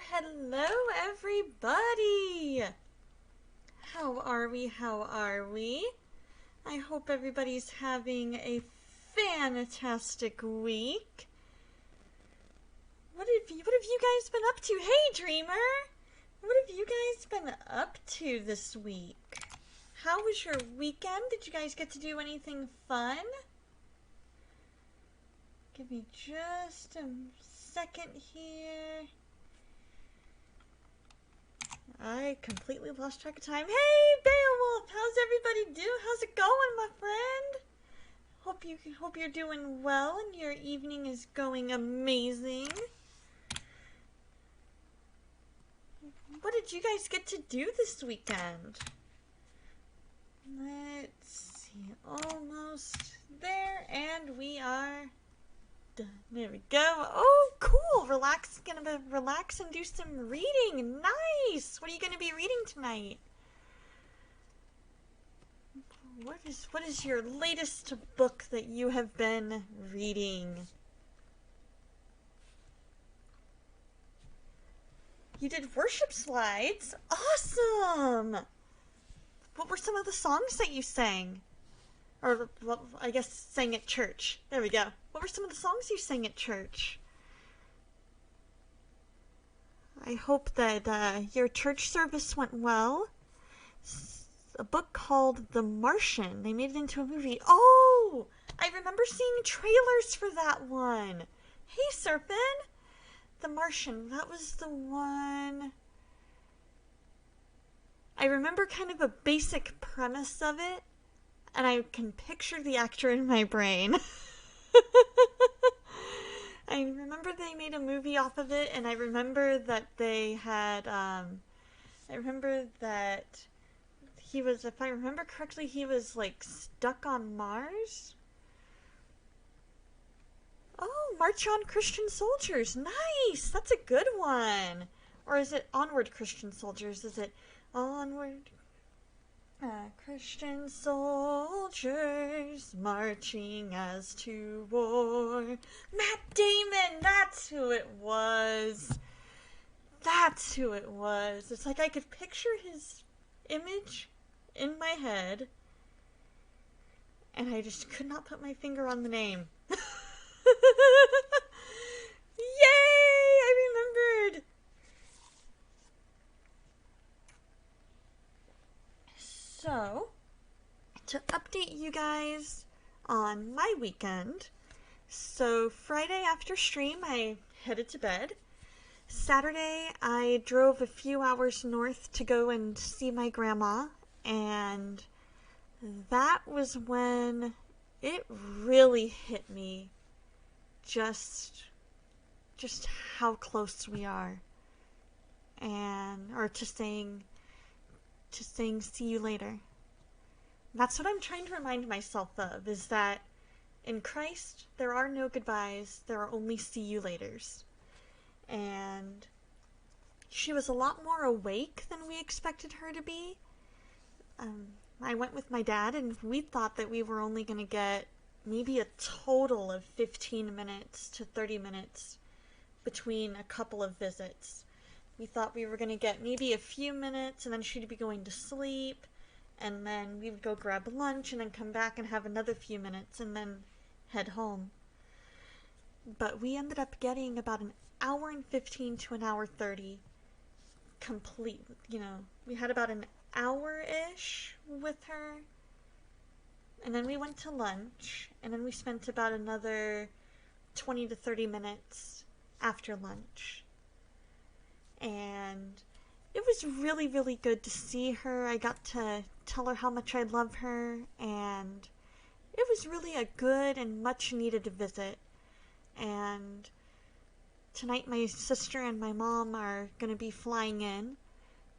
Hello, everybody! How are we? I hope everybody's having a fantastic week. What have you guys been up to? Hey, Dreamer! What have you guys been up to this week? How was your weekend? Did you guys get to do anything fun? Give me just a second here. I completely lost track of time. Hey, Beowulf! How's everybody doing? How's it going, my friend? Hope you're doing well and your evening is going amazing. What did you guys get to do this weekend? Let's see. Almost there, and we are done. There we go. Oh, cool. Gonna relax and do some reading. Nice. What are you gonna be reading tonight? What is your latest book that you have been reading? You did worship slides? Awesome! What were some of the songs that you sang? Or, well, I guess sang at church. There we go. What were some of the songs you sang at church? I hope that your church service went well. A book called The Martian. They made it into a movie. Oh! I remember seeing trailers for that one. Hey, Serpent! The Martian. That was the one. I remember kind of a basic premise of it, and I can picture the actor in my brain. I remember they made a movie off of it, and I remember that they had, I remember that he was, if I remember correctly, he was, like, stuck on Mars? Oh, March On Christian Soldiers. Nice! That's a good one. Or is it Onward Christian Soldiers? Is it Onward Christian soldiers marching as to war? Matt Damon! That's who it was. That's who it was. It's like I could picture his image in my head, and I just could not put my finger on the name. Yay! I remembered! So, to update you guys on my weekend, so Friday after stream I headed to bed. Saturday I drove a few hours north to go and see my grandma, and that was when it really hit me just how close we are, and or to saying see you later. That's what I'm trying to remind myself of, is that in Christ there are no goodbyes, there are only see you laters. And she was a lot more awake than we expected her to be. I went with my dad, and we thought that we were only going to get maybe a total of 15 minutes to 30 minutes between a couple of visits. We thought we were going to get maybe a few minutes, and then she'd be going to sleep, and then we would go grab lunch, and then come back and have another few minutes, and then head home. But we ended up getting about an hour and 15 to an hour 30 complete. We had about an hour-ish with her, and then we went to lunch, and then we spent about another 20 to 30 minutes after lunch. And it was really, really good to see her. I got to tell her how much I love her, and it was really a good and much needed visit. and tonight my sister and my mom are going to be flying in,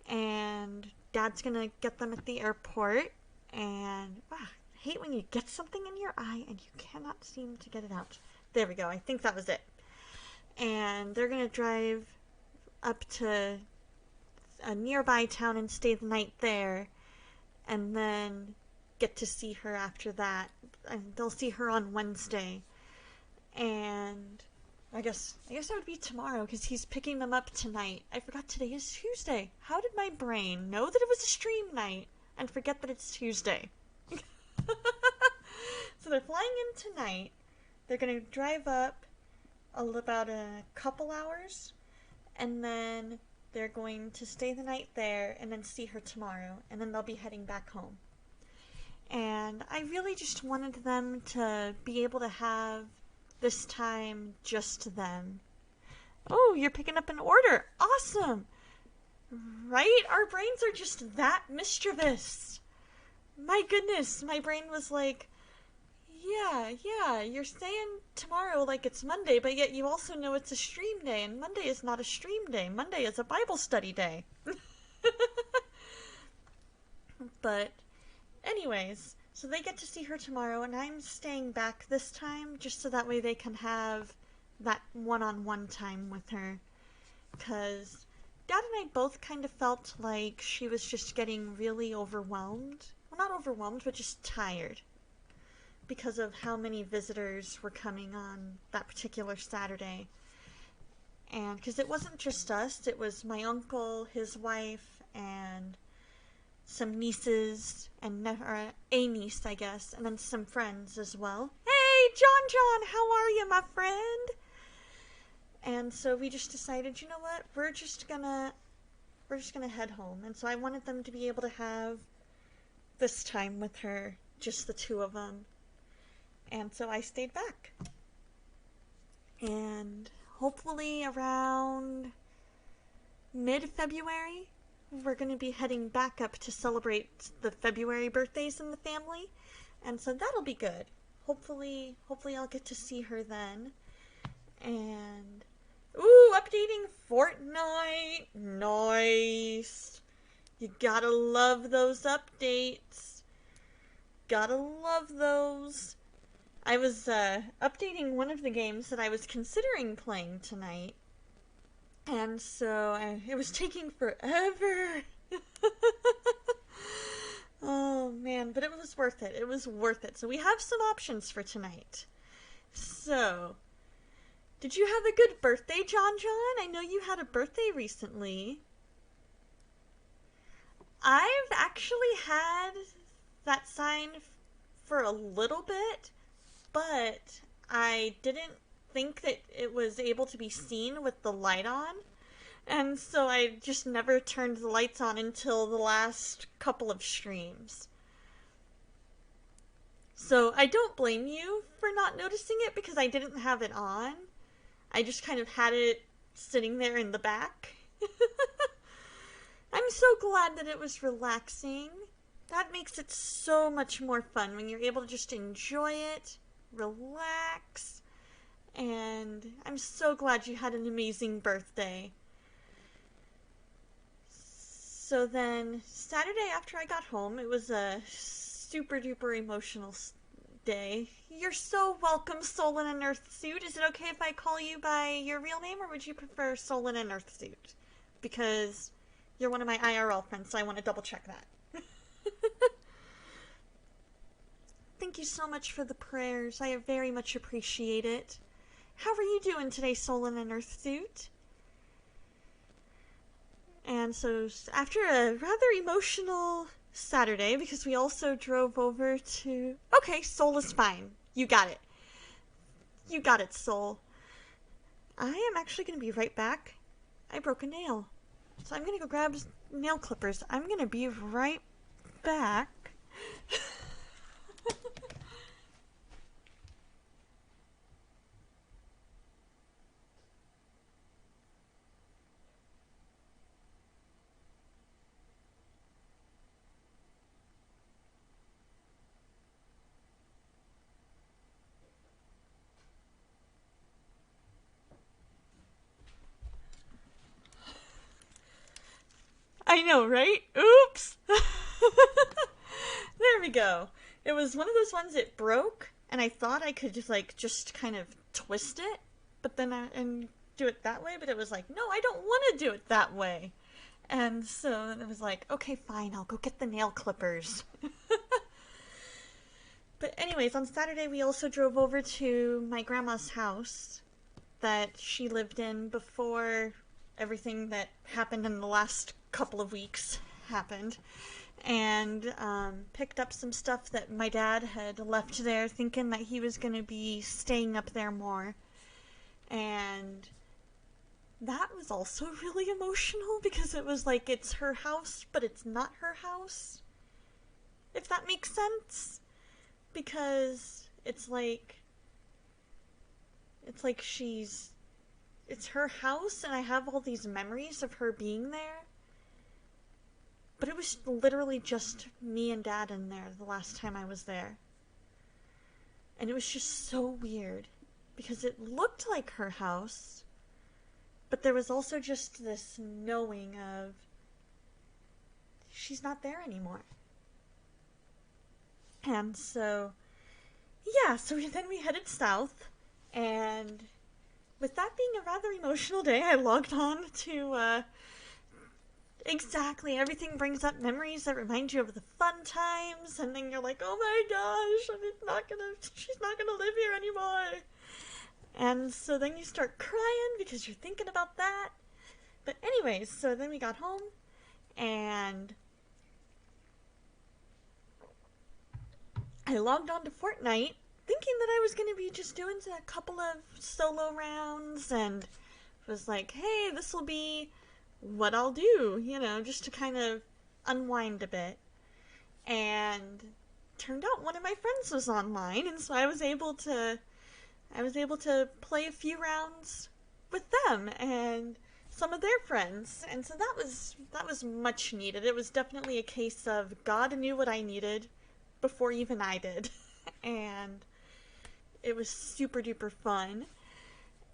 and Dad's going to get them at the airport, and I hate when you get something in your eye and you cannot seem to get it out. There we go. I think that was it. And they're going to drive up to a nearby town and stay the night there, and then get to see her after that. And they'll see her on Wednesday. And I guess that would be tomorrow because he's picking them up tonight. I forgot today is Tuesday. How did my brain know that it was a stream night and forget that it's Tuesday? So they're flying in tonight. They're going to drive up about a couple hours, and then they're going to stay the night there and then see her tomorrow, and then they'll be heading back home. And I really just wanted them to be able to have this time just them. Oh, you're picking up an order. Awesome. Right? Our brains are just that mischievous. My goodness, my brain was like, yeah, you're saying tomorrow like it's Monday, but yet you also know it's a stream day, and Monday is not a stream day. Monday is a Bible study day. But anyways, so they get to see her tomorrow, and I'm staying back this time just so that way they can have that one-on-one time with her. Because Dad and I both kind of felt like she was just getting really overwhelmed. Well, not overwhelmed, but just tired. Because of how many visitors were coming on that particular Saturday. And because it wasn't just us, it was my uncle, his wife, and some nieces, and a niece, I guess, and then some friends as well. Hey, John, how are you, my friend? And so we just decided, you know what, we're just gonna head home. And so I wanted them to be able to have this time with her, just the two of them. And so I stayed back. And hopefully around mid-February, we're going to be heading back up to celebrate the February birthdays in the family. And so that'll be good. Hopefully I'll get to see her then. And, ooh, updating Fortnite. Nice. You gotta love those updates. Gotta love those. I was updating one of the games that I was considering playing tonight, and so it was taking forever. Oh man, but it was worth it. It was worth it. So we have some options for tonight. So, did you have a good birthday, John? I know you had a birthday recently. I've actually had that sign for a little bit, but I didn't think that it was able to be seen with the light on, and so I just never turned the lights on until the last couple of streams. So I don't blame you for not noticing it because I didn't have it on. I just kind of had it sitting there in the back. I'm so glad that it was relaxing. That makes it so much more fun when you're able to just enjoy it, relax, and I'm so glad you had an amazing birthday. So then, Saturday after I got home, it was a super duper emotional day. You're so welcome, Soul in an Earthsuit. Is it okay if I call you by your real name, or would you prefer Soul in an Earthsuit? Because you're one of my IRL friends, so I want to double check that. Thank you so much for the prayers. I very much appreciate it. How are you doing today, Soul in an Earthsuit? And so after a rather emotional Saturday, because we also drove over to... Okay, Soul is fine. You got it. You got it, Soul. I am actually going to be right back. I broke a nail. So I'm going to go grab nail clippers. I'm going to be right back. I know, right? Oops! There we go. It was one of those ones that broke, and I thought I could just kind of twist it, but then and do it that way, but it was like, no, I don't want to do it that way. And so it was like, okay, fine, I'll go get the nail clippers. But anyways, on Saturday we also drove over to my grandma's house that she lived in before everything that happened in the last couple of weeks happened, and picked up some stuff that my dad had left there, thinking that he was going to be staying up there more. And that was also really emotional because it was like it's her house, but it's not her house. If that makes sense. Because it's like it's her house, and I have all these memories of her being there. But it was literally just me and Dad in there the last time I was there. And it was just so weird because it looked like her house, but there was also just this knowing of she's not there anymore. And so, yeah, then we headed south, and with that being a rather emotional day, I logged on to, exactly, everything brings up memories that remind you of the fun times, and then you're like, oh my gosh, she's not gonna live here anymore. And so then you start crying because you're thinking about that. But anyways, so then we got home, and I logged on to Fortnite thinking that I was going to be just doing a couple of solo rounds, and was like, hey, this will be what I'll do, just to kind of unwind a bit. And turned out one of my friends was online, and so I was able to play a few rounds with them and some of their friends. And so that was much needed. It was definitely a case of God knew what I needed before even I did. And it was super duper fun.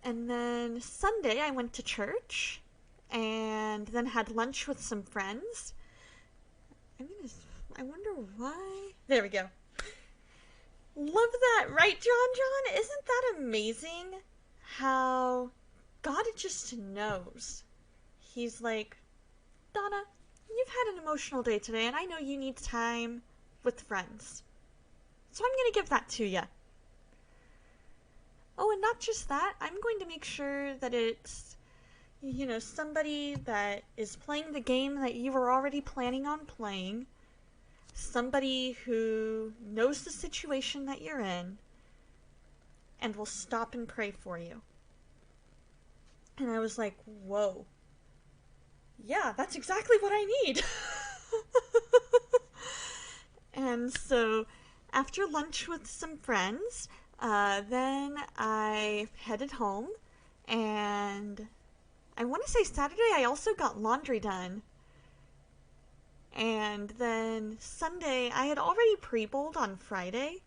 And then Sunday I went to church and then had lunch with some friends. I wonder why. There we go. Love that, right, John? Isn't that amazing how God just knows? He's like, Donna, you've had an emotional day today, and I know you need time with friends. So I'm going to give that to you. Oh, and not just that, I'm going to make sure that it's, somebody that is playing the game that you were already planning on playing, somebody who knows the situation that you're in, and will stop and pray for you. And I was like, whoa. Yeah, that's exactly what I need. And so, after lunch with some friends, then I headed home, and I want to say Saturday I also got laundry done. And then Sunday, I had already pre-bowled on Friday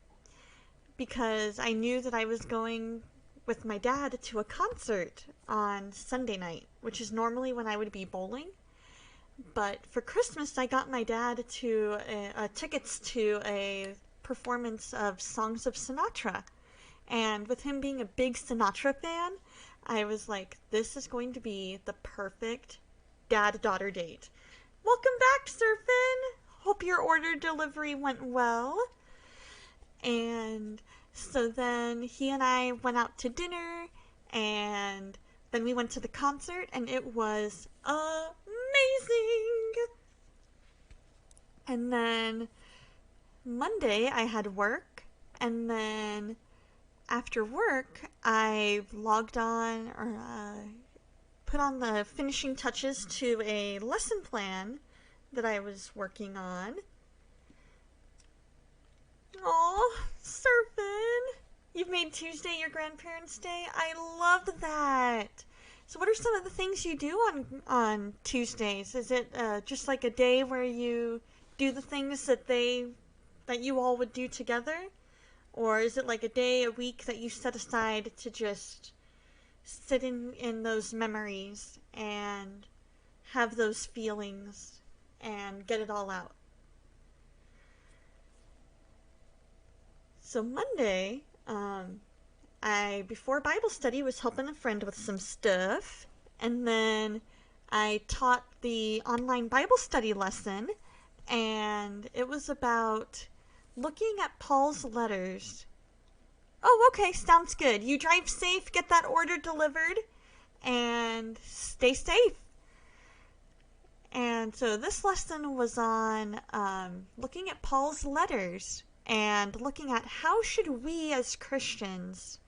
because I knew that I was going with my dad to a concert on Sunday night, which is normally when I would be bowling. But for Christmas, I got my dad tickets to a performance of Songs of Sinatra. And with him being a big Sinatra fan, I was like, this is going to be the perfect dad-daughter date. Welcome back, Surfin! Hope your order delivery went well. And so then he and I went out to dinner, and then we went to the concert, and it was amazing! And then Monday I had work, and then after work I logged on or put on the finishing touches to a lesson plan that I was working on. Aw, Surfin! You've made Tuesday your grandparents' day? I love that! So what are some of the things you do on Tuesdays? Is it just like a day where you do the things that you all would do together? Or is it like a day, a week that you set aside to just sit in those memories and have those feelings and get it all out. So Monday, before Bible study, was helping a friend with some stuff, and then I taught the online Bible study lesson, and it was about looking at Paul's letters. Oh, okay, sounds good. You drive safe, get that order delivered, and stay safe. And so this lesson was on looking at Paul's letters and looking at how should we as Christians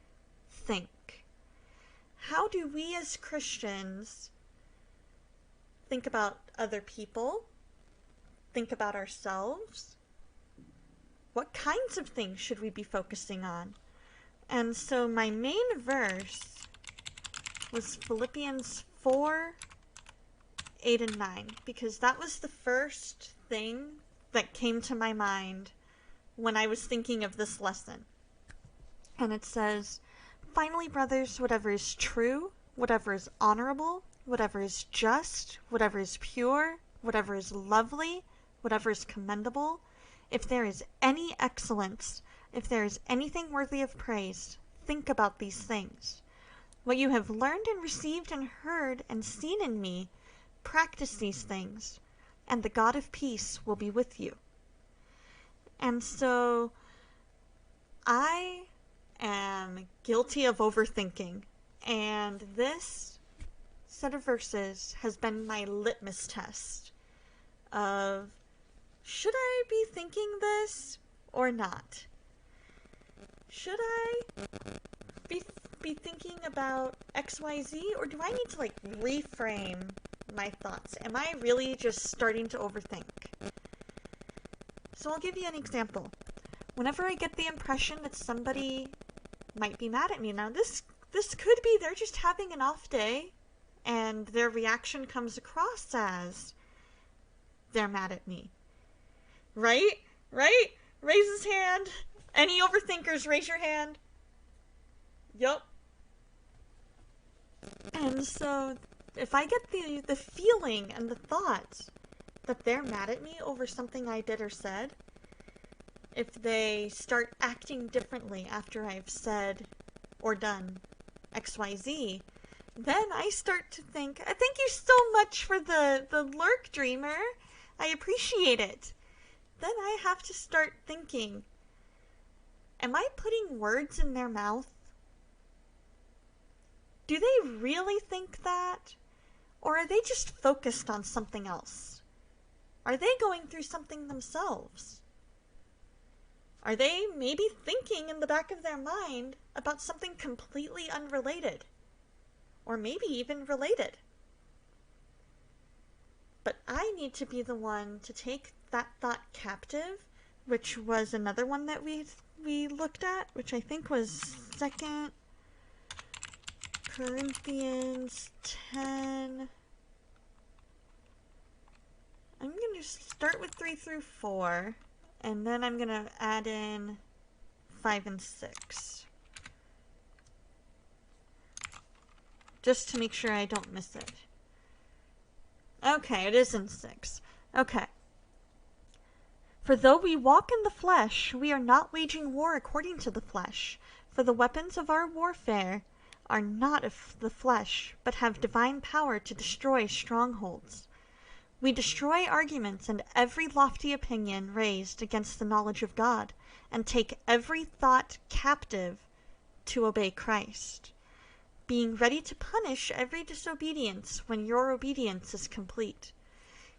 think? How do we as Christians think about other people? Think about ourselves? What kinds of things should we be focusing on? And so my main verse was Philippians 4, 8 and 9, because that was the first thing that came to my mind when I was thinking of this lesson. And it says, "Finally, brothers, whatever is true, whatever is honorable, whatever is just, whatever is pure, whatever is lovely, whatever is commendable, if there is any excellence, if there is anything worthy of praise, think about these things. What you have learned and received and heard and seen in me, practice these things, and the God of peace will be with you." And so I am guilty of overthinking, and this set of verses has been my litmus test of, should I be thinking this or not? Should I be thinking about XYZ, or do I need to reframe my thoughts? Am I really just starting to overthink? So I'll give you an example. Whenever I get the impression that somebody might be mad at me, now this could be they're just having an off day and their reaction comes across as they're mad at me. Right? Raise his hand. Any overthinkers, raise your hand. Yup. And so if I get the feeling and the thought that they're mad at me over something I did or said, if they start acting differently after I've said or done XYZ, then I start to think, thank you so much for the lurk, Dreamer. I appreciate it. Then I have to start thinking, am I putting words in their mouth? Do they really think that? Or are they just focused on something else? Are they going through something themselves? Are they maybe thinking in the back of their mind about something completely unrelated? Or maybe even related? But I need to be the one to take that thought captive, which was another one that we looked at, which I think was 2 Corinthians 10. I'm going to start with 3 through 4, and then I'm going to add in 5 and 6. Just to make sure I don't miss it. Okay, it is in 6. Okay. "For though we walk in the flesh, we are not waging war according to the flesh. For the weapons of our warfare are not of the flesh, but have divine power to destroy strongholds. We destroy arguments and every lofty opinion raised against the knowledge of God, and take every thought captive to obey Christ, being ready to punish every disobedience when your obedience is complete."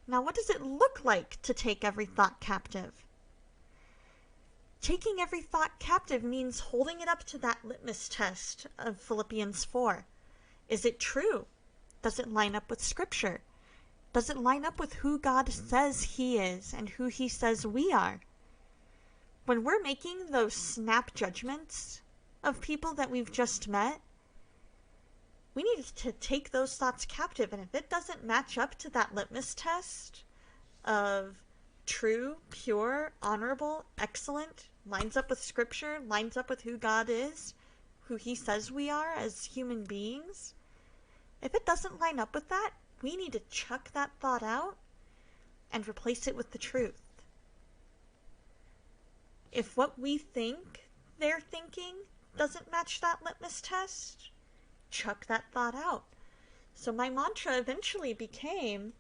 Now, what does it look like to take every thought captive? Taking every thought captive means holding it up to that litmus test of Philippians 4. Is it true? Does it line up with Scripture? Does it line up with who God says He is and who He says we are? When we're making those snap judgments of people that we've just met, we need to take those thoughts captive, and if it doesn't match up to that litmus test of true, pure, honorable, excellent, lines up with Scripture, lines up with who God is, who He says we are as human beings, if it doesn't line up with that, we need to chuck that thought out and replace it with the truth. If what we think they're thinking doesn't match that litmus test, chuck that thought out. So my mantra eventually became,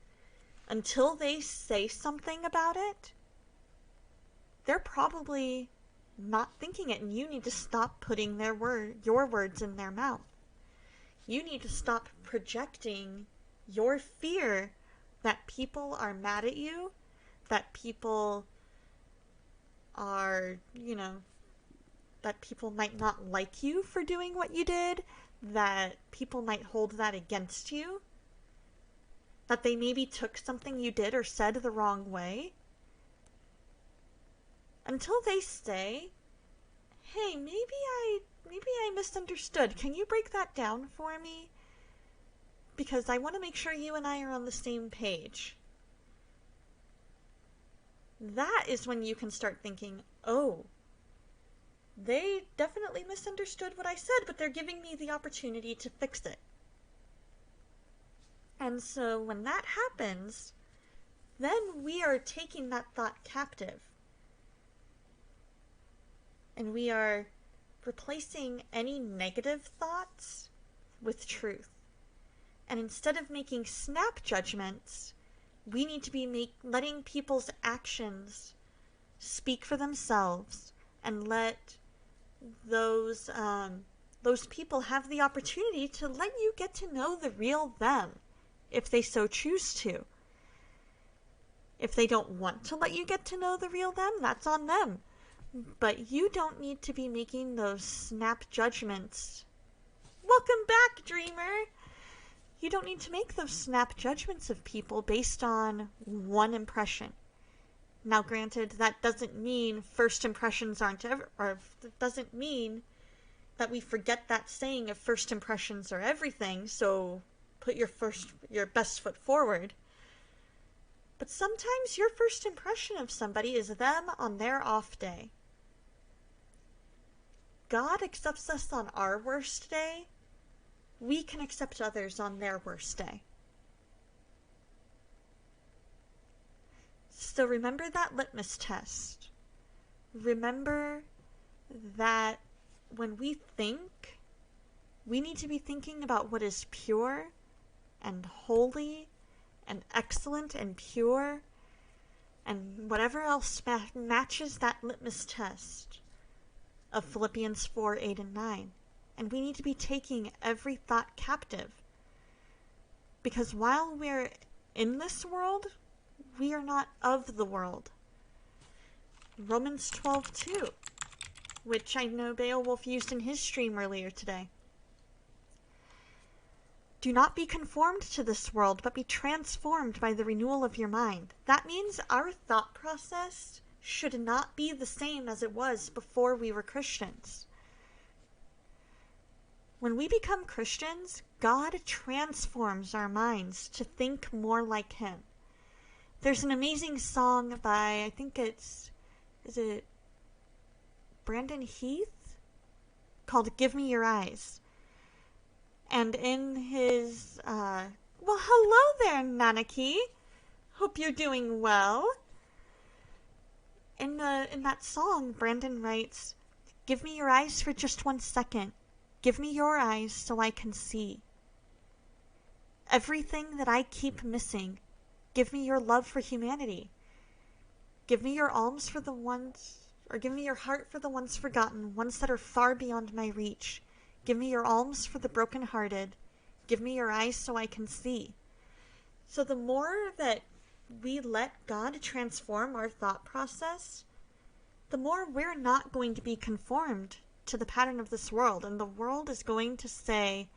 until they say something about it, they're probably not thinking it, and you need to stop putting your words in their mouth. You need to stop projecting your fear that people are mad at you, that people are, that people might not like you for doing what you did, that people might hold that against you, that they maybe took something you did or said the wrong way. Until they say, hey, maybe I misunderstood. Can you break that down for me? Because I want to make sure you and I are on the same page. That is when you can start thinking, oh, they definitely misunderstood what I said, but they're giving me the opportunity to fix it. And so when that happens, then we are taking that thought captive. And we are replacing any negative thoughts with truth. And instead of making snap judgments, we need to be letting people's actions speak for themselves and let those people have the opportunity to let you get to know the real them, if they so choose to. If they don't want to let you get to know the real them, that's on them. But you don't need to be making those snap judgments. Welcome back, dreamer! You don't need to make those snap judgments of people based on one impression. Now, granted, that doesn't mean first impressions aren't or it doesn't mean that we forget that saying of first impressions are everything, so put your best foot forward. But sometimes your first impression of somebody is them on their off day. God accepts us on our worst day. We can accept others on their worst day. So remember that litmus test. Remember that when we think, we need to be thinking about what is pure and holy and excellent and pure and whatever else matches that litmus test of Philippians 4, 8, and 9. And we need to be taking every thought captive. Because while we're in this world, we are not of the world. Romans 12:2, which I know Beowulf used in his stream earlier today. Do not be conformed to this world, but be transformed by the renewal of your mind. That means our thought process should not be the same as it was before we were Christians. When we become Christians, God transforms our minds to think more like Him. There's an amazing song by, I think is it Brandon Heath? Called Give Me Your Eyes. And in his, well, hello there, Nanaki. Hope you're doing well. In that song, Brandon writes, give me your eyes for just 1 second. Give me your eyes so I can see. Everything that I keep missing, give me your love for humanity. Give me your alms for the ones, or give me your heart for the ones forgotten, ones that are far beyond my reach. Give me your alms for the brokenhearted. Give me your eyes so I can see. So the more that we let God transform our thought process, the more we're not going to be conformed to the pattern of this world. And the world is going to say,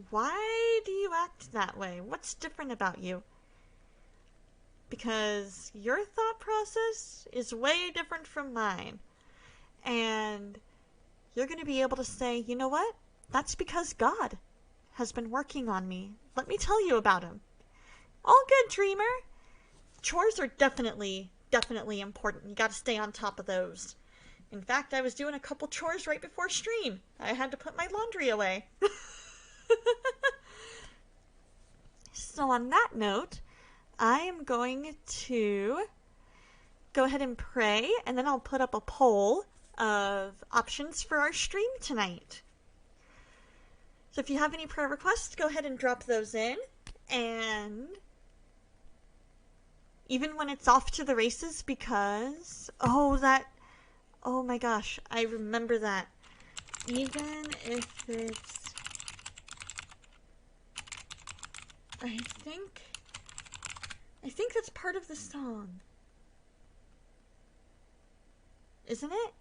why do you act that way? What's different about you? Because your thought process is way different from mine. And you're going to be able to say, you know what? That's because God has been working on me. Let me tell you about Him. All good, dreamer. Chores are definitely important. You got to stay on top of those. In fact, I was doing a couple chores right before stream. I had to put my laundry away. So on that note, I am going to go ahead and pray, and then I'll put up a poll of options for our stream tonight. So if you have any prayer requests, go ahead and drop those in. And even when it's off to the races, because, oh my gosh, I remember that. Even if it's, I think that's part of the song. Isn't it?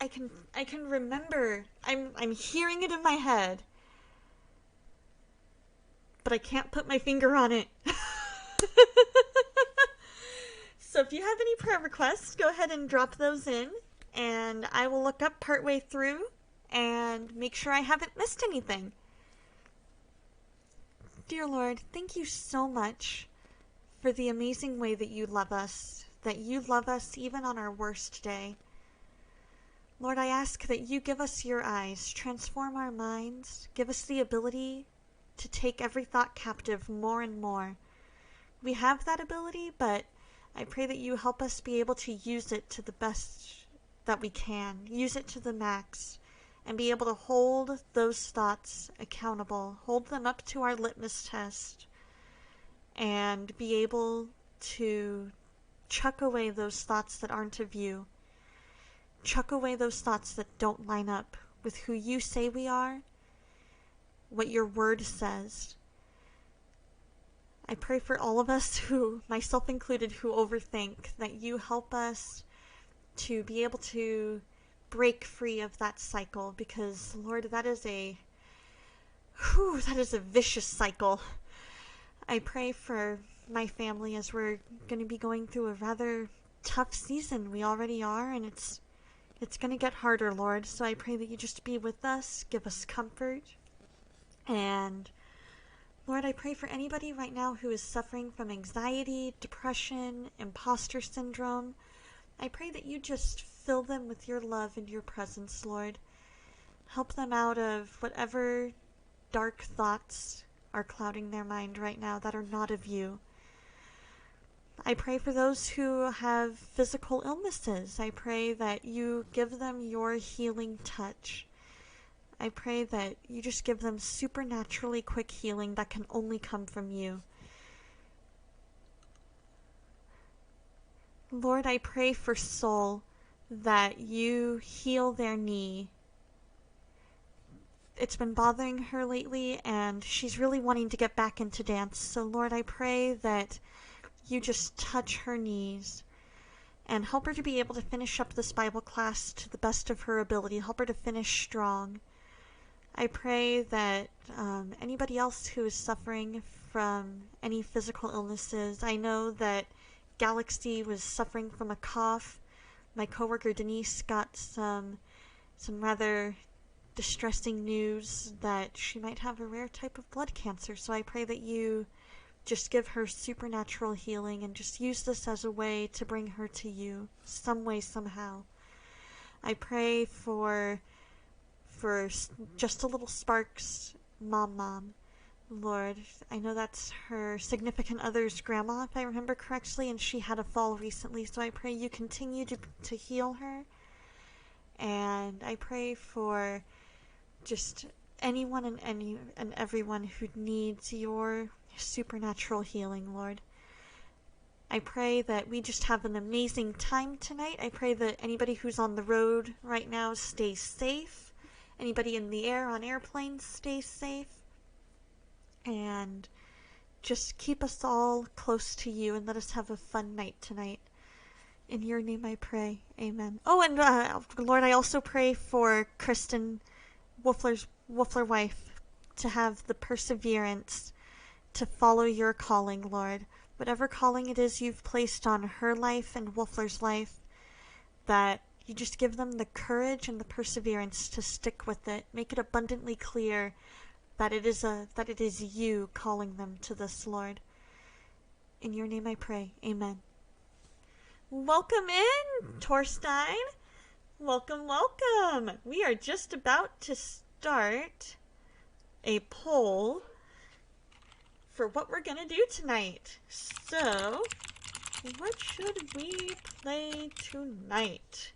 I can remember. I'm hearing it in my head. But I can't put my finger on it. So if you have any prayer requests, go ahead and drop those in, and I will look up partway through and make sure I haven't missed anything. Dear Lord, thank you so much for the amazing way that you love us even on our worst day. Lord, I ask that you give us your eyes, transform our minds, give us the ability to take every thought captive more and more. We have that ability, but I pray that you help us be able to use it to the best that we can, use it to the max, and be able to hold those thoughts accountable, hold them up to our litmus test, and be able to chuck away those thoughts that aren't of you. Chuck away those thoughts that don't line up with who you say we are, what your word says. I pray for all of us who, myself included, who overthink, that you help us to be able to break free of that cycle, because, Lord, that is a vicious cycle. I pray for my family as we're going to be going through a rather tough season. We already are, and it's going to get harder, Lord. So I pray that you just be with us, give us comfort. And Lord, I pray for anybody right now who is suffering from anxiety, depression, imposter syndrome. I pray that you just fill them with your love and your presence, Lord. Help them out of whatever dark thoughts are clouding their mind right now that are not of you. I pray for those who have physical illnesses. I pray that you give them your healing touch. I pray that you just give them supernaturally quick healing that can only come from you. Lord, I pray for Soul that you heal their knee. It's been bothering her lately, and she's really wanting to get back into dance. So, Lord, I pray that you just touch her knees and help her to be able to finish up this Bible class to the best of her ability. Help her to finish strong. I pray that anybody else who is suffering from any physical illnesses, I know that Galaxy was suffering from a cough. My coworker Denise got some rather distressing news that she might have a rare type of blood cancer. So I pray that you just give her supernatural healing and just use this as a way to bring her to you, some way, somehow. I pray for Just a Little Sparks' mom. Lord, I know that's her significant other's grandma, if I remember correctly, and she had a fall recently, so I pray you continue to heal her. And I pray for just anyone and everyone who needs your supernatural healing, Lord. I pray that we just have an amazing time tonight. I pray that anybody who's on the road right now stays safe. Anybody in the air on airplanes stays safe. And just keep us all close to you and let us have a fun night tonight. In your name I pray. Amen. Oh, and Lord, I also pray for Kristen, Wolfler wife, to have the perseverance to follow your calling, Lord. Whatever calling it is you've placed on her life and Wolfler's life, that you just give them the courage and the perseverance to stick with it. Make it abundantly clear that it is you calling them to this, Lord. In your name I pray. Amen. Welcome in, Torstein. Welcome, welcome. We are just about to start a poll for what we're gonna do tonight. So, what should we play tonight?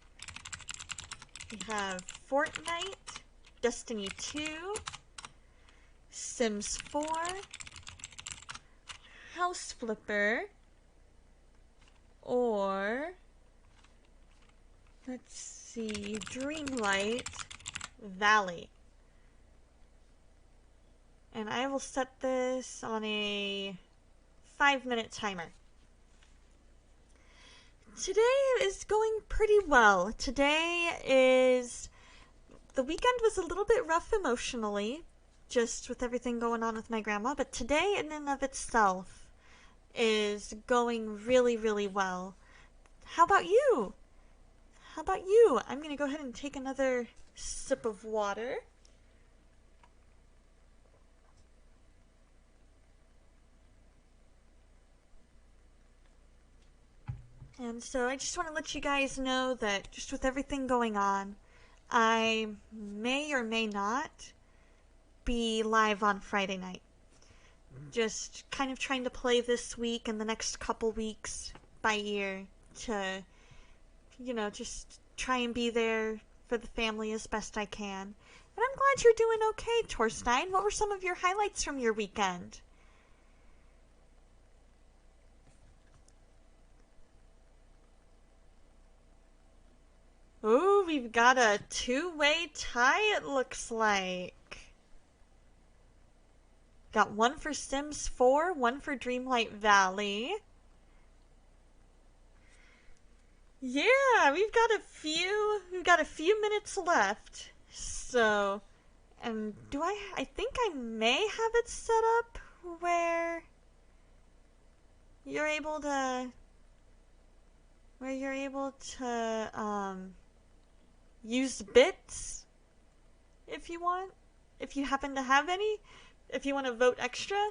We have Fortnite, Destiny 2, Sims 4, House Flipper, or let's see, Dreamlight Valley. And I will set this on a 5-minute timer. Today is going pretty well. The weekend was a little bit rough emotionally, just with everything going on with my grandma, but today in and of itself is going really, really well. How about you? I'm going to go ahead and take another sip of water. And so I just want to let you guys know that just with everything going on, I may or may not be live on Friday night. Just kind of trying to play this week and the next couple weeks by ear to, just try and be there for the family as best I can. And I'm glad you're doing okay, Torstein. What were some of your highlights from your weekend? Ooh, we've got a 2-way tie, it looks like. Got one for Sims 4, one for Dreamlight Valley. Yeah, we've got a few minutes left. So, and I think I may have it set up where you're able to use bits if you want, if you happen to have any, if you want to vote extra.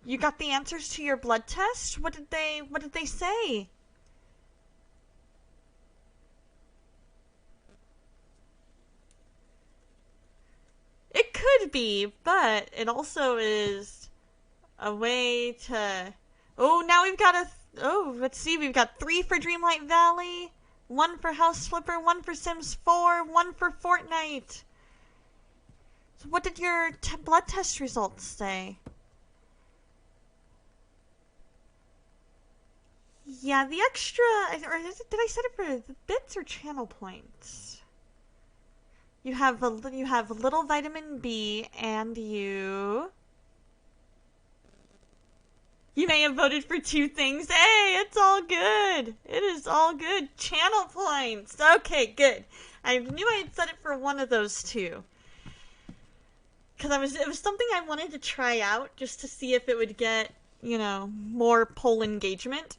You got the answers to your blood test? What did they say? It could be, but it also is a way to... Oh, now we've got let's see, we've got 3 for Dreamlight Valley, 1 for House Flipper, 1 for Sims 4, 1 for Fortnite. So what did your blood test results say? Yeah, the extra, did I set it for bits or channel points? You have little vitamin B, and you may have voted for 2 things. Hey, it's all good. It is all good. Channel points. Okay, good. I knew I had set it for one of those 2. Because it was something I wanted to try out just to see if it would get, more poll engagement.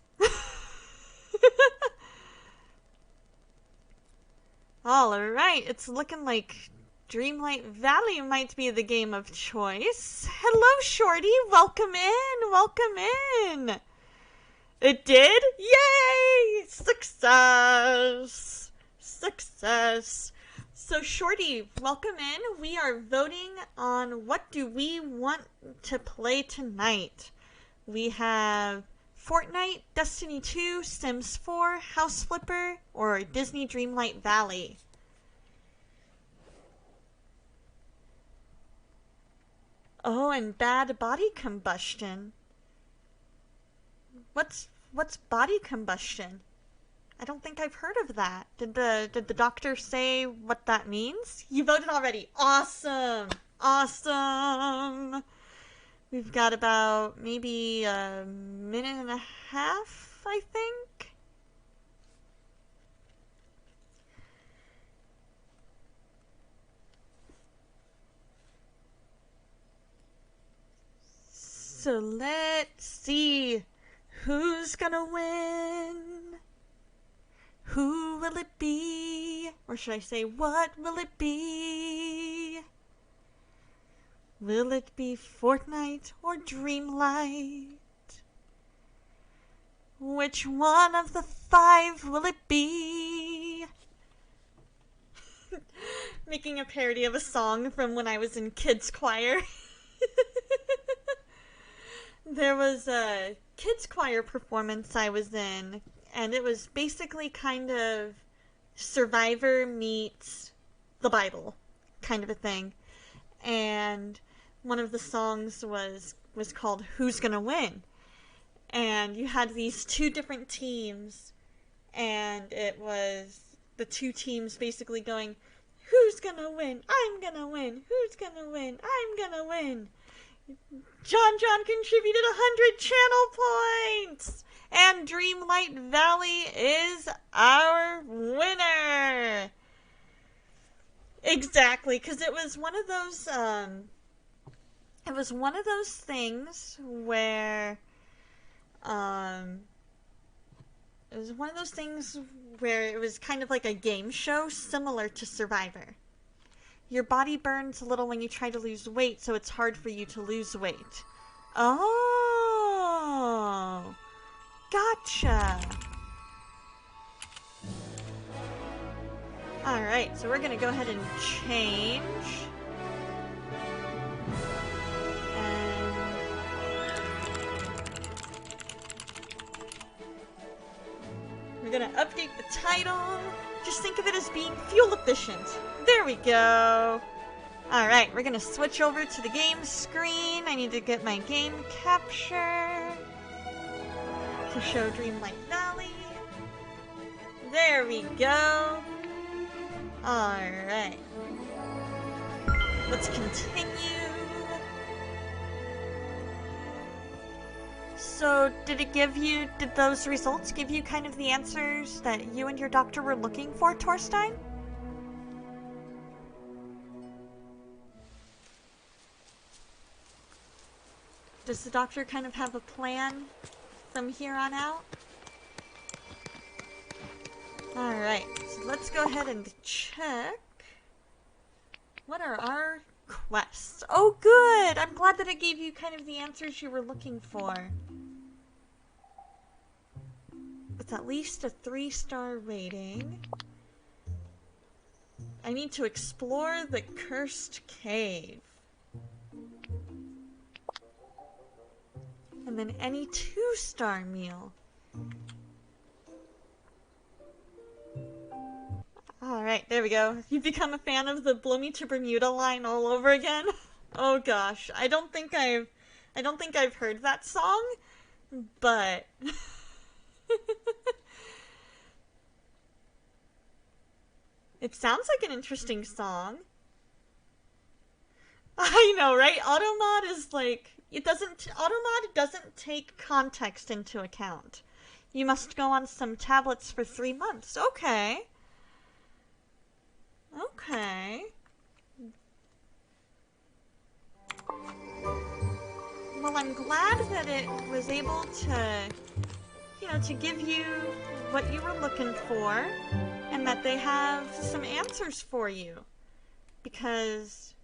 Alright, it's looking like Dreamlight Valley might be the game of choice. Hello, Shorty. Welcome in. It did? Yay! Success. So, Shorty, welcome in. We are voting on what do we want to play tonight. We have Fortnite, Destiny 2, Sims 4, House Flipper, or Disney Dreamlight Valley. Oh, and bad body combustion. What's body combustion? I don't think I've heard of that. Did the doctor say what that means? You voted already. Awesome. We've got about maybe a minute and a half, I think. So let's see who's gonna win. Who will it be? Or should I say, what will it be? Will it be Fortnite or Dreamlight? Which one of the 5 will it be? Making a parody of a song from when I was in kids choir. There was a kids choir performance I was in, and it was basically kind of Survivor meets the Bible kind of a thing. And one of the songs was called Who's Gonna Win? And you had these 2 different teams, and it was the 2 teams basically going, who's gonna win? I'm gonna win. Who's gonna win? I'm gonna win. John contributed 100 channel points! And Dreamlight Valley is our winner! Exactly, because it was one of those, things where, it was kind of like a game show similar to Survivor. Your body burns a little when you try to lose weight, so it's hard for you to lose weight. Oh, gotcha. Alright, so we're going to go ahead and change. And we're going to update the title. Just think of it as being fuel efficient. There we go. Alright, we're going to switch over to the game screen. I need to get my game capture to show Dreamlight Valley. There we go. Alright. Let's continue. So, did those results give you kind of the answers that you and your doctor were looking for, Torstein? Does the doctor kind of have a plan from here on out? Alright, so let's go ahead and check. What are our quests? Oh, good! I'm glad that it gave you kind of the answers you were looking for. With at least a 3-star rating. I need to explore the cursed cave. And then any 2-star meal. Alright, there we go. You've become a fan of the Blow Me to Bermuda line all over again? Oh gosh, I don't think I've heard that song, but it sounds like an interesting song. I know, right? Automod is like, Automod doesn't take context into account. You must go on some tablets for 3 months. Okay. Okay. Well, I'm glad that it was able to, to give you what you were looking for, and that they have some answers for you. Because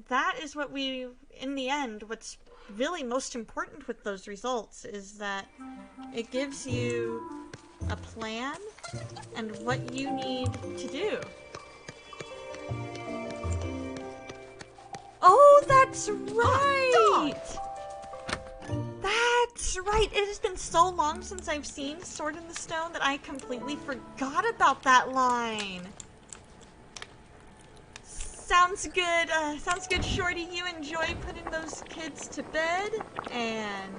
that is what in the end, what's really most important with those results is that it gives you a plan and what you need to do. Oh, that's right! That's right! It has been so long since I've seen Sword in the Stone that I completely forgot about that line. Sounds good. Sounds good, Shorty. You enjoy putting those kids to bed, and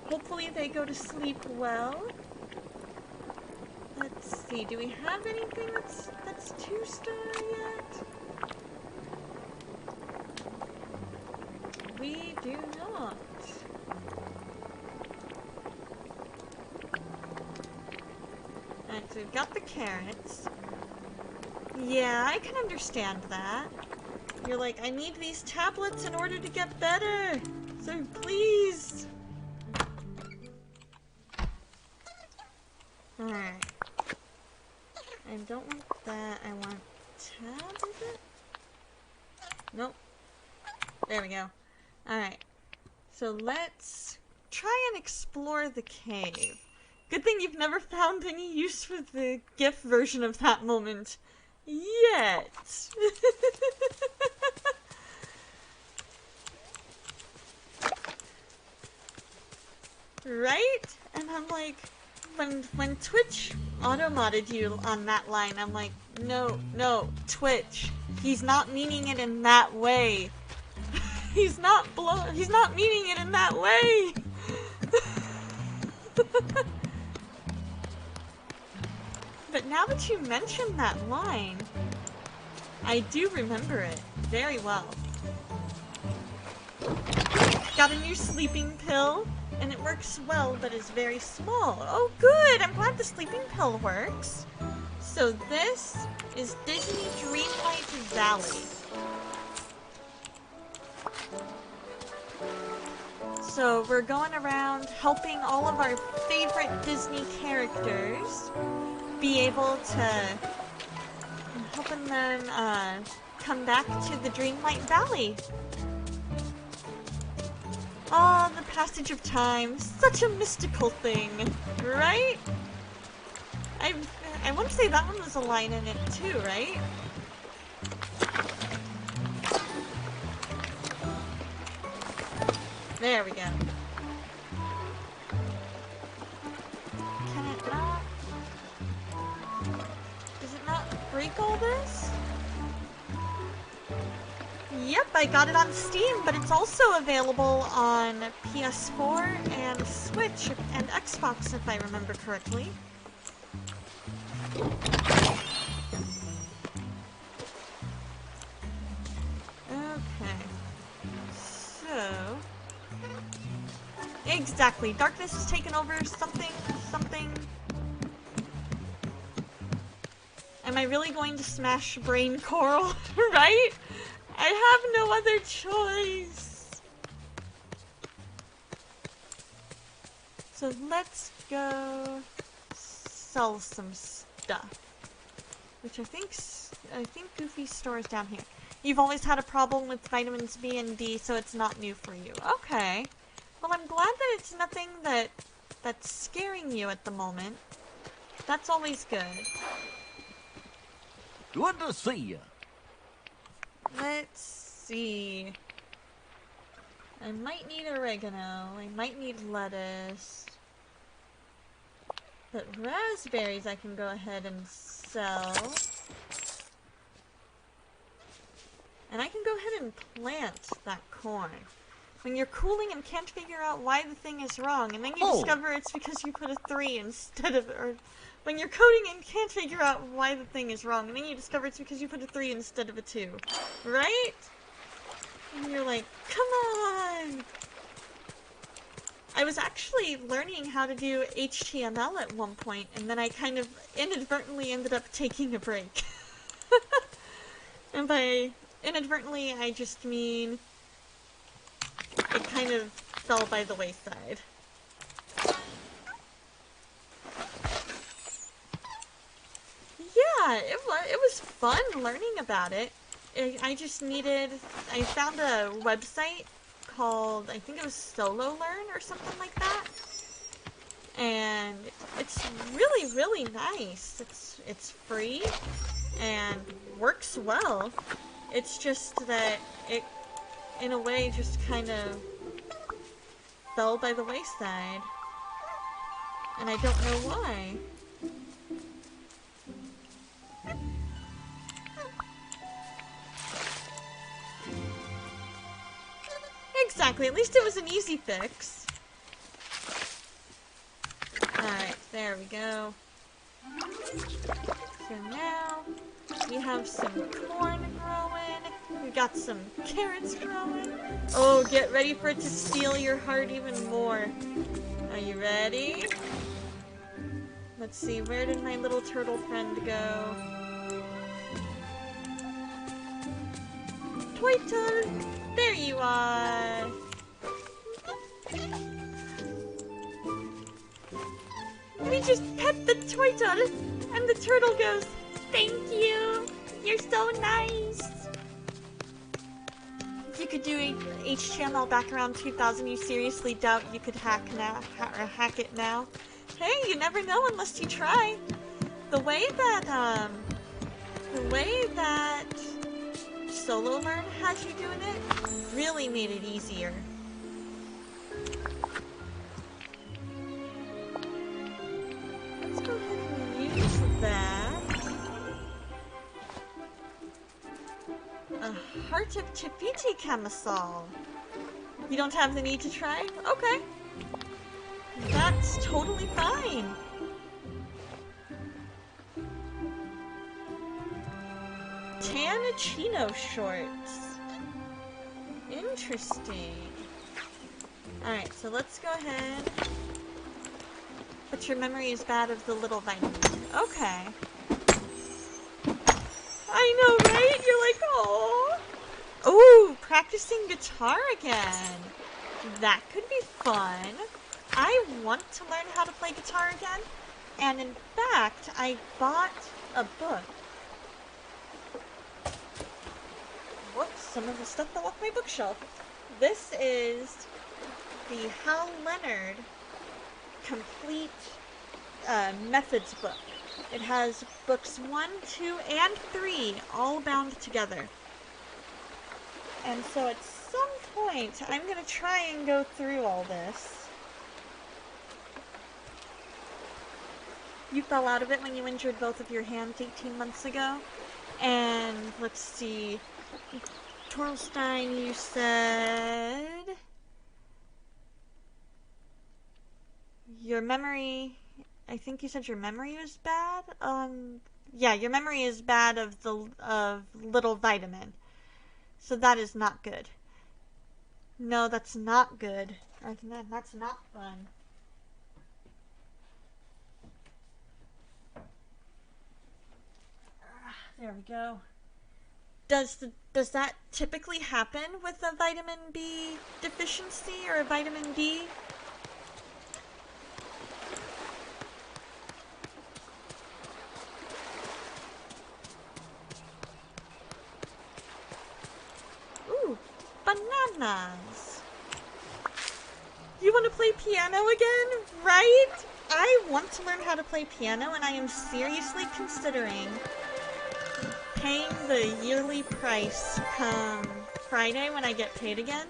hopefully they go to sleep well. Let's see. Do we have anything that's 2-star yet? We do not. Alright, so we've got the carrots. Yeah, I can understand that. You're like, I need these tablets in order to get better. So please. Alright. I don't want that. I want tablet. Nope. There we go. Alright. So let's try and explore the cave. Good thing you've never found any use for the GIF version of that moment. Yet. Right? And I'm like, when Twitch auto-modded you on that line, I'm like, no, Twitch. He's not meaning it in that way. He's not meaning it in that way. But now that you mention that line, I do remember it very well. Got a new sleeping pill, and it works well, but is very small. Oh good, I'm glad the sleeping pill works. So this is Disney Dreamlight Valley. So we're going around helping all of our favorite Disney characters be able to, helping them come back to the Dreamlight Valley. Oh, the passage of time, such a mystical thing, right? I want to say that one was a line in it too, right? There we go. Can it not? Does it not break all this? Yep, I got it on Steam, but it's also available on PS4 and Switch and Xbox, if I remember correctly. Okay. So... Exactly. Darkness has taken over something. Am I really going to smash Brain Coral? Right? I have no other choice. So let's go sell some stuff. Which I think Goofy's store is down here. You've always had a problem with vitamins B and D, so it's not new for you. Okay. Well, I'm glad that it's nothing that's scaring you at the moment. That's always good. Good to see you. Let's see. I might need oregano. I might need lettuce. But raspberries I can go ahead and sell. And I can go ahead and plant that corn. When you're cooling and can't figure out why the thing is wrong, and then you discover it's because you put a 3 instead of... Or when you're coding and can't figure out why the thing is wrong, and then you discover it's because you put a 3 instead of a 2. Right? And you're like, come on! I was actually learning how to do HTML at one point, and then I kind of inadvertently ended up taking a break. And by inadvertently, I just mean... it kind of fell by the wayside. Yeah, it was fun learning about it. I found a website called, I think it was Solo Learn or something like that. And it's really, really nice. It's free and works well. It's just that it, in a way, just kind of fell by the wayside. And I don't know why. Exactly, at least it was an easy fix. Alright, there we go. So now, we have some corn growing. We got some carrots growing. Oh, get ready for it to steal your heart even more. Are you ready? Let's see, where did my little turtle friend go? Twitter! There you are! We just pet the turtle, and the turtle goes, "Thank you! You're so nice!" You could do HTML back around 2000, you seriously doubt you could hack it now? Hey, you never know unless you try. The way that Solo Learn has you doing it really made it easier. Let's go ahead and use that. A Heart of Te-Fiti camisole. You don't have the need to try? Okay. That's totally fine. Tan chino shorts. Interesting. Alright, so let's go ahead. But your memory is bad of the little vitamin. Okay. I know, right? You're like, oh. Ooh, practicing guitar again. That could be fun. I want to learn how to play guitar again. And in fact, I bought a book. Whoops, some of the stuff fell off my bookshelf. This is the Hal Leonard Complete Methods book. It has books 1, 2, and 3 all bound together. And so at some point, I'm going to try and go through all this. You fell out of it when you injured both of your hands 18 months ago. And let's see. Torlstein, you said your memory, I think you said your memory was bad. Yeah, your memory is bad of little vitamin. So that is not good. No, that's not good. That's not fun. There we go. Does that typically happen with a vitamin B deficiency or a vitamin D? Ooh, bananas. You want to play piano again? Right? I want to learn how to play piano, and I am seriously considering paying the yearly price come Friday when I get paid again.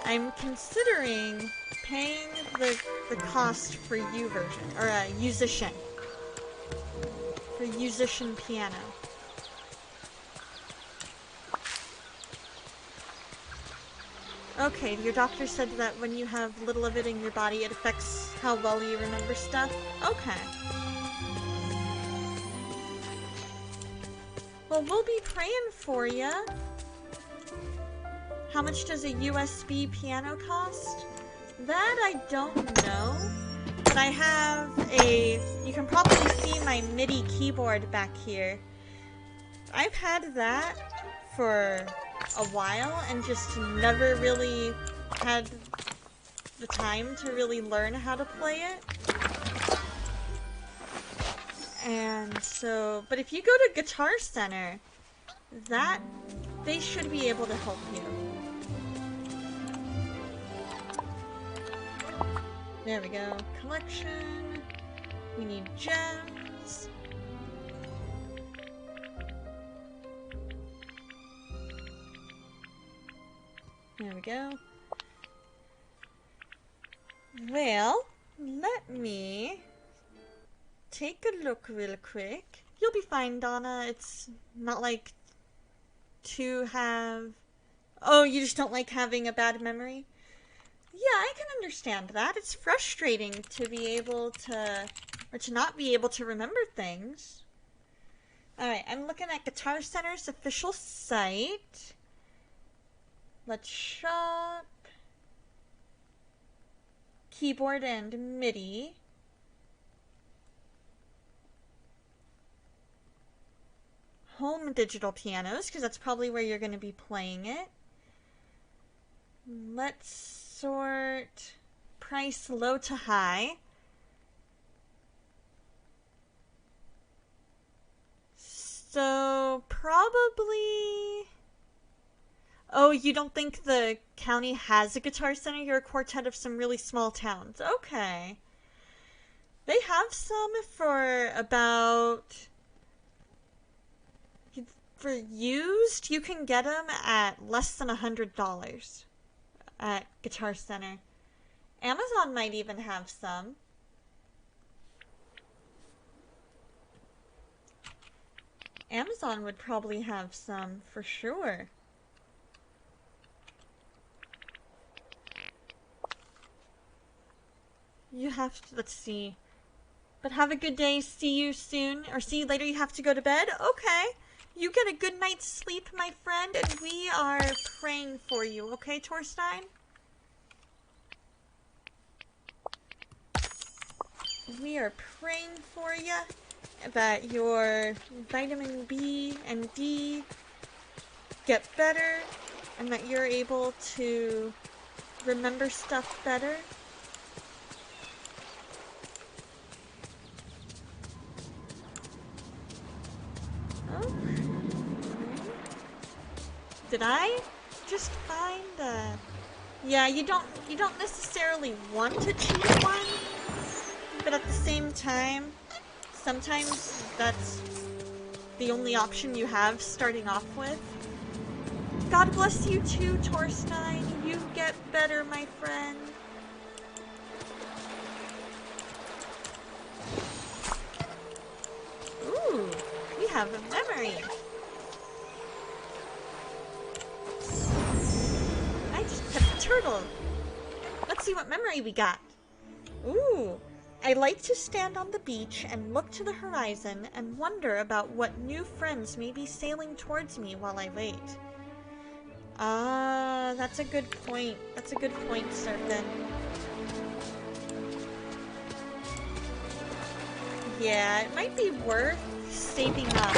I'm considering paying the cost for YouVersion, or Musician. For Musician piano. Okay, your doctor said that when you have little of it in your body, it affects how well you remember stuff? Okay. Well, we'll be praying for you. How much does a USB piano cost? That I don't know. But I have you can probably see my MIDI keyboard back here. I've had that for a while and just never really had the time to really learn how to play it. And so, but if you go to Guitar Center, they should be able to help you. There we go. Collection. We need gems. There we go. Well, let me take a look real quick. You'll be fine, Donna. It's not like to have... Oh, you just don't like having a bad memory? Yeah, I can understand that. It's frustrating to be able to... or to not be able to remember things. Alright, I'm looking at Guitar Center's official site. Let's shop. Keyboard and MIDI. Home digital pianos, because that's probably where you're going to be playing it. Let's sort price low to high. So probably... Oh, you don't think the county has a Guitar Center? You're a quartet of some really small towns. Okay. They have some for about... For used, you can get them at less than $100 at Guitar Center. Amazon might even have some. Amazon would probably have some for sure. You have to, let's see. But have a good day. See you soon. Or see you later. You have to go to bed? Okay. You get a good night's sleep, my friend, and we are praying for you. Okay, Torstein? We are praying for you that your vitamin B and D get better and that you're able to remember stuff better. Oh. Did I just find a... Yeah, you don't necessarily want to choose one, but at the same time, sometimes that's the only option you have starting off with. God bless you too, Torstein. You get better, my friend. Ooh, we have a memory. I just pet the turtle. Let's see what memory we got. Ooh. I like to stand on the beach and look to the horizon and wonder about what new friends may be sailing towards me while I wait. Ah, that's a good point. That's a good point, Serpent. Yeah, it might be worth saving up,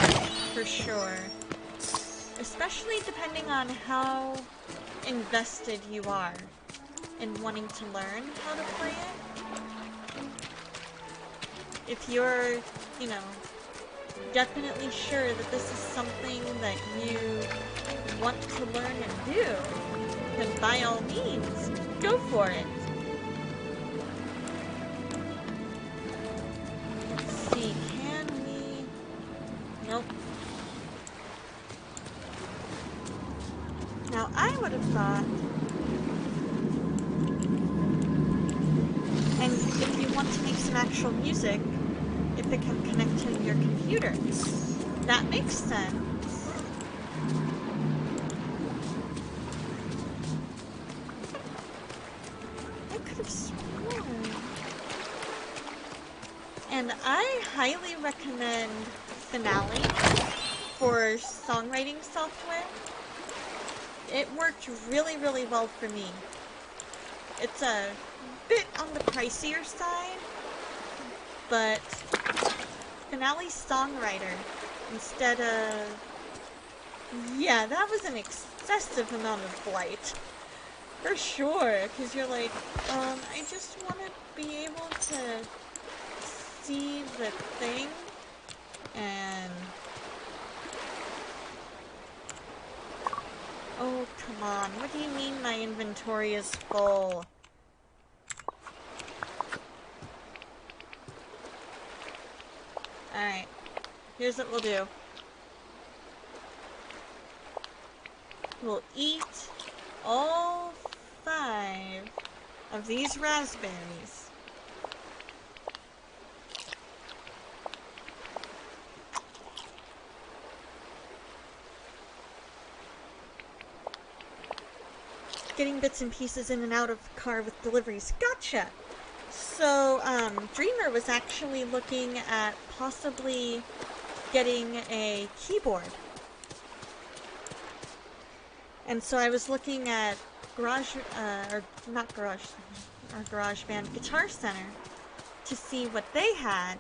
for sure. Especially depending on how invested you are in wanting to learn how to play it. If you're, you know, definitely sure that this is something that you want to learn and do, then by all means, go for it. Let's see, can we... Nope. Now, I would have thought... And if you want to make some actual music, if it can connect to your computer. That makes sense. I could have sworn. And I highly recommend Finale for songwriting software. It worked really, really well for me. It's a bit on the pricier side, but Finale Songwriter instead of... Yeah, that was an excessive amount of blight. For sure, because you're like, I just want to be able to see the thing, and... Oh, come on. What do you mean my inventory is full? Alright. Here's what we'll do. We'll eat all 5 of these raspberries. Getting bits and pieces in and out of the car with deliveries. Gotcha! So, Dreamer was actually looking at possibly getting a keyboard. And so I was looking at GarageBand, Guitar Center, to see what they had.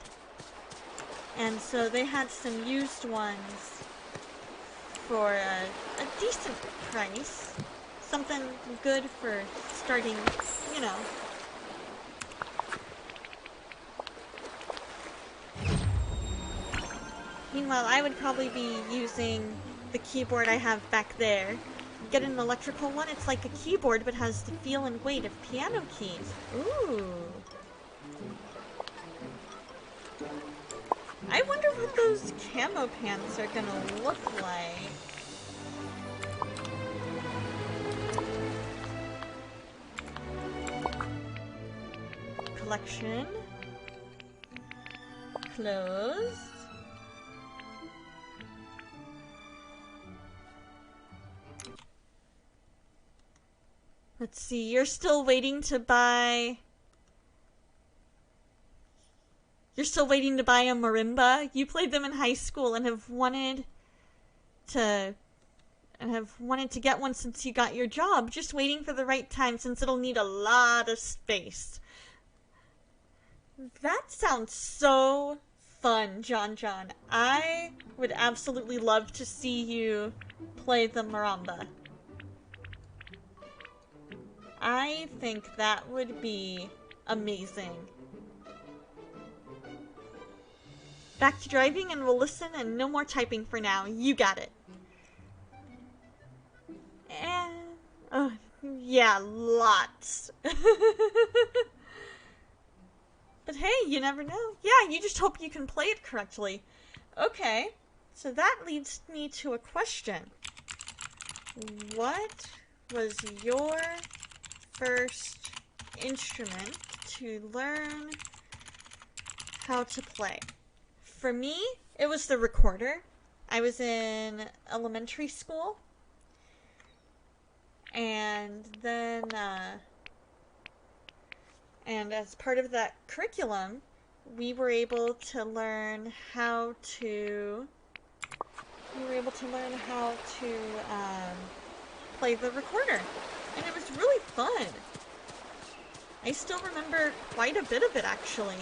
And so they had some used ones for a decent price. Something good for starting, you know. Meanwhile, I would probably be using the keyboard I have back there get an electrical one. It's like a keyboard, but has the feel and weight of piano keys. Ooh. I wonder what those camo pants are gonna look like. Collection. Closed. Let's see, you're still waiting to buy... You're still waiting to buy a marimba? You played them in high school and have wanted to get one since you got your job, just waiting for the right time since it'll need a lot of space. That sounds so fun, John. I would absolutely love to see you play the marimba. I think that would be amazing. Back to driving and we'll listen and no more typing for now. You got it. And, yeah, lots. But hey, you never know. Yeah, you just hope you can play it correctly. Okay, so that leads me to a question. What was your first instrument to learn how to play? For me, it was the recorder. I was in elementary school. And then, and as part of that curriculum, we were able to learn how to play the recorder. And it was really fun. I still remember quite a bit of it, actually.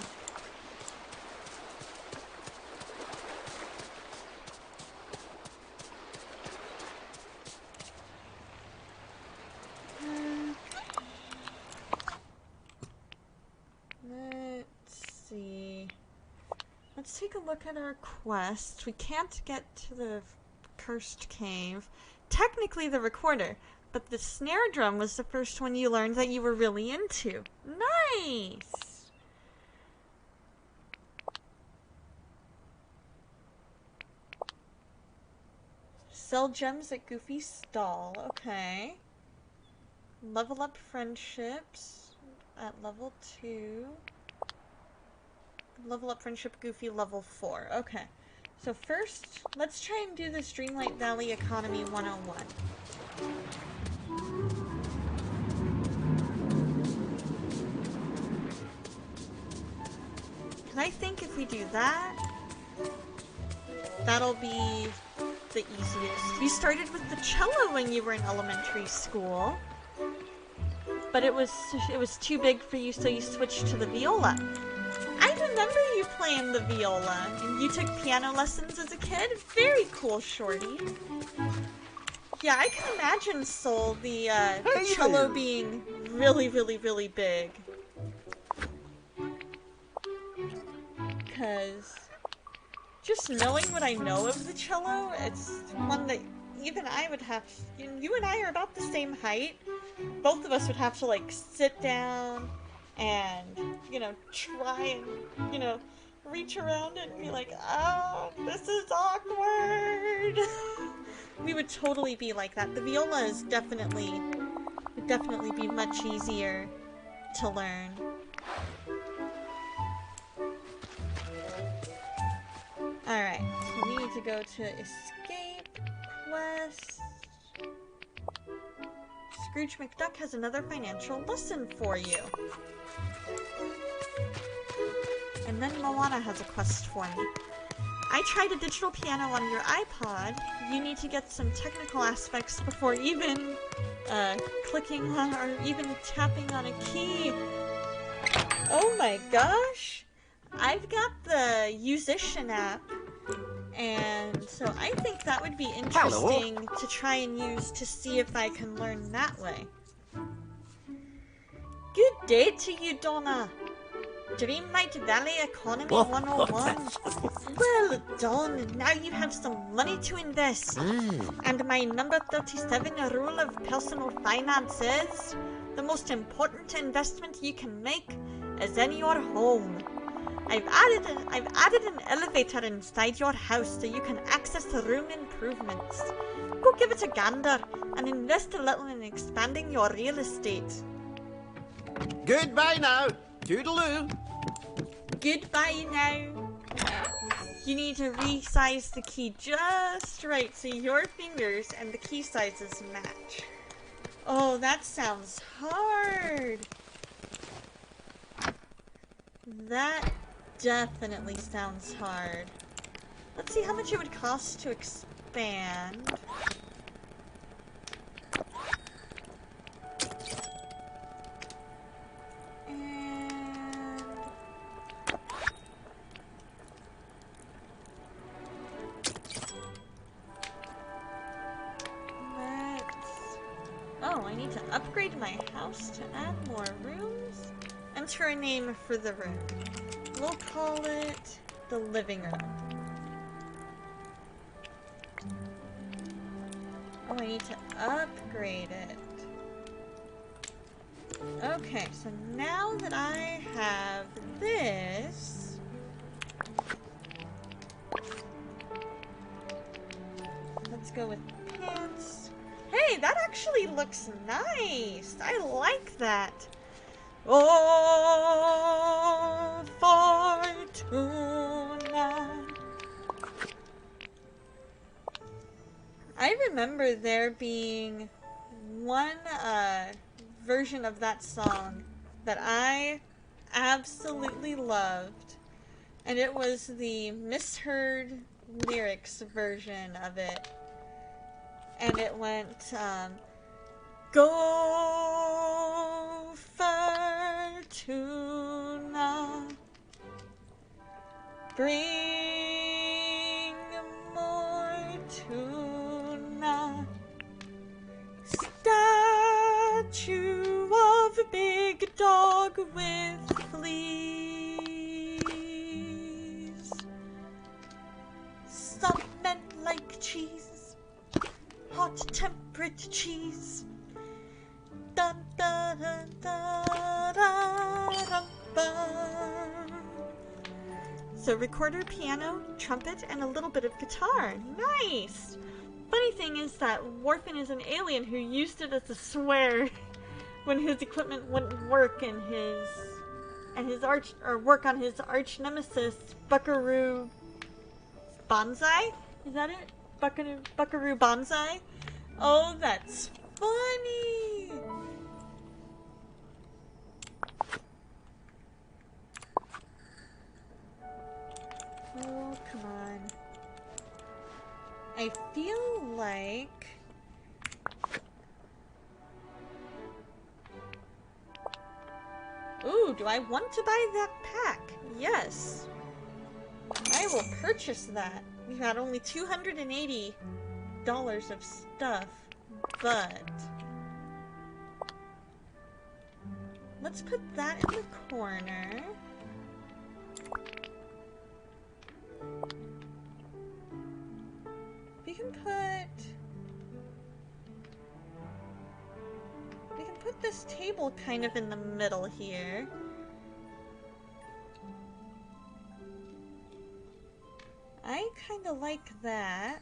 Let's take a look at our quest. We can't get to the cursed cave. Technically the recorder, but the snare drum was the first one you learned that you were really into. Nice! Sell gems at Goofy's stall. Okay. Level up friendships at level 2. Level up friendship Goofy level 4. Okay. So first, let's try and do this Dreamlight Valley Economy 101. And I think if we do that, that'll be the easiest. You started with the cello when you were in elementary school, but it was too big for you, so you switched to the viola. I remember you playing the viola, and you took piano lessons as a kid. Very cool, Shorty. Yeah, I can imagine, Soul, the cello being really, really, really big. Because just knowing what I know of the cello, it's one that even I would have... You and I are about the same height. Both of us would have to, like, sit down and, you know, try and, you know, reach around it and be like, oh, this is awkward. We would totally be like that. The viola is would definitely be much easier to learn. Alright, so we need to go to escape, quest. Scrooge McDuck has another financial lesson for you. And then Moana has a quest for me. I tried a digital piano on your iPod. You need to get some technical aspects before even clicking on or even tapping on a key. Oh my gosh! I've got the Musician app, and so I think that would be interesting to try and use to see if I can learn that way. Good day to you, Donna. Dreamlight Valley Economy 101. Well done. Now you have some money to invest. And my number 37 rule of personal finance is the most important investment you can make is in your home. I've added an elevator inside your house so you can access the room improvements. Go give it a gander and invest a little in expanding your real estate. Goodbye now. Toodaloo. Goodbye now. You need to resize the key just right so your fingers and the key sizes match. Oh, that sounds hard. That definitely sounds hard. Let's see how much it would cost to expand. Oh, I need to upgrade my house to add more rooms. Enter a name for the room. We'll call it the living room. Oh, I need to upgrade it. Okay, so now that I have this, let's go with pants. Hey, that actually looks nice. I like that. Oh, Fortuna. I remember there being one version of that song that I absolutely loved, and it was the misheard lyrics version of it. And it went, go Fortuna, bring more tuna, statue of big dog with fleas, some men like cheese, hot temperate cheese. Dun, dun, dun, dun, dun, dun, dun. So recorder, piano, trumpet, and a little bit of guitar. Nice! Funny thing is that Warfin is an alien who used it as a swear when his equipment wouldn't work and work on his arch nemesis, Buckaroo Banzai? Is that it? Buckaroo Banzai? Oh, that's funny! Oh, come on. I feel like... Ooh, do I want to buy that pack? Yes. I will purchase that. We've got only $280 of stuff, but... Let's put that in the corner. We can put this table kind of in the middle here. I kind of like that.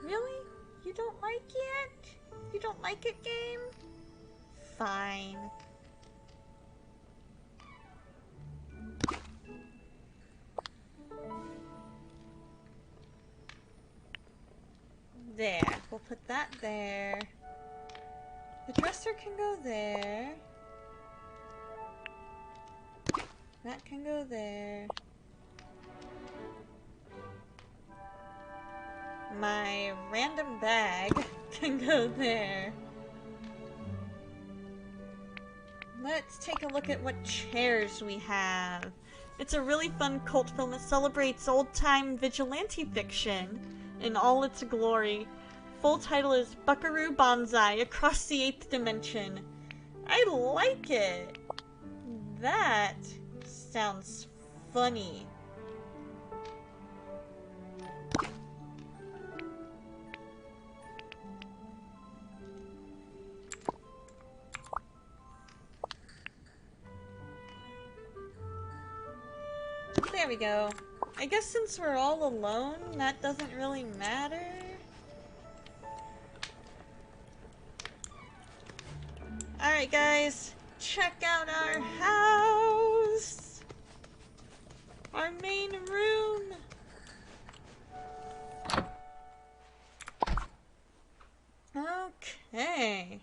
Really? You don't like it? You don't like it, game? Fine. There. We'll put that there. The dresser can go there. That can go there. My random bag can go there. Let's take a look at what chairs we have. It's a really fun cult film that celebrates old-time vigilante fiction in all its glory. Full title is Buckaroo Banzai, Across the Eighth Dimension. I like it. That sounds funny. There we go. I guess since we're all alone, that doesn't really matter. Alright guys, check out our house! Our main room! Okay.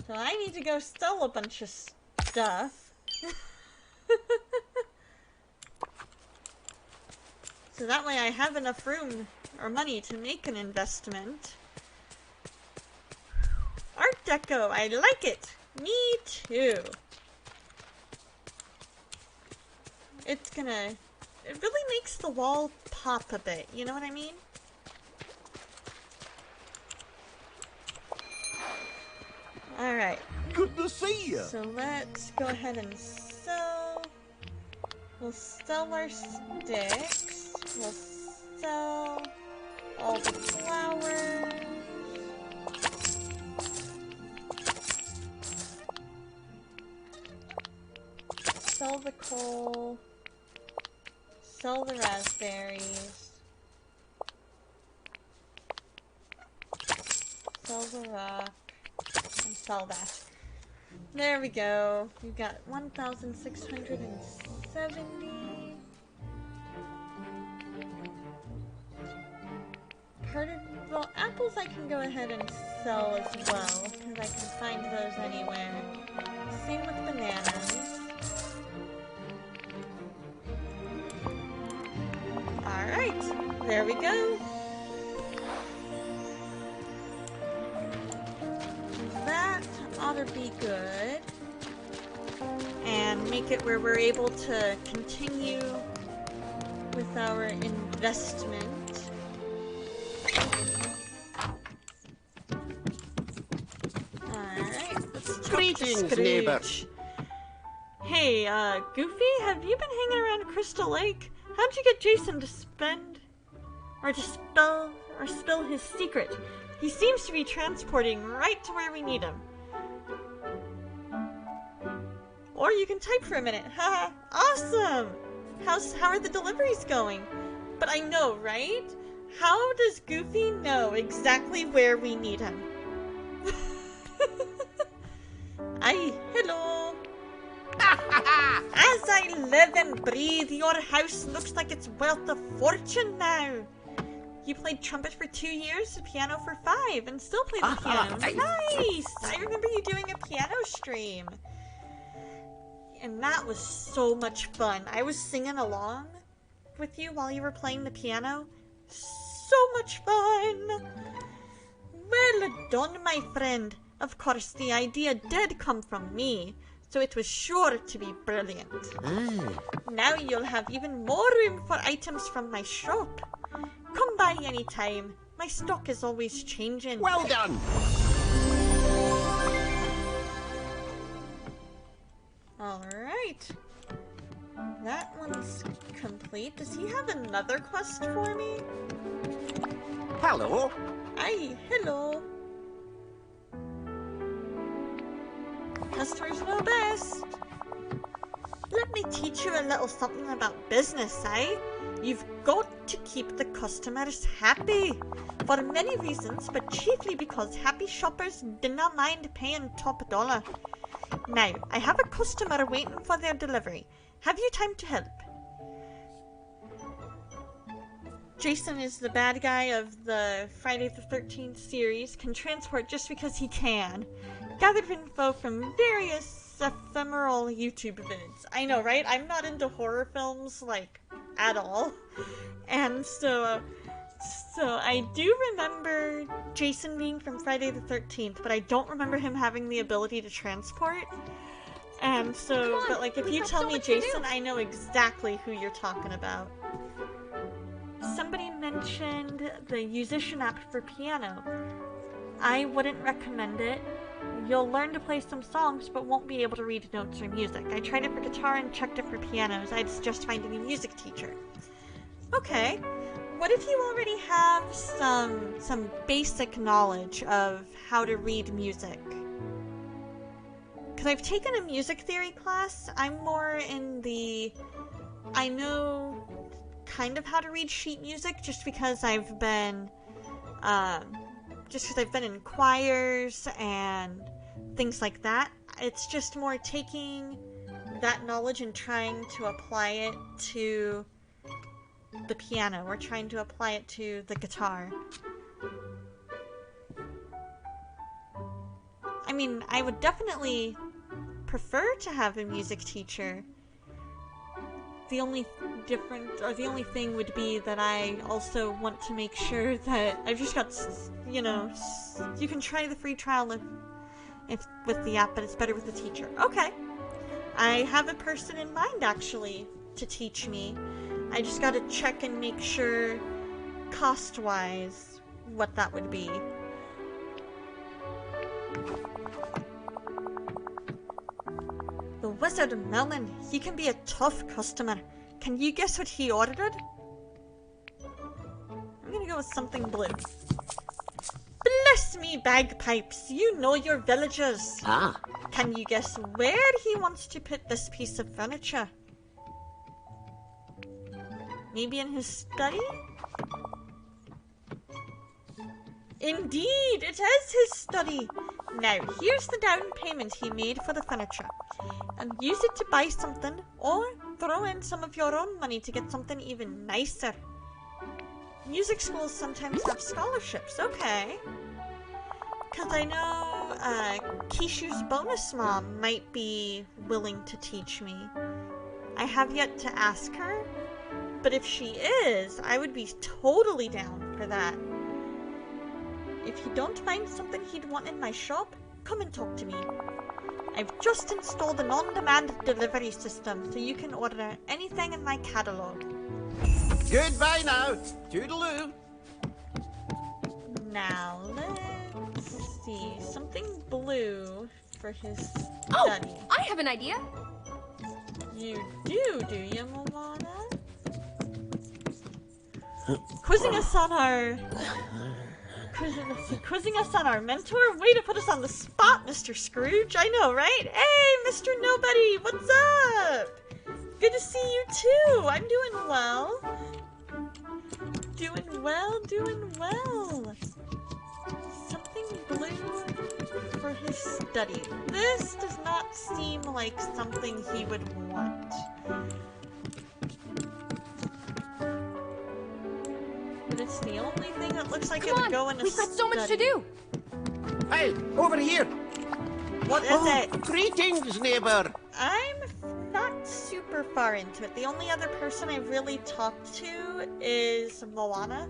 So I need to go sell a bunch of stuff. So that way I have enough room or money to make an investment. Art Deco, I like it! Me too! It really makes the wall pop a bit, you know what I mean? Alright. Good to see you! So let's go ahead and sell. We'll sell our sticks. We'll sell all the flowers. Sell the coal. Sell the raspberries. Sell the rock. And sell that. There we go. We've got 1,670. Well, apples I can go ahead and sell as well, because I can find those anywhere. Same with bananas. Alright, there we go. That ought to be good. And make it where we're able to continue with our investment. Greetings, neighbor. Hey, Goofy, have you been hanging around Crystal Lake? How'd you get Jason to spill his secret? He seems to be transporting right to where we need him. Or you can type for a minute. Haha, awesome! How are the deliveries going? But I know, right? How does Goofy know exactly where we need him? Hello! As I live and breathe, your house looks like it's worth a fortune now. You played trumpet for 2 years, the piano for 5, and still play the piano. Nice! I remember you doing a piano stream. And that was so much fun. I was singing along with you while you were playing the piano. So much fun! Well done, my friend. Of course, the idea did come from me, so it was sure to be brilliant. Now you'll have even more room for items from my shop. Come by any time. My stock is always changing. Well done! Alright. That one's complete. Does he have another quest for me? Hello? Aye, hello. Customers know best. Let me teach you a little something about business, eh? You've got to keep the customers happy. For many reasons, but chiefly because happy shoppers do not mind paying top dollar. Now, I have a customer waiting for their delivery. Have you time to help? Jason is the bad guy of the Friday the 13th series, can transport just because he can. Gathered info from various ephemeral YouTube vids. I know, right? I'm not into horror films, like, at all. And so I do remember Jason being from Friday the 13th, but I don't remember him having the ability to transport. And so, but like, if you tell me Jason, I know exactly who you're talking about. Somebody mentioned the Musician app for piano. I wouldn't recommend it. You'll learn to play some songs, but won't be able to read notes or music. I tried it for guitar and checked it for pianos. I'd suggest finding a music teacher. Okay. What if you already have some basic knowledge of how to read music? Because I've taken a music theory class. I'm more in the... I know kind of how to read sheet music just because I've been... in choirs and things like that. It's just more taking that knowledge and trying to apply it to the piano or trying to apply it to the guitar. I mean, I would definitely prefer to have a music teacher. The only thing would be that I also want to make sure that I've just got, you can try the free trial if with the app, but it's better with the teacher. Okay. I have a person in mind, actually, to teach me. I just gotta check and make sure, cost-wise, what that would be. The Wizard Melman, he can be a tough customer. Can you guess what he ordered? I'm gonna go with something blue. Bless me, bagpipes, you know your villagers. Ah. Can you guess where he wants to put this piece of furniture? Maybe in his study? Indeed, it is his study. Now, here's the down payment he made for the furniture. And use it to buy something, or throw in some of your own money to get something even nicer. Music schools sometimes have scholarships, okay. Because I know Kishu's bonus mom might be willing to teach me. I have yet to ask her, but if she is, I would be totally down for that. If you don't find something he'd want in my shop, come and talk to me. I've just installed an on-demand delivery system, so you can order anything in my catalog. Goodbye now. Toodaloo. Now, let's see. Something blue for his study. Oh, I have an idea. You do you, Moana? Quizzing us on our mentor? Way to put us on the spot, Mr. Scrooge. I know, right? Hey, Mr. Nobody, what's up? Good to see you too. I'm doing well. Doing well. Something blue for his study. This does not seem like something he would want. But it's the only thing that looks like it would go in a We've got so much to do. Hey, over here. What is it? Greetings, neighbor. I'm not super far into it. The only other person I've really talked to is Moana.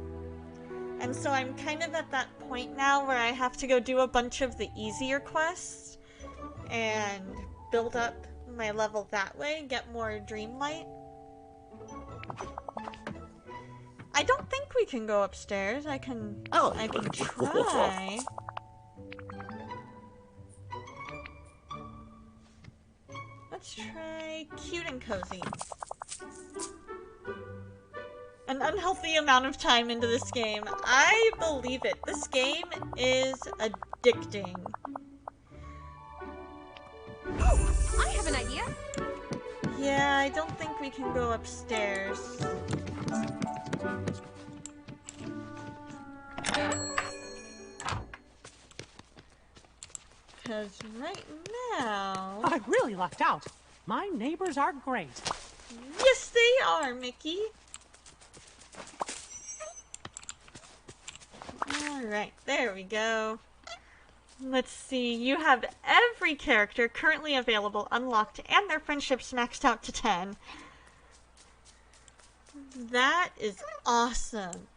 And so I'm kind of at that point now where I have to go do a bunch of the easier quests and build up my level that way, get more Dreamlight. I don't think we can go upstairs. I can try. Let's try cute and cozy. An unhealthy amount of time into this game. I believe it. This game is addicting. Oh, I have an idea. Yeah, I don't think we can go upstairs. Because right now... I really lucked out. My neighbors are great. Yes, they are, Mickey. Alright, there we go. Let's see, you have every character currently available unlocked and their friendships maxed out to 10. That is awesome.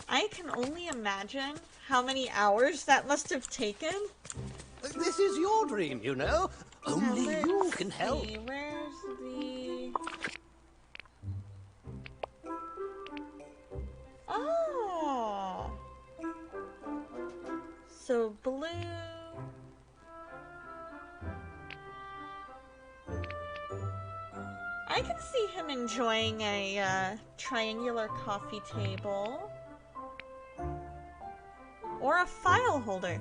I can only imagine how many hours that must have taken. This is your dream, you know. Only Now, you let's can help. see, where's the... Oh! So blue... see him enjoying a triangular coffee table. Or a file holder.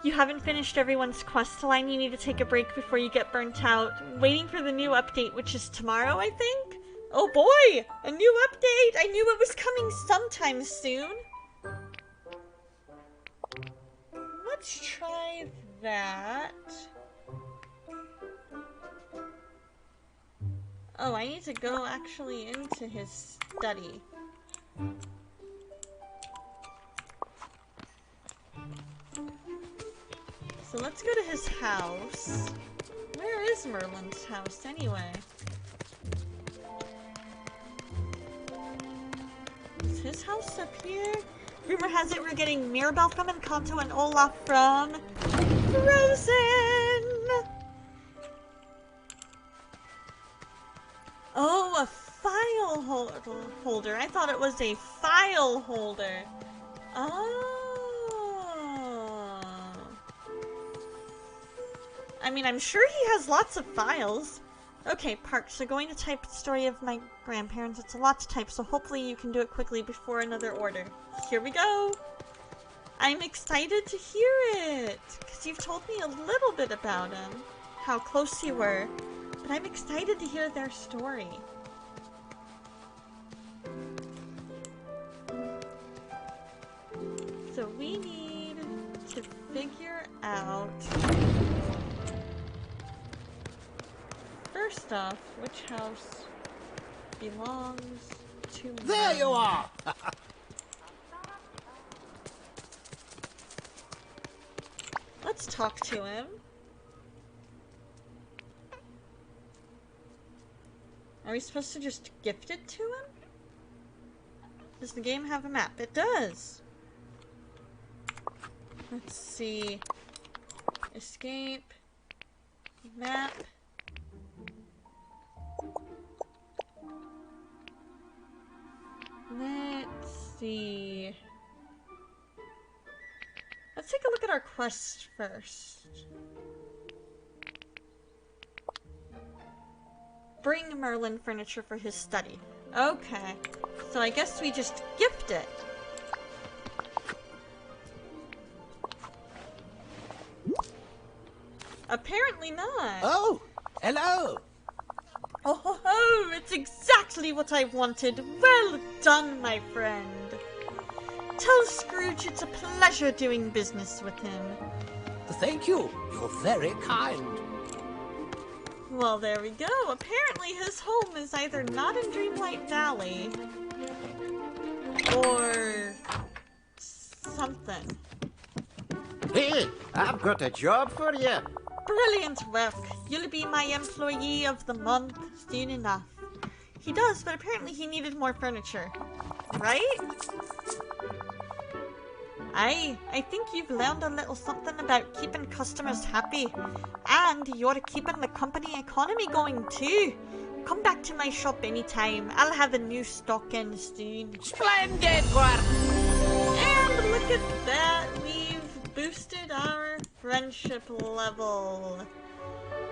You haven't finished everyone's quest line. You need to take a break before you get burnt out. Waiting for the new update, which is tomorrow, I think? Oh boy! A new update! I knew it was coming sometime soon. Let's try that. Oh, I need to go actually into his study. So let's go to his house. Where is Merlin's house anyway? Is his house up here? Rumor has it we're getting Mirabelle from Encanto and Olaf from Frozen! Oh, a file holder. I thought it was a file holder. Oh. I mean, I'm sure he has lots of files. Okay, Park, so going to type the story of my grandparents. It's a lot to type, so hopefully you can do it quickly before another order. Here we go! I'm excited to hear it! Because you've told me a little bit about him. How close you were. But I'm excited to hear their story. So we need to figure out... First off, which house belongs to There you are! Let's talk to him. Are we supposed to just gift it to him? Does the game have a map? It does! Let's see. Escape. Map. Let's see. Let's take a look at our quest first. Bring Merlin furniture for his study. Okay. So I guess we just gift it. Apparently not. Oh, hello. Oh ho ho! It's exactly what I wanted. Well done, my friend. Tell Scrooge it's a pleasure doing business with him. Thank you. You're very kind. Well, there we go. Apparently his home is either not in Dreamlight Valley or something. Hey, I've got a job for you. Brilliant work. You'll be my employee of the month soon enough. He does, but apparently he needed more furniture. Right? I think you've learned a little something about keeping customers happy. And you're keeping the company economy going too. Come back to my shop anytime. I'll have a new stock in soon. Splendid work. And look at that. We've boosted our friendship level.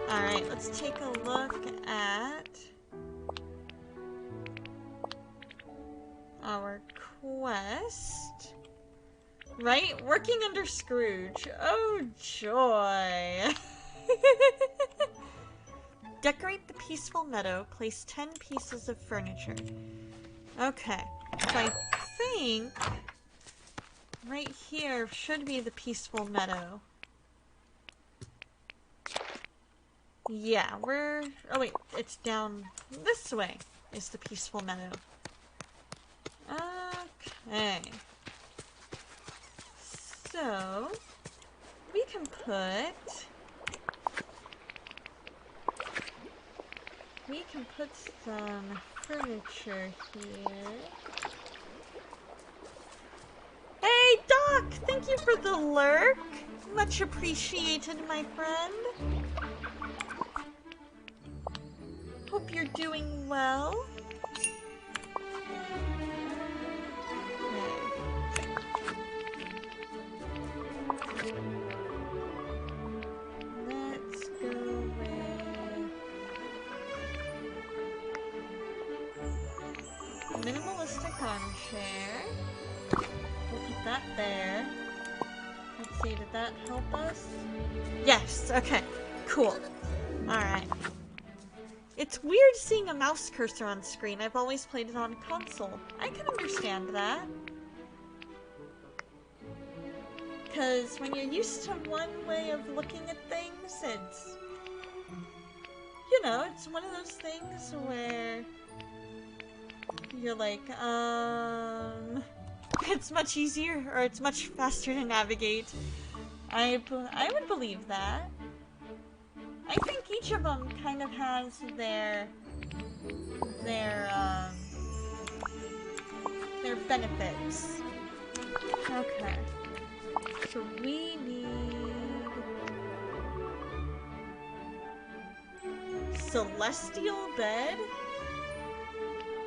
Alright, let's take a look at our quest. Right? Working under Scrooge. Oh, joy. Decorate the peaceful meadow. Place 10 pieces of furniture. Okay. So I think right here should be the peaceful meadow. Yeah, we're... Oh wait, it's down this way is the peaceful meadow. Okay. So, we can put some furniture here. Hey, Doc! Thank you for the lurk! Much appreciated, my friend. Hope you're doing well. Let's go with popcorn chair. We'll put that there. Let's see, did that help us? Yes, okay, cool. Alright. It's weird seeing a mouse cursor on screen. I've always played it on console. I can understand that. Because when you're used to one way of looking at things, it's... You know, it's one of those things where... You're like, it's much easier, or it's much faster to navigate. I would believe that. I think each of them kind of has their benefits. Okay. So we need celestial bed,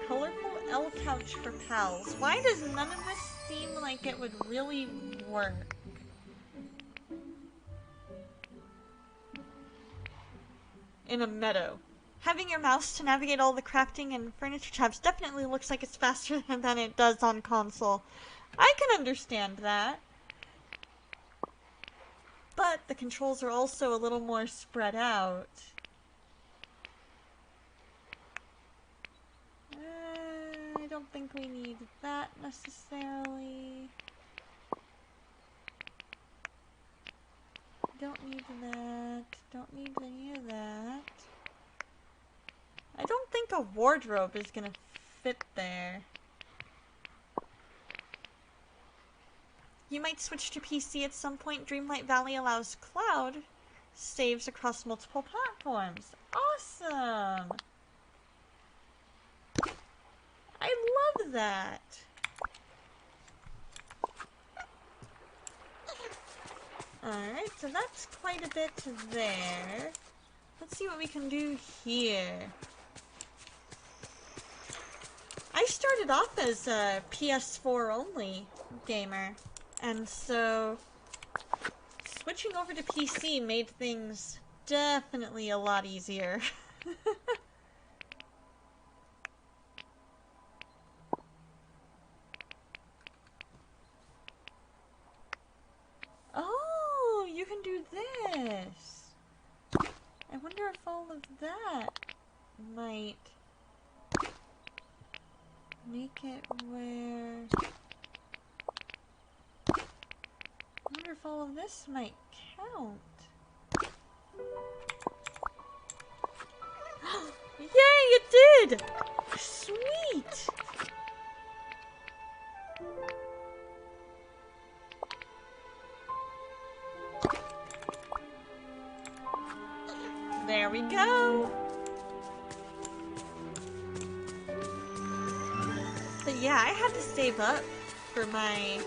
colorful L couch for pals. Why does none of this seem like it would really work? In a meadow. Having your mouse to navigate all the crafting and furniture tabs definitely looks like it's faster than it does on console. I can understand that. But the controls are also a little more spread out. I don't think we need that necessarily. Don't need that. Don't need any of that. I don't think a wardrobe is gonna fit there. You might switch to PC at some point. Dreamlight Valley allows cloud saves across multiple platforms. Awesome! I love that! Alright, so that's quite a bit there. Let's see what we can do here. I started off as a PS4 only gamer, and so switching over to PC made things definitely a lot easier. Oh, you can do this. I wonder if all of that might make it where... I wonder if all of this might count. Yay, it did! Sweet! There we go! But yeah, I had to save up for my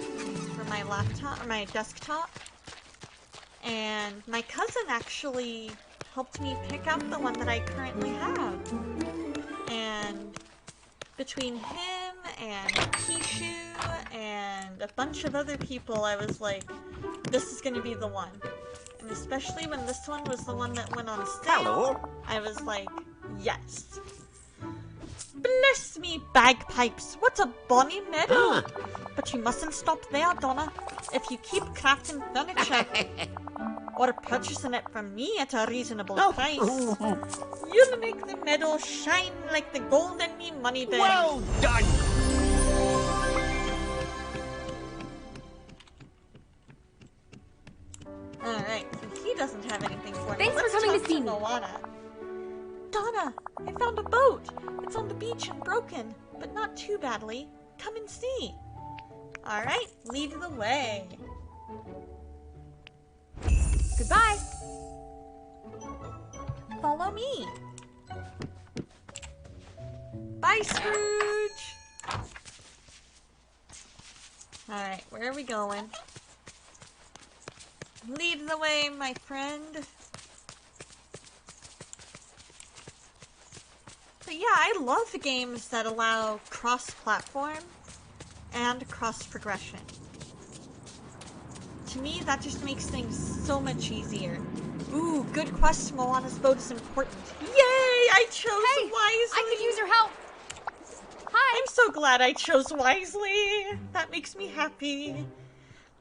laptop, or my desktop. And my cousin actually helped me pick out the one that I currently have. And between him and Kishu and a bunch of other people, I was like, this is gonna be the one. And especially when this one was the one that went on sale, Hello. I was like, yes. Bless me, bagpipes! What a bonny meadow! But you mustn't stop there, Donna. If you keep crafting furniture, or purchasing it from me at a reasonable price, you'll make the meadow shine like the gold in me money bin. Well done! Alright, so he doesn't have anything for me. Thanks for Let's coming to talk see me. Moana. Donna, I found a boat. It's on the beach and broken, but not too badly. Come and see. Alright, lead the way. Goodbye. Follow me. Bye, Scrooge. Alright, where are we going? Lead the way, my friend. But yeah, I love games that allow cross-platform and cross-progression. To me, that just makes things so much easier. Ooh, good quest. Moana's boat is important. Yay! I chose Hey, wisely. I could use your help. Hi. I'm so glad I chose wisely. That makes me happy.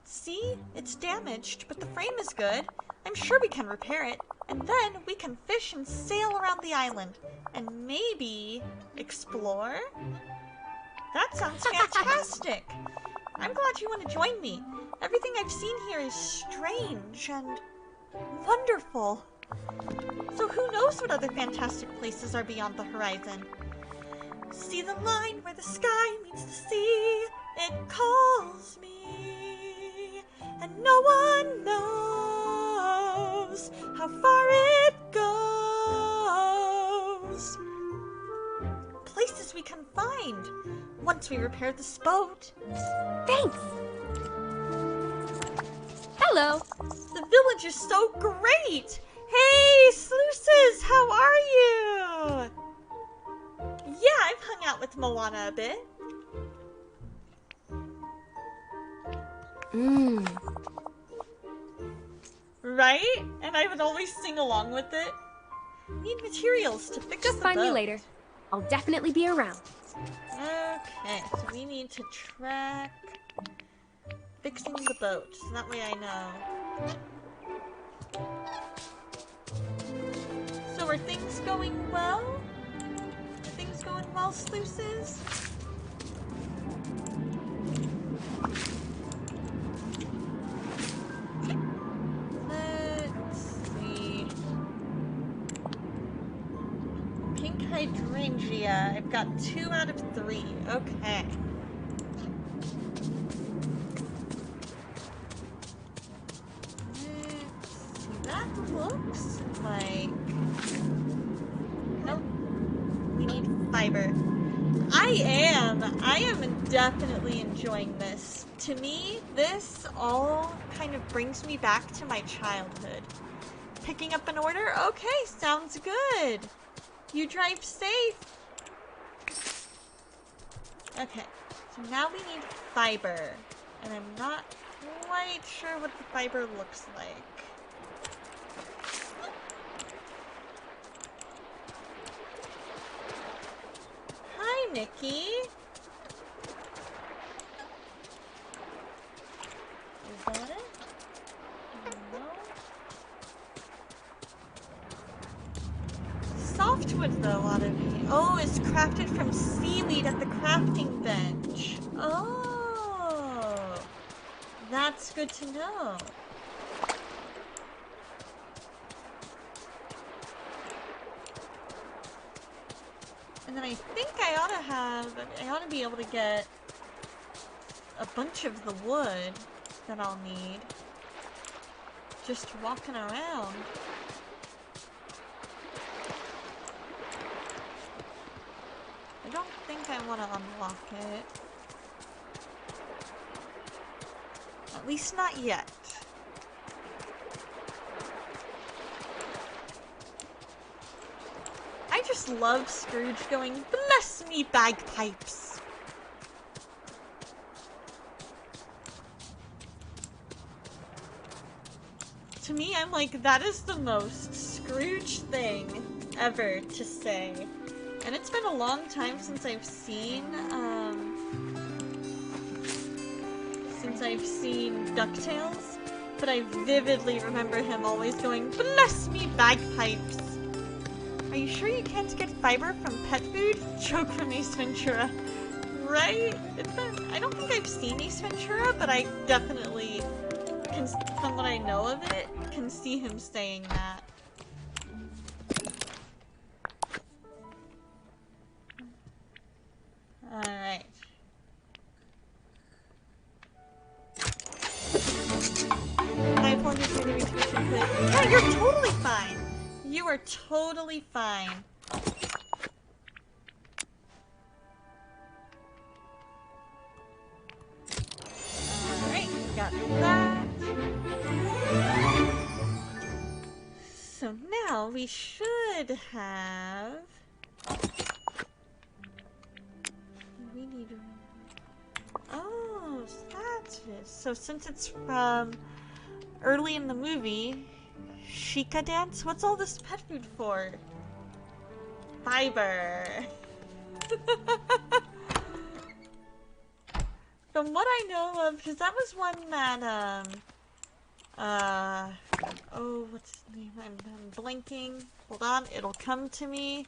See? It's damaged, but the frame is good. I'm sure we can repair it. And then we can fish and sail around the island. And maybe explore? That sounds fantastic. I'm glad you want to join me. Everything I've seen here is strange and wonderful. So who knows what other fantastic places are beyond the horizon? See the line where the sky meets the sea? It calls me, and no one knows how far it goes. Places we can find once we repair this boat. Thanks. Hello. The village is so great. Hey, Sluices, how are you? Yeah, I've hung out with Moana a bit. Right? And I would always sing along with it. Need materials to fix Just the find me boat. later. I'll definitely be around. Okay, so we need to track fixing the boat, so that way I know. So are things going well? Are things going well, Sluices? Let's see. Pink hydrangea. I've got 2 out of 3. Okay. That looks like... Nope. We need fiber. I am definitely enjoying this. To me, this all kind of brings me back to my childhood. Picking up an order? Okay, sounds good. You drive safe. Okay, so now we need fiber. And I'm not quite sure what the fiber looks like. Hi, Nikki. Is that it? No. Softwood, though, ought to be. Oh, it's crafted from seaweed at the crafting bench. Oh, that's good to know. And then I think I ought to be able to get a bunch of the wood that I'll need just walking around. I don't think I want to unlock it. At least not yet. I just love Scrooge going, "Bless me, bagpipes!" To me, I'm like, that is the most Scrooge thing ever to say. And it's been a long time since I've seen DuckTales, but I vividly remember him always going, "Bless me, bagpipes!" Are you sure you can't get fiber from pet food? Joke from Ace Ventura. Right? I don't think I've seen Ace Ventura, but I definitely, from what I know of it, can see him saying that. Alright. I apologize for the retweet. Yeah, you're totally fine. You are totally fine. Alright, got that. So now we should have... We need... Oh, so that's it. So since it's from early in the movie, Sheikah dance? What's all this pet food for? Fiber. From what I know of, because that was one that, oh, what's his name? I'm blinking. Hold on, it'll come to me.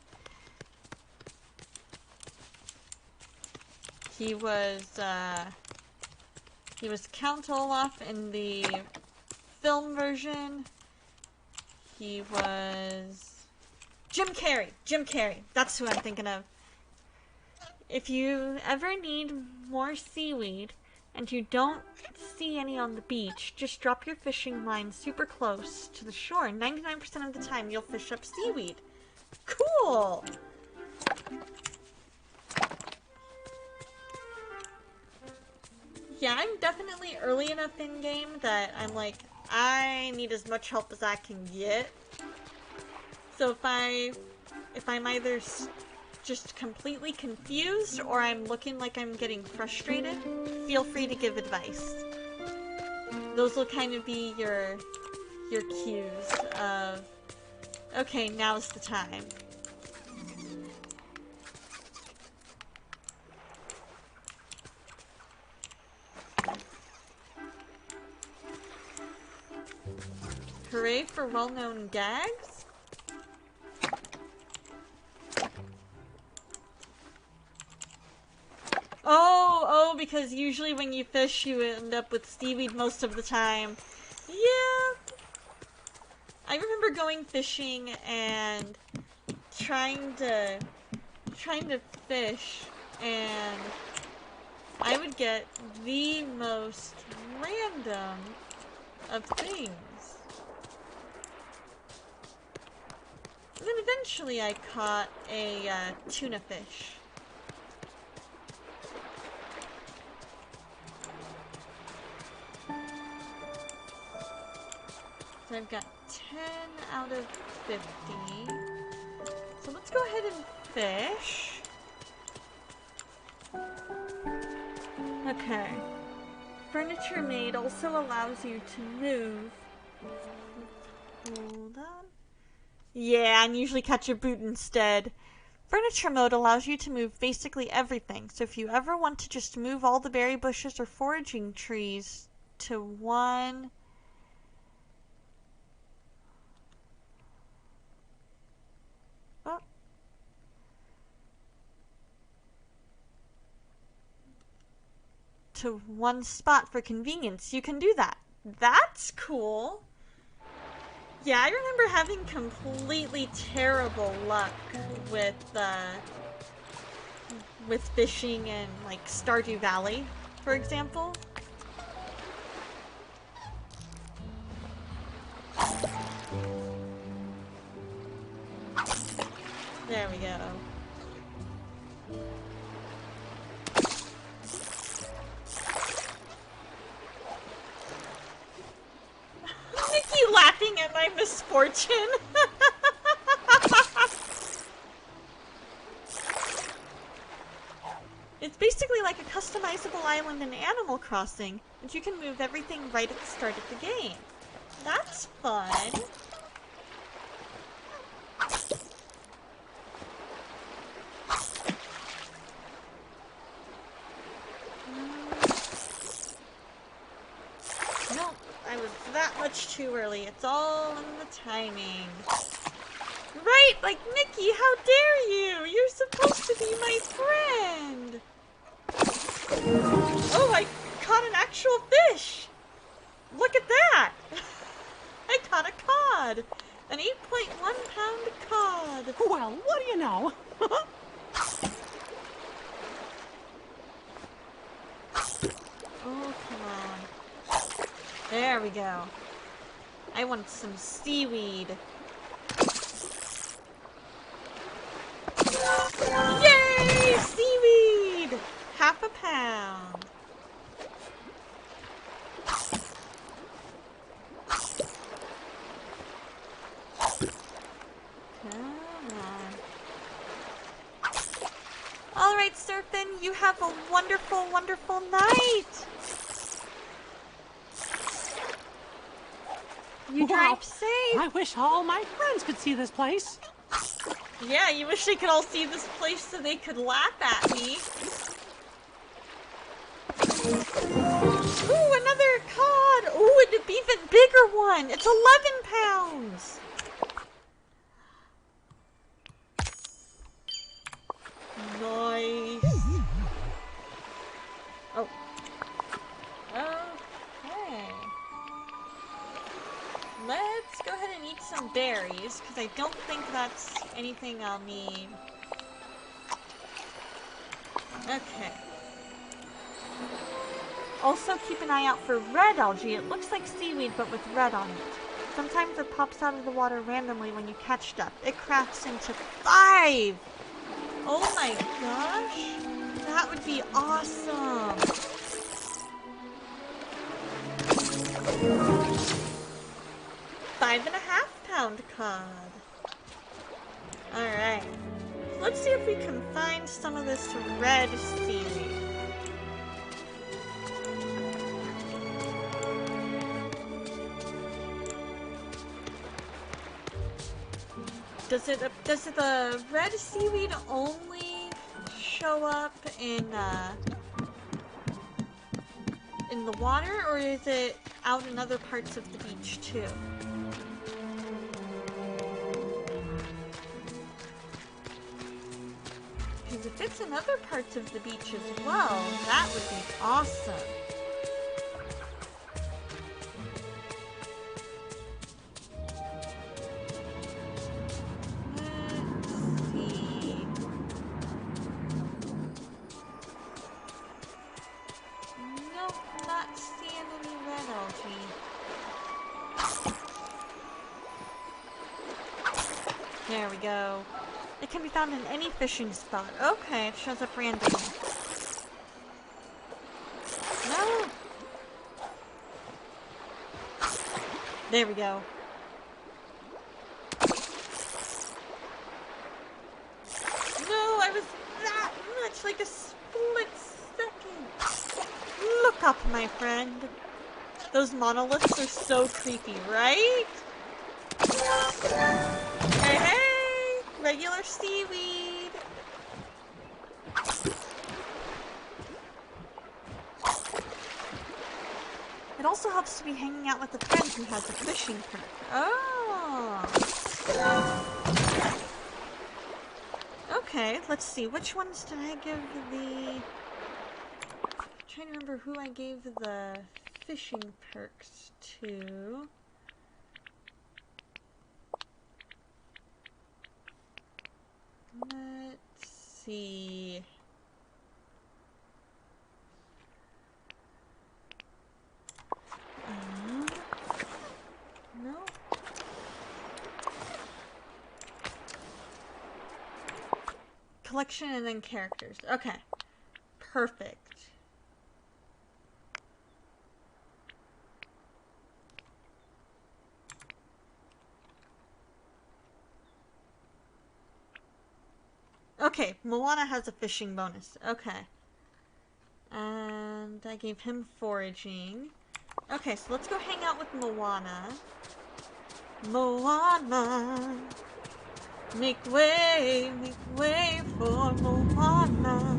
He was Count Olaf in the film version. He was Jim Carrey. Jim Carrey. That's who I'm thinking of. If you ever need more seaweed and you don't see any on the beach, just drop your fishing line super close to the shore. 99% of the time you'll fish up seaweed. Cool! Yeah, I'm definitely early enough in game that I'm like, I need as much help as I can get. So if I'm either just completely confused or I'm looking like I'm getting frustrated, feel free to give advice. Those will kind of be your cues of, okay, now's the time. Hooray for well-known gags? Oh, because usually when you fish, you end up with seaweed most of the time. Yeah. I remember going fishing and trying to fish, and I would get the most random of things. And then eventually I caught a tuna fish. So I've got 10 out of 50. So let's go ahead and fish. Okay. Furniture Made also allows you to move. Hold on. Yeah, and usually catch a boot instead. Furniture Mode allows you to move basically everything. So if you ever want to just move all the berry bushes or foraging trees to one... Oh. To one spot for convenience, you can do that. That's cool. Yeah, I remember having completely terrible luck with fishing in, like, Stardew Valley, for example. There we go. Nikki laughing at my misfortune. It's basically like a customizable island in Animal Crossing, but you can move everything right at the start of the game. That's fun. Nope, I was that much too early. It's all in the timing. Right, like, Nikki, how dare you? You're supposed to be my friend. Oh, I caught an actual fish. Look at that. I caught a cod. An 8.1-pound cod. Well, what do you know? Oh, come on. There we go. I want some seaweed. Yay! Seaweed! Half a pound. Come on. Alright, Surfin, you have a wonderful, wonderful night! You drive safe! I wish all my friends could see this place. Yeah, you wish they could all see this place so they could laugh at me. Ooh, another cod! Ooh, an even bigger one! It's 11 pounds! Nice! Oh. Okay. Let's go ahead and eat some berries, because I don't think that's anything I'll need. Okay. Also keep an eye out for red algae. It looks like seaweed, but with red on it. Sometimes it pops out of the water randomly when you catch stuff. It cracks into 5! Oh my gosh! That would be awesome! 5.5-pound cod. Alright. Let's see if we can find some of this red seaweed. Does the red seaweed only show up in the water, or is it out in other parts of the beach too? Because if it's in other parts of the beach as well, that would be awesome. There we go. It can be found in any fishing spot. Okay, it shows up randomly. No! There we go. No, I was that much, like a split second. Look up, my friend. Those monoliths are so creepy, right? Hey, hey! Regular seaweed! It also helps to be hanging out with a friend who has a fishing perk. Oh! Okay, let's see. Which ones did I give the... I'm trying to remember who I gave the fishing perks to. Let's see. No. Collection and then characters. Okay. Perfect. Okay, Moana has a fishing bonus. Okay. And I gave him foraging. Okay, so let's go hang out with Moana. Moana! Make way for Moana!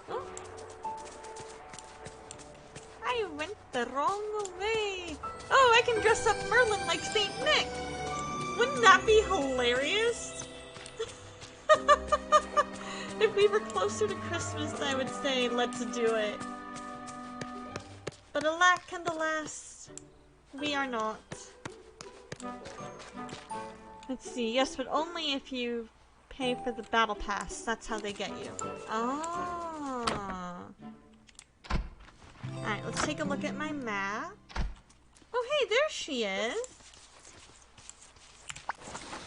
Oh. I went the wrong way! Oh, I can dress up Merlin like Saint Nick! Wouldn't that be hilarious? If we were closer to Christmas, I would say, let's do it. But alack and alas, we are not. Let's see, yes, but only if you pay for the battle pass. That's how they get you. Oh. Alright, let's take a look at my map. Oh, hey, there she is.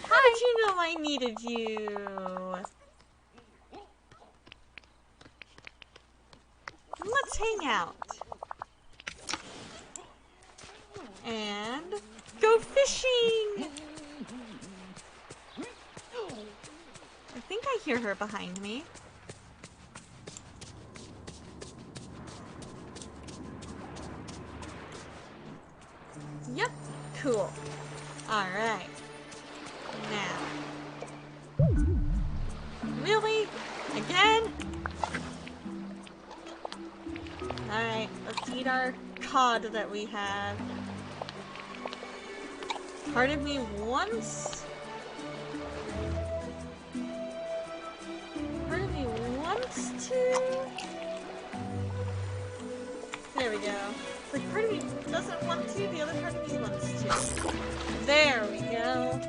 How did you know I needed you? Let's hang out. And go fishing! I think I hear her behind me. Yep, cool. Alright. Now. Really? Again? Alright, let's eat our cod that we have. Part of me wants... Part of me wants to... There we go. It's like part of me doesn't want to, the other part of me wants to. There we go.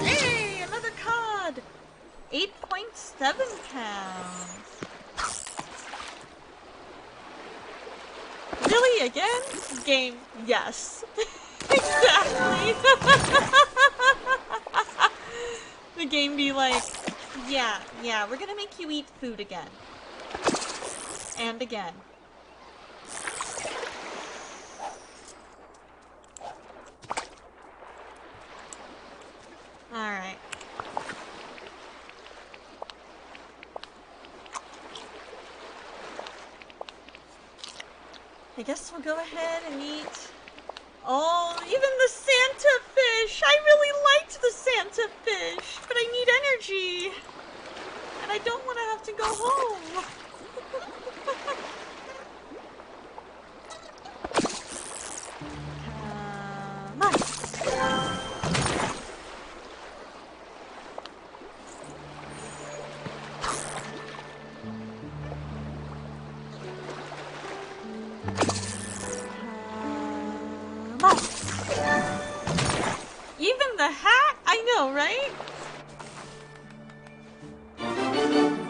Hey! Another cod! 8.7 pounds. Really? Again? Game. Yes. Exactly. The game be like, yeah, we're gonna make you eat food again. And again. Alright. I guess we'll go ahead and eat... Oh, even the Santa fish! I really liked the Santa fish, but I need energy! And I don't want to have to go home! Even the hat? I know, right?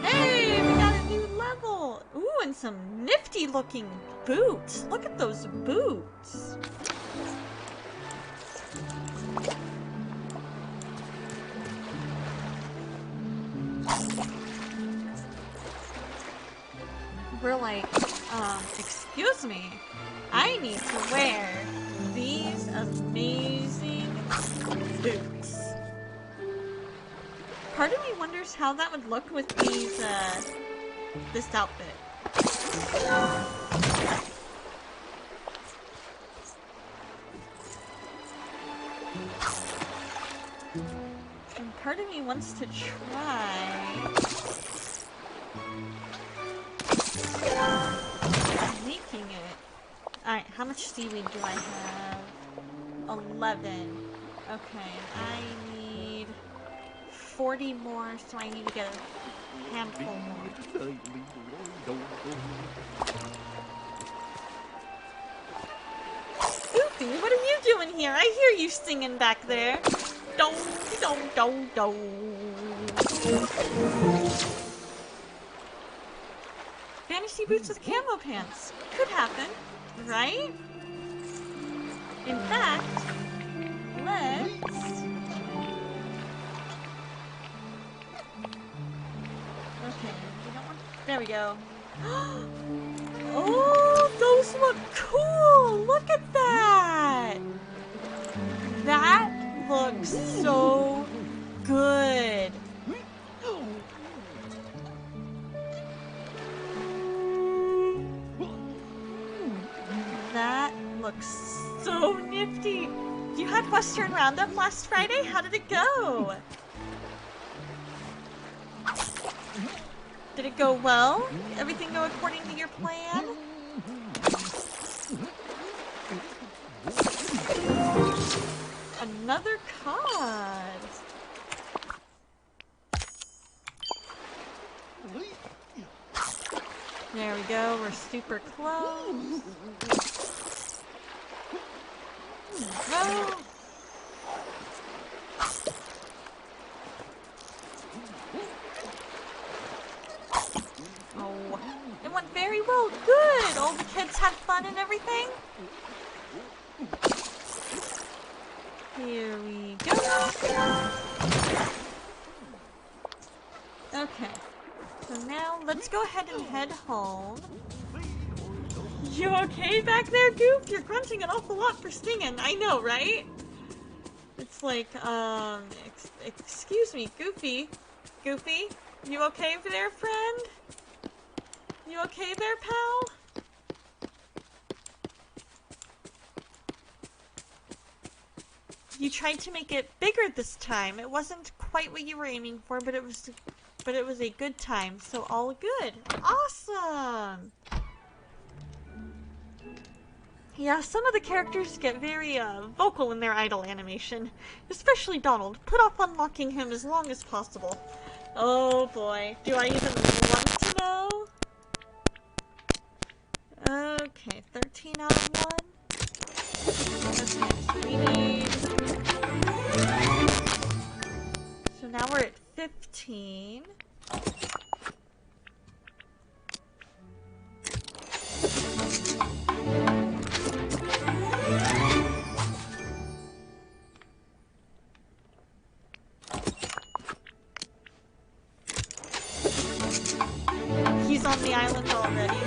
Hey, we got a new level! Ooh, and some nifty looking boots. Look at those boots. We're like, excuse me. I need to wear these amazing boots. Part of me wonders how that would look with these, this outfit. And part of me wants to try making it. Alright, how much seaweed do I have? 11. Okay, I need 40 more, so I need to get a handful more. Goofy, what are you doing here? I hear you singing back there. Do, do, do, do. Fantasy boots with camo pants. Could happen, right? In fact, let's... Okay, we don't want... There we go. Oh, those look cool! Look at that! That looks so good. That looks so nifty. You had Western Roundup last Friday? How did it go? Did it go well? Everything go according to your plan? Another cod. There we go, we're super close. Go! Oh, it went very well. Good! All the kids had fun and everything? Here we go. Okay. So now, let's go ahead and head home. You okay back there, Goop? You're grunting an awful lot for singing. I know, right? It's like, excuse me, Goofy. Goofy? You okay over there, friend? You okay there, pal? You tried to make it bigger this time. It wasn't quite what you were aiming for, but it was a good time. So all good. Awesome. Yeah, some of the characters get very vocal in their idle animation, especially Donald. Put off unlocking him as long as possible. Oh boy, do I even want to know? Okay, 13 out of 1. Okay, so we need... So now we're at 15. He's on the island already.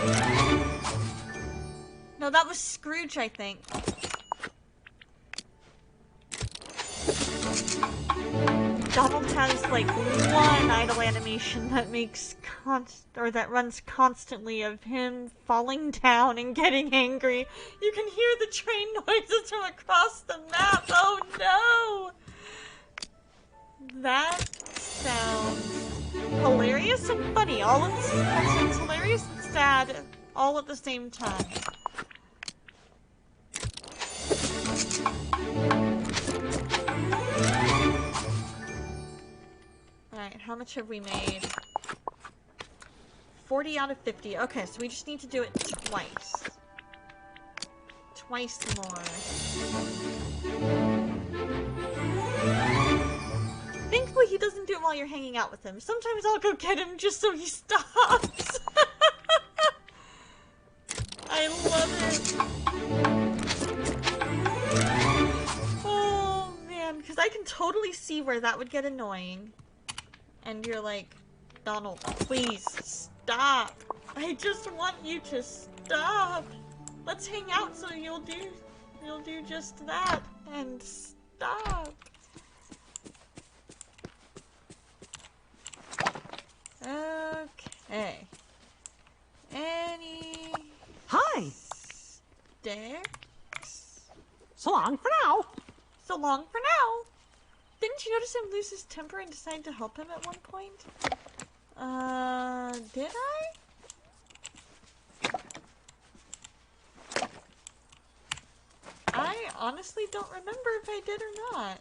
No, that was Scrooge, I think. Donald has like one idle animation that makes that runs constantly of him falling down and getting angry. You can hear the train noises from across the map. Oh no! That sounds hilarious and funny. That sounds hilarious and sad all at the same time. Alright, how much have we made? 40 out of 50. Okay, so we just need to do it twice. Twice more. Thankfully he doesn't do it while you're hanging out with him. Sometimes I'll go get him just so he stops. I love it. Oh man, because I can totally see where that would get annoying. And you're like, Donald, please stop. I just want you to stop. Let's hang out so you'll do just that and stop. Okay. Any Hi. stairs? So long for now. So long for now. Didn't you notice him lose his temper and decide to help him at one point? Did I? I honestly don't remember if I did or not.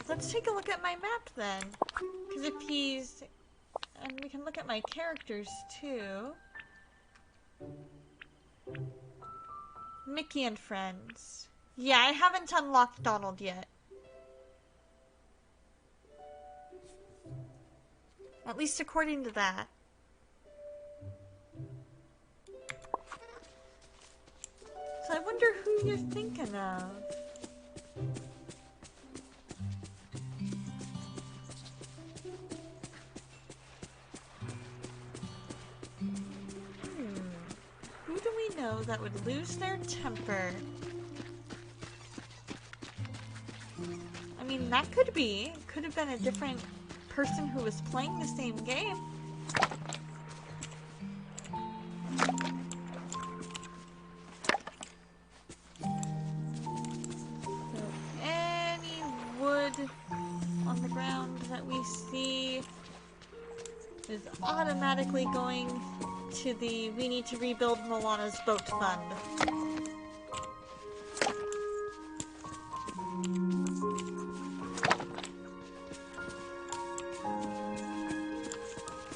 Let's take a look at my map then. Because if he's... And we can look at my characters too. Mickey and friends. Yeah, I haven't unlocked Donald yet. At least according to that. So I wonder who you're thinking of. Who do we know that would lose their temper? I mean, that could be. It could have been a different person who was playing the same game. So, any wood on the ground that we see is automatically going to the We Need to Rebuild Moana's Boat Fund.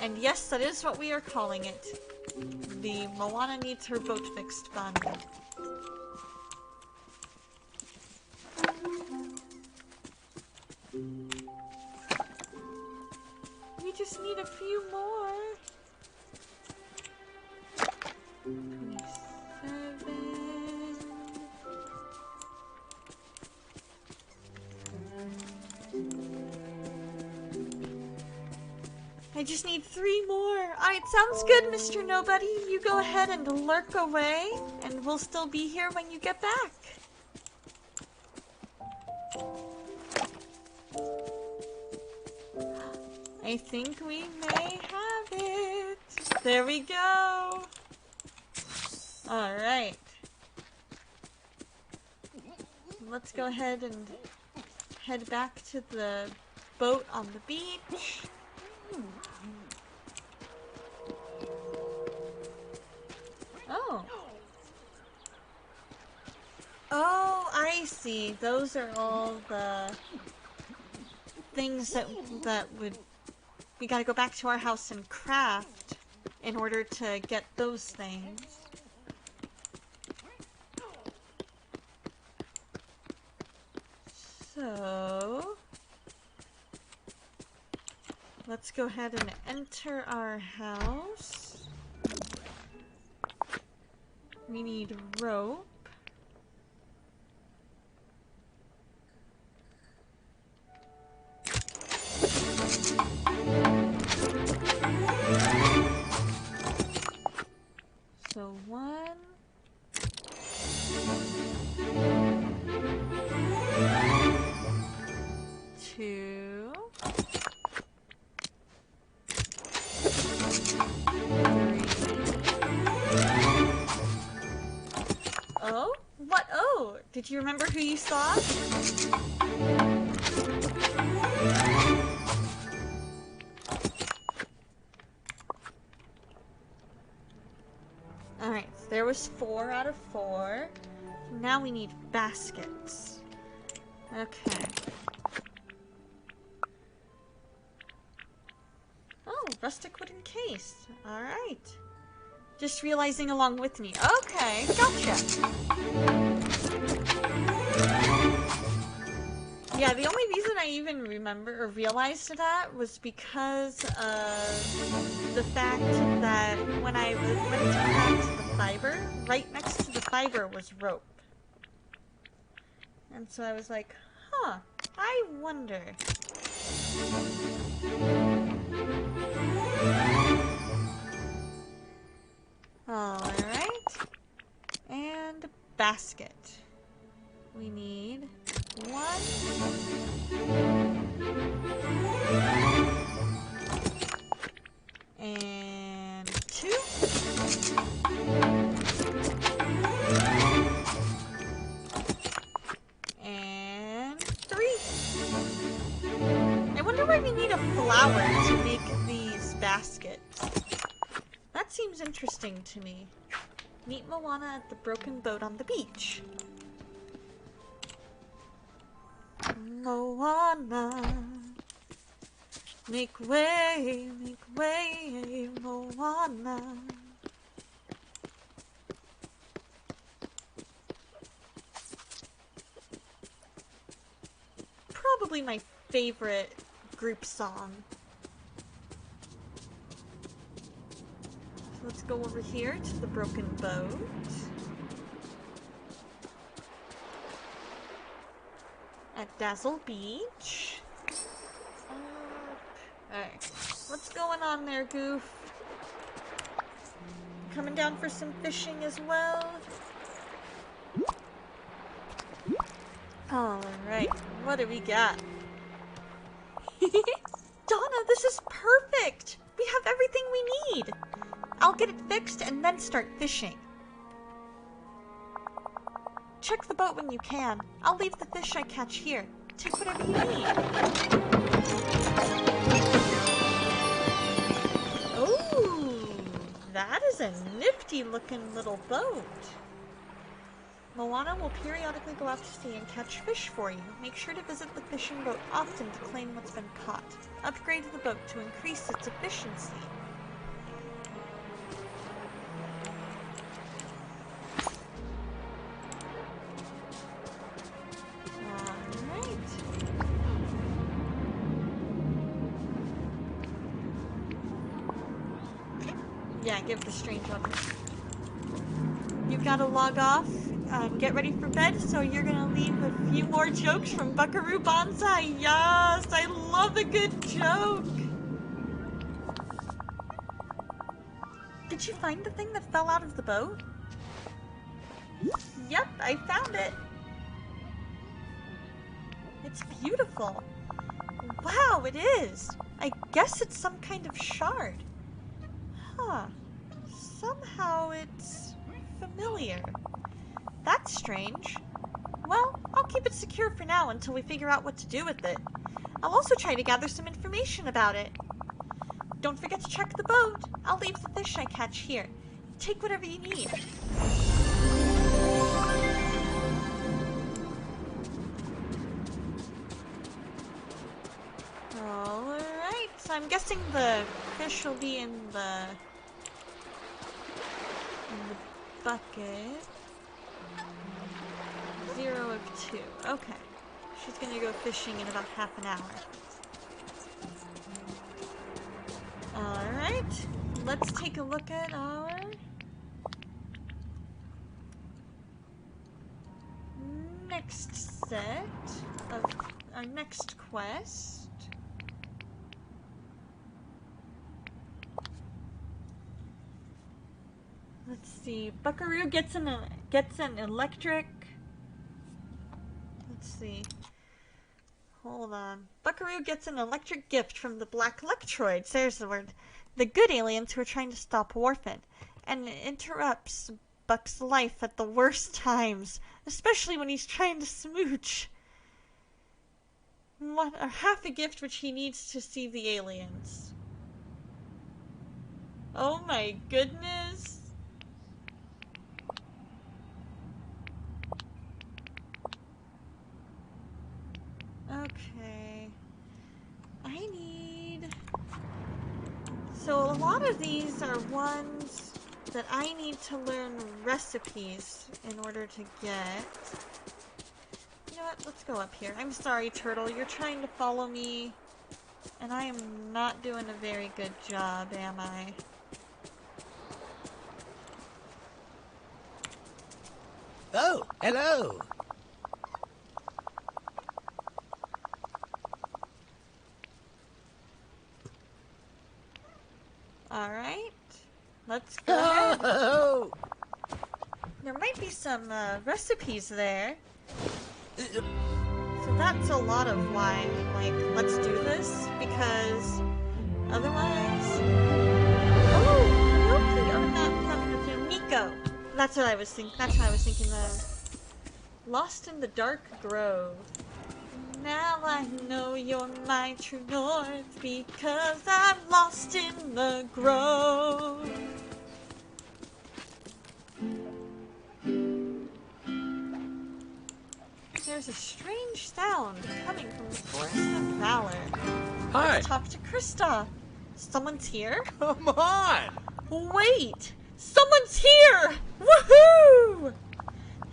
And yes, that is what we are calling it. The Moana Needs Her Boat Fixed Fund. We just need a few more. 27. I just need 3 more. Alright, sounds good, Mr. Nobody. You go ahead and lurk away, and we'll still be here when you get back. I think we may have it. There we go. Alright. Let's go ahead and head back to the boat on the beach. Oh. Oh, I see. Those are all the things that would we gotta go back to our house and craft in order to get those things. So let's go ahead and enter our house. We need rope. So 1, 2, 3. Oh? What? Oh! Did you remember who you saw? Alright, so there was 4 out of 4. Now we need baskets. Okay. Oh, rustic wooden case. Alright. Just realizing along with me. Okay, gotcha. Yeah, the only reason I even remember or realized that was because of the fact that when I went to craft the fiber, right next to the fiber was rope. And so I was like, huh, I wonder. Alright. And basket. We need 1. And 2. And 3. I wonder why we need a flower to make these baskets. That seems interesting to me. Meet Moana at the broken boat on the beach. Moana, make way, Moana. Probably my favorite group song. So let's go over here to the broken boat. At Dazzle Beach. Alright. What's going on there, Goof? Coming down for some fishing as well? Alright. What do we got? Donna, this is perfect! We have everything we need! I'll get it fixed and then start fishing. Check the boat when you can. I'll leave the fish I catch here. Take whatever you need. Ooh, that is a nifty looking little boat. Moana will periodically go out to sea and catch fish for you. Make sure to visit the fishing boat often to claim what's been caught. Upgrade the boat to increase its efficiency. Yeah, give the strange one. You've got to log off, get ready for bed, so you're gonna leave a few more jokes from Buckaroo Banzai. Yes, I love a good joke. Did you find the thing that fell out of the boat? Yep, I found it. It's beautiful. Wow, it is. I guess it's some kind of shard. Huh. Somehow it's familiar. That's strange. Well, I'll keep it secure for now until we figure out what to do with it. I'll also try to gather some information about it. Don't forget to check the boat. I'll leave the fish I catch here. Take whatever you need. Alright, so I'm guessing the fish will be in the bucket. 0 of 2. Okay. She's gonna go fishing in about half an hour. Alright, let's take a look at our next set of our next quest. Let's see. Buckaroo gets an electric. Let's see. Hold on. Buckaroo gets an electric gift from the Black Electroids. There's the word. The good aliens who are trying to stop Warfin, and it interrupts Buck's life at the worst times, especially when he's trying to smooch. Half a gift which he needs to see the aliens. Oh my goodness. Okay. I need... So a lot of these are ones that I need to learn recipes in order to get. You know what? Let's go up here. I'm sorry, Turtle. You're trying to follow me, and I am not doing a very good job, am I? Oh, hello. Alright. Let's go ahead. Oh, There might be some recipes there. So that's a lot of why, like, let's do this, because otherwise... Oh, Hanoki! Or not Miko! That's what I was thinking of. Lost in the Dark Grove. Now I know you're my true north, because I'm lost in the grove. There's a strange sound coming from the Forest of Valor. hi. Let's talk to Krista. Someone's here? Come on. Wait! Someone's here! Woohoo!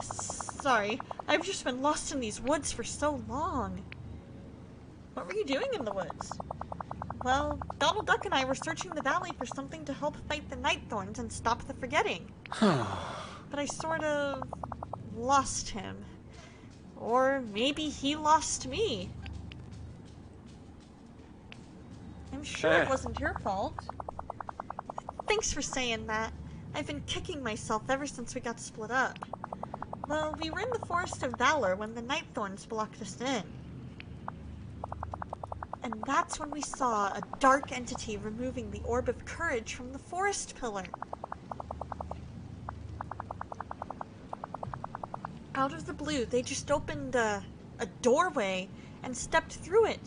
Sorry, I've just been lost in these woods for so long. What were you doing in the woods? Well, Donald Duck and I were searching the valley for something to help fight the Night Thorns and stop the forgetting. But I sort of lost him. Or maybe he lost me. I'm sure it wasn't your fault. Thanks for saying that. I've been kicking myself ever since we got split up. Well, we were in the Forest of Valor when the Night Thorns blocked us in. And that's when we saw a dark entity removing the Orb of Courage from the Forest Pillar. Out of the blue, they just opened a doorway and stepped through it.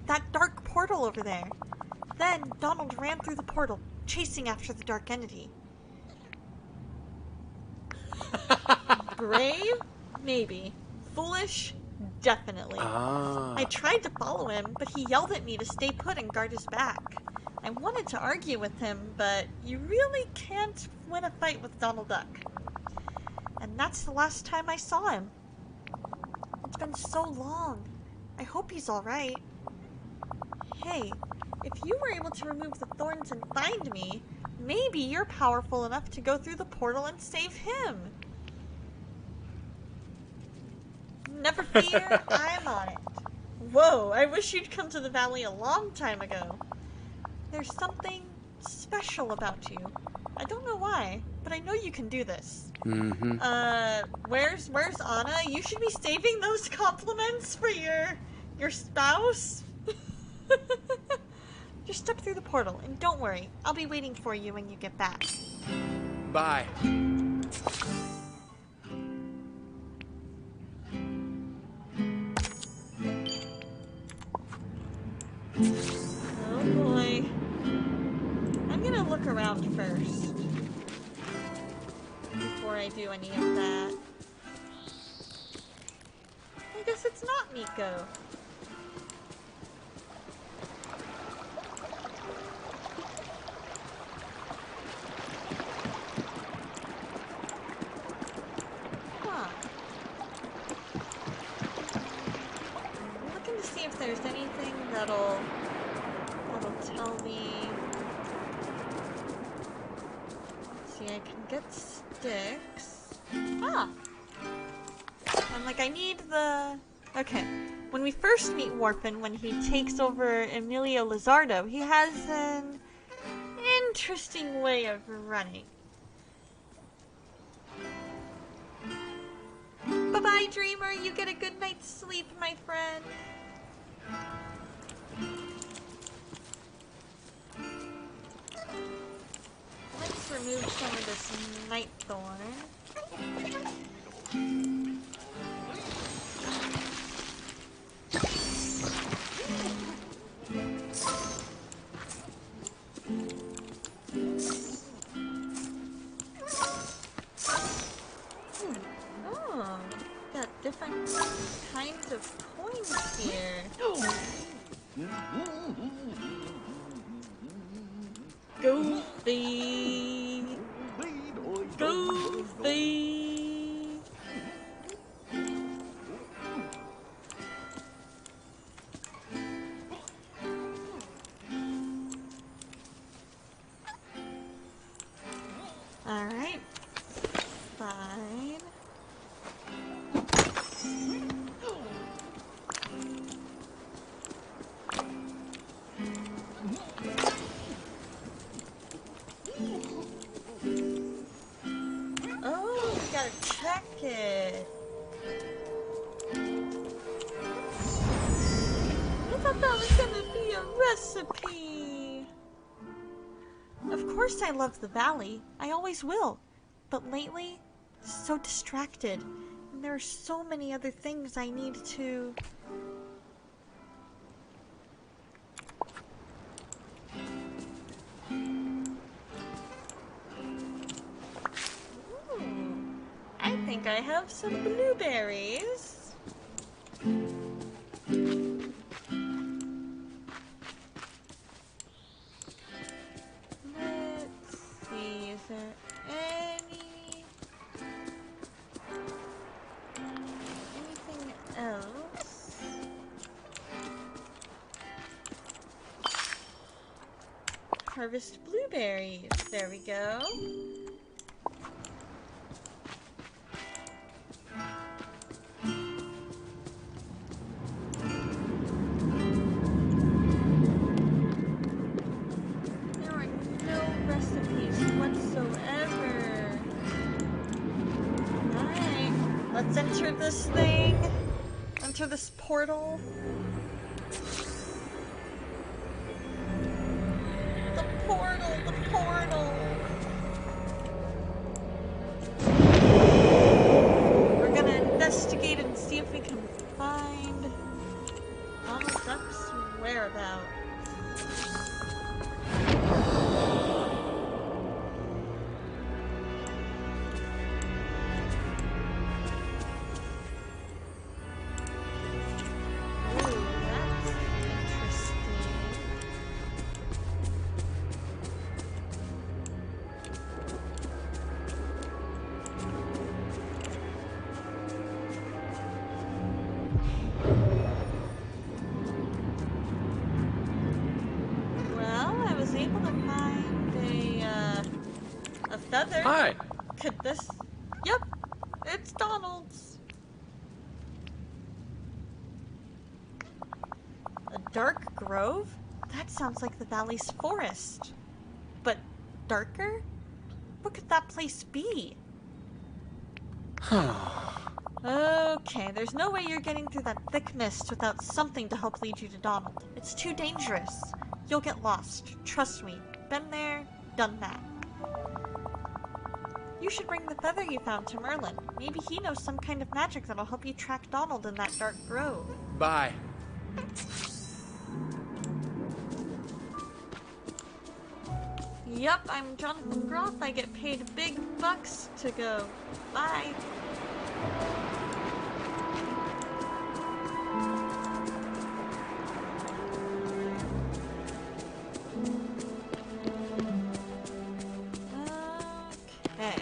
That dark portal over there. Then Donald ran through the portal, chasing after the dark entity. Brave? Maybe. Foolish? Definitely. I tried to follow him, but he yelled at me to stay put and guard his back. I wanted to argue with him, but you really can't win a fight with Donald Duck. And that's the last time I saw him. It's been so long. I hope he's alright. Hey, if you were able to remove the thorns and find me, maybe you're powerful enough to go through the portal and save him. Never fear, I'm on it. Whoa, I wish you'd come to the valley a long time ago. There's something special about you. I don't know why, but I know you can do this. Where's Anna? You should be saving those compliments for your spouse. Just step through the portal, and don't worry, I'll be waiting for you when you get back. Bye. Oh boy. I'm gonna look around first before I do any of that. I guess it's not Miko. Huh. I'm looking to see if there's anything that'll tell me. Let's see, I can get sticks. Ah! I'm like, I need the... Okay. When we first meet Warpin, when he takes over Emilio Lizardo, he has an interesting way of running. Bye-bye, Dreamer. You get a good night's sleep, my friend. Let's remove some of this night thorn. Oh, got different kinds of coins here. Goofy! Goofy! Alright. Fine. Oh, we gotta check it. I thought that was gonna be a recipe. Of course I love the valley. I always will. But lately, so distracted. And there are so many other things I need to... Ooh, I think I have some blueberries. Let's see, is there anything else? Harvest blueberries. There we go. There are no recipes whatsoever. Alright, let's enter this thing. Enter this portal. The portal, the portal. We're gonna investigate and see if we can find Donald Duck's whereabouts. Ooh, that's interesting. Well, I was able to find a feather. Hi. Could this? Yep, it's Donald's. A dark grove? That sounds like the valley's forest. But darker? What could that place be? Okay, there's no way you're getting through that thick mist without something to help lead you to Donald. It's too dangerous. You'll get lost. Trust me. Been there, done that. You should bring the feather you found to Merlin. Maybe he knows some kind of magic that'll help you track Donald in that dark grove. Bye. Yep, I'm Jonathan Groff. I get paid big bucks to go. Bye. Okay.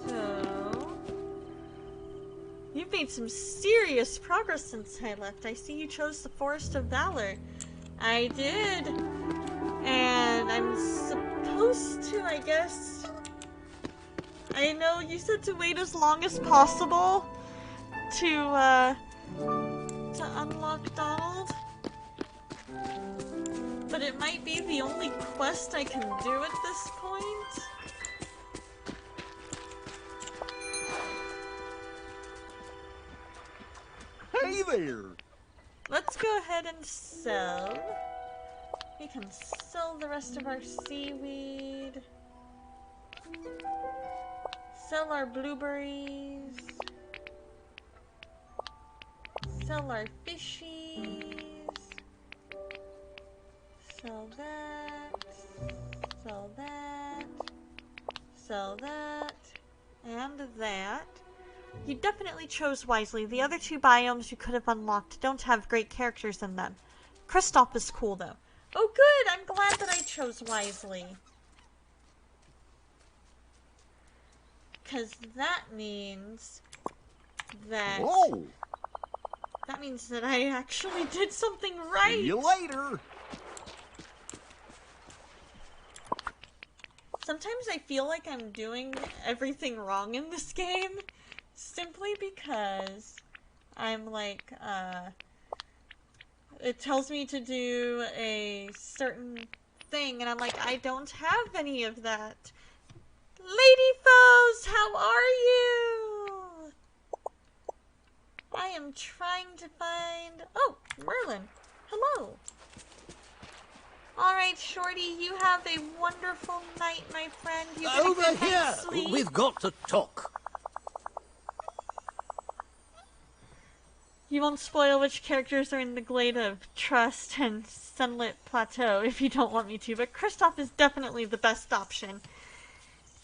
So, you've made some serious progress since I left. I see you chose the Forest of Valor. I did. And I'm supposed to, I guess... I know you said to wait as long as possible to unlock Donald. But it might be the only quest I can do at this point. Hey there. Let's go ahead and sell. We can sell the rest of our seaweed. Sell our blueberries. Sell our fishies. Sell that. Sell that. Sell that. And that. You definitely chose wisely. The other two biomes you could have unlocked don't have great characters in them. Kristoff is cool though. Oh good! I'm glad that I chose wisely. Because that means that... Whoa! That means that I actually did something right! See you later! Sometimes I feel like I'm doing everything wrong in this game, simply because I'm like, it tells me to do a certain thing, and I'm like, I don't have any of that. Lady Foes, how are you? I am trying to find... Oh, Merlin. Hello. Alright, Shorty, you have a wonderful night, my friend. You get a Over good here! night's sleep. We've got to talk. You won't spoil which characters are in the Glade of Trust and Sunlit Plateau if you don't want me to, but Kristoff is definitely the best option.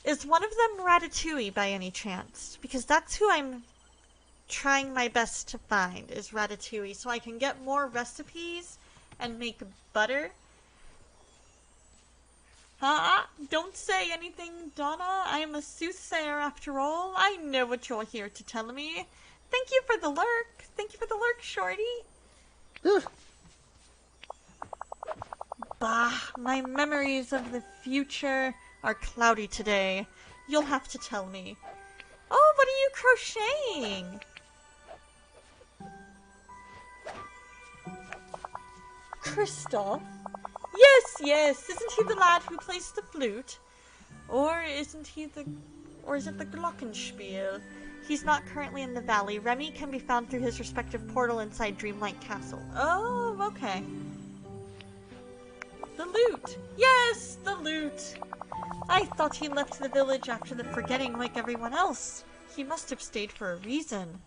Is one of them Ratatouille by any chance? Because that's who I'm trying my best to find, is Ratatouille, so I can get more recipes and make butter. Don't say anything, Donna. I'm a soothsayer after all. I know what you're here to tell me. Thank you for the lurk. Thank you for the lurk, Shorty. Bah, my memories of the future are cloudy today. You'll have to tell me. Oh, what are you crocheting? Kristoff? Yes, yes. Isn't he the lad who plays the flute? Or is it the Glockenspiel? He's not currently in the valley. Remy can be found through his respective portal inside Dreamlight Castle. Oh, okay. The lute. Yes, the lute. I thought he left the village after the forgetting like everyone else. He must have stayed for a reason.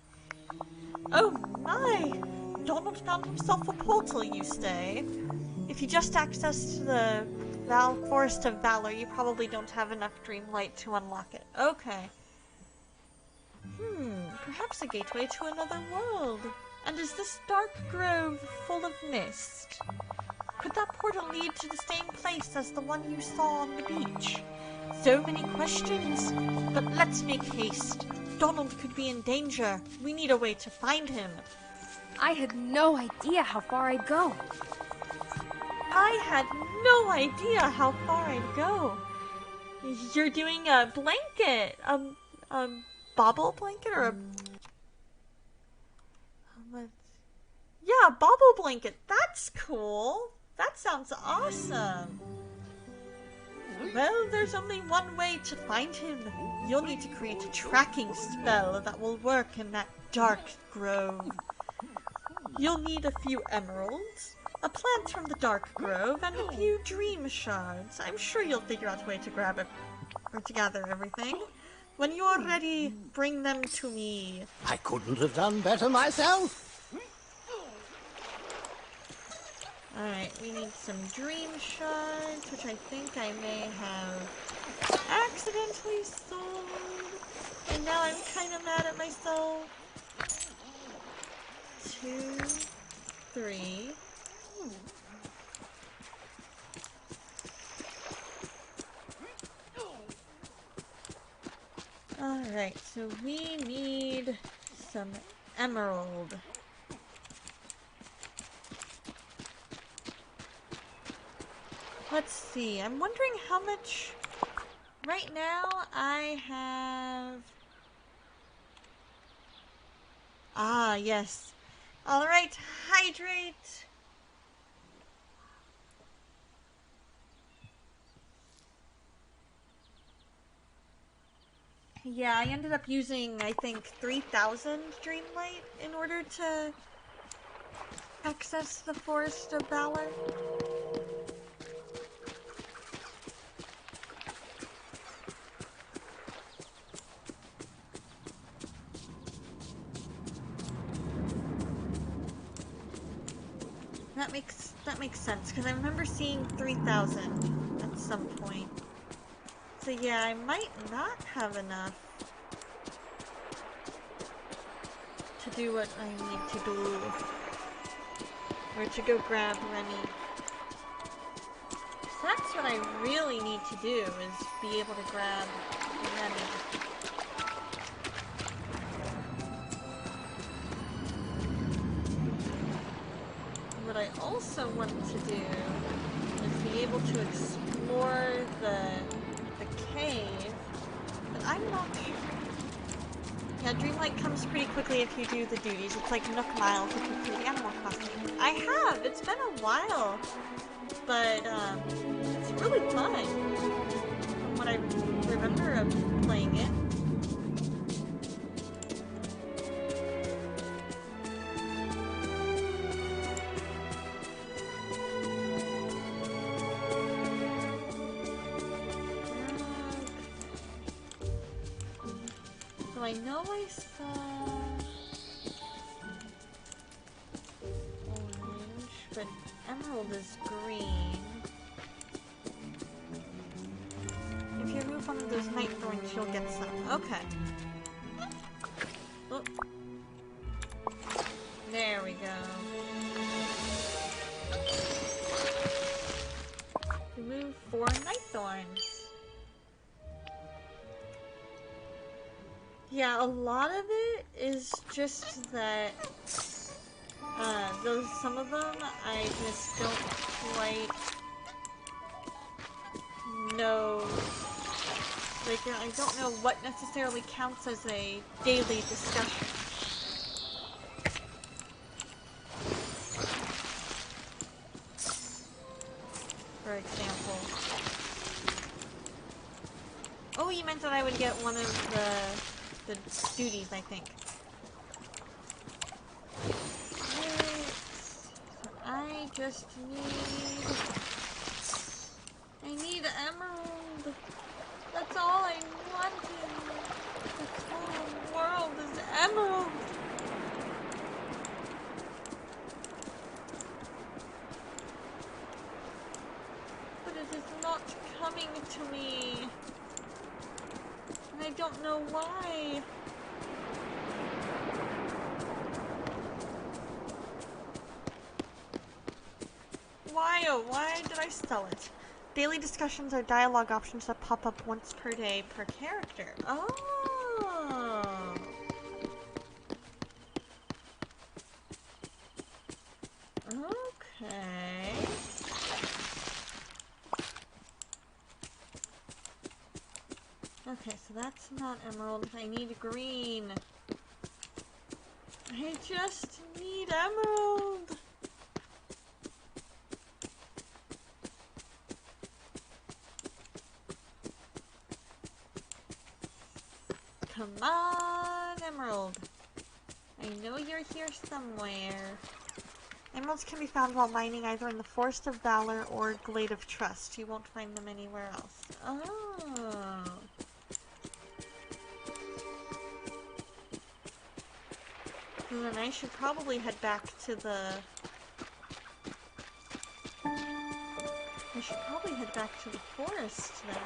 Oh my! Donald found himself a portal, you say? If you just access to the Forest of Valor, you probably don't have enough Dreamlight to unlock it. Okay. Perhaps a gateway to another world. And is this dark grove full of mist? Could that portal lead to the same place as the one you saw on the beach? So many questions, but let's make haste. Donald could be in danger. We need a way to find him. I had no idea how far I'd go. I had no idea how far I'd go. You're doing a blanket, a bobble blanket, or a... Yeah, a bobble blanket. That's cool. That sounds awesome. Well, there's only one way to find him. You'll need to create a tracking spell that will work in that dark grove. You'll need a few emeralds, a plant from the Dark Grove, and a few dream shards. I'm sure you'll figure out a way to grab it, or to gather everything. When you're ready, bring them to me. I couldn't have done better myself. Alright, we need some dream shards, which I think I may have accidentally sold. And now I'm kind of mad at myself. 2, 3. Alright, so we need some emerald. Let's see, I'm wondering how much... Right now, I have... Ah, yes. Alright, hydrate! Yeah, I ended up using, I think, 3,000 Dreamlight in order to access the Forest of Valor. That makes sense, because I remember seeing 3,000 at some point. So yeah, I might not have enough to do what I need to do. Or to go grab Remy. So that's what I really need to do, is be able to grab Remy. What I also want to do is be able to explore the cave, but I'm not sure. Yeah, Dreamlight comes pretty quickly if you do the duties. It's like Nook Miles if you play the Animal Crossing. I have! It's been a while, but it's really fun from what I remember of playing it. So I know I saw orange, but emerald is green. If you remove one of those night thorns, you'll get some. Okay. Oh. There we go. Remove 4 night thorns. Yeah, a lot of it is just that, some of them I just don't quite know, like, I don't know what necessarily counts as a daily discussion. For example. Oh, you meant that I would get one of the duties, I think. Right. So I just need emerald. That's all I wanted. The whole world is emerald. But it is not coming to me. And I don't know why. Why, oh, why did I sell it? Daily discussions are dialogue options that pop up once per day per character. Oh. Okay. Okay, so that's not emerald. I need green. I just need emerald. Come on, emerald. I I know you're here somewhere. Emeralds can be found while mining either in the Forest of Valor or Glade of Trust. You won't find them anywhere else. Oh. And then I should probably head back to the... I should probably head back to the forest then.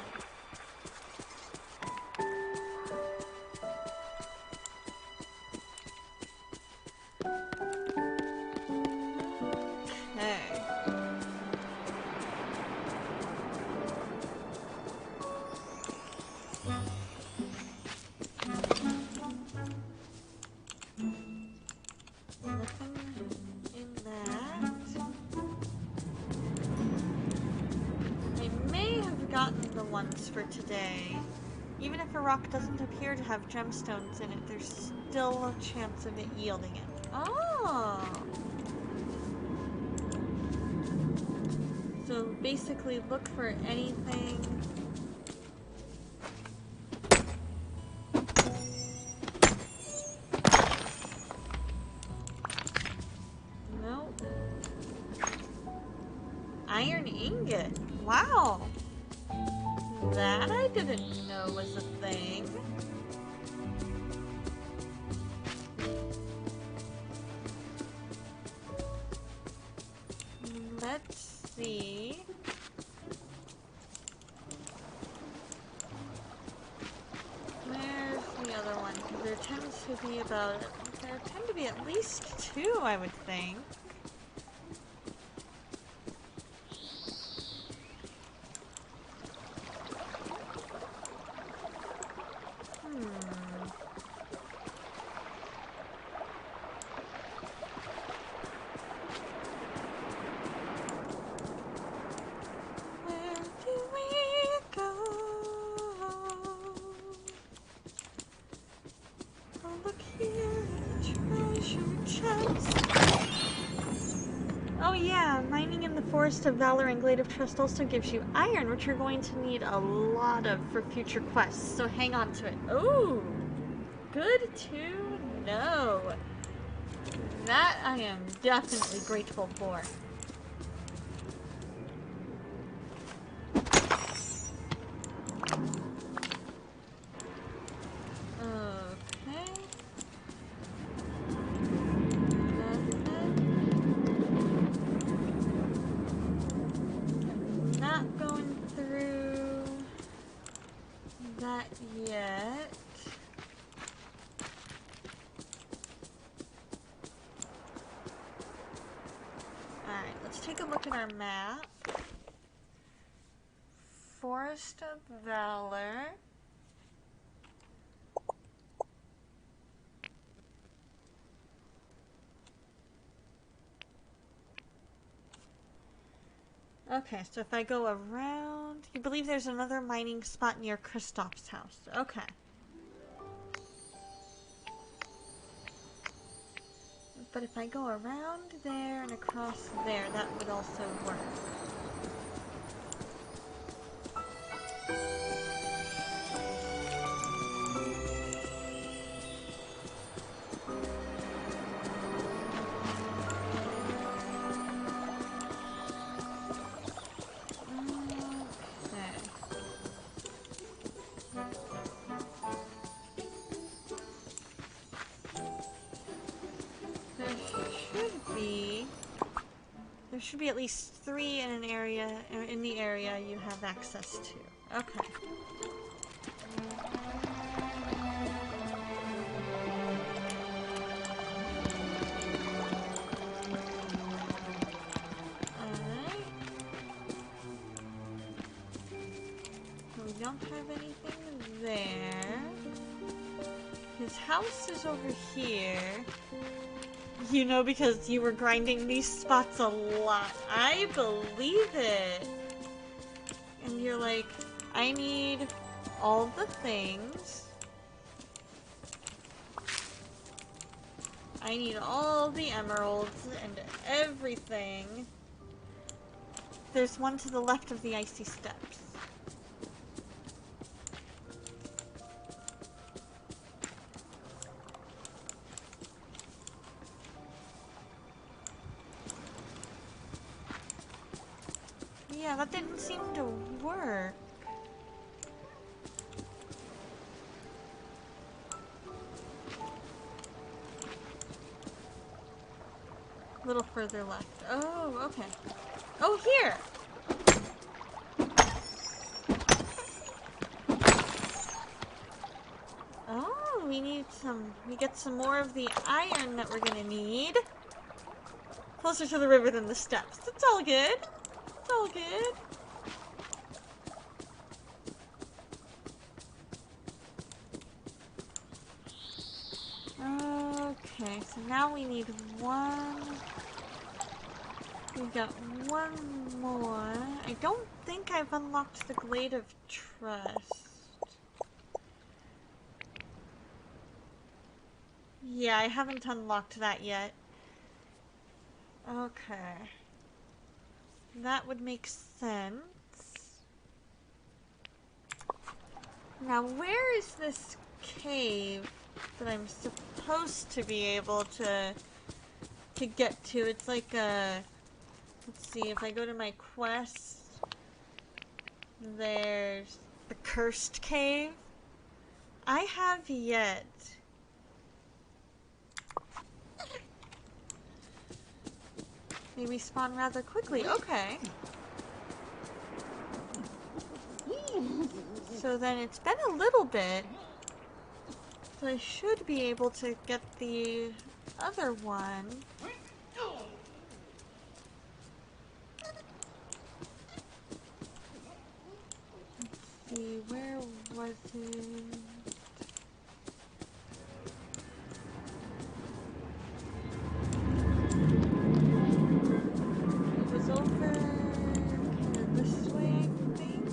For today. Even if a rock doesn't appear to have gemstones in it, there's still a chance of it yielding it. Oh! So basically look for anything. Nope. Iron ingot. Wow! That I didn't know was a thing. Let's see. Where's the other one? Because there tends to be there tend to be at least two, I would think. Forest of Valor and Glade of Trust also gives you iron, which you're going to need a lot of for future quests, so hang on to it. Oh, good to know. That I am definitely grateful for. Map. Forest of Valor. Okay, so if I go around, you believe there's another mining spot near Kristoff's house. Okay. But if I go around there and across there, that would also work. Should be at least 3 in an area, in the area you have access to. Okay. Alright. We don't have anything there. His house is over here. You know, because you were grinding these spots a lot. I believe it. And you're like, I need all the things. I need all the emeralds and everything. There's one to the left of the icy steps. Yeah, that didn't seem to work. A little further left. Oh, okay. Oh, here! Oh, we get some more of the iron that we're gonna need. Closer to the river than the steps. It's all good. It's all good. Okay, so now we need one. We've got one more. I don't think I've unlocked the Glade of Trust. Yeah, I haven't unlocked that yet. Okay. That would make sense. Now, where is this cave that I'm supposed to be able to get to? It's like a... Let's see, if I go to my quest, there's the Cursed Cave. I have yet. Maybe spawn rather quickly. Okay. So then it's been a little bit. So I should be able to get the other one. Let's see, where was it? It was over kind of this way, I think.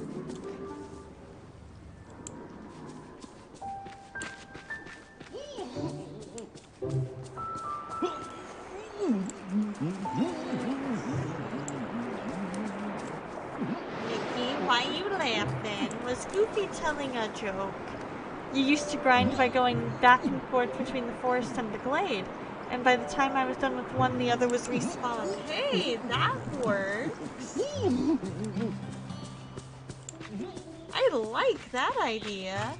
Mickey, why you laughing? Was Goofy telling a joke? You used to grind by going back and forth between the forest and the glade, and by the time I was done with one, the other was respawned. Hey, that works! I like that idea.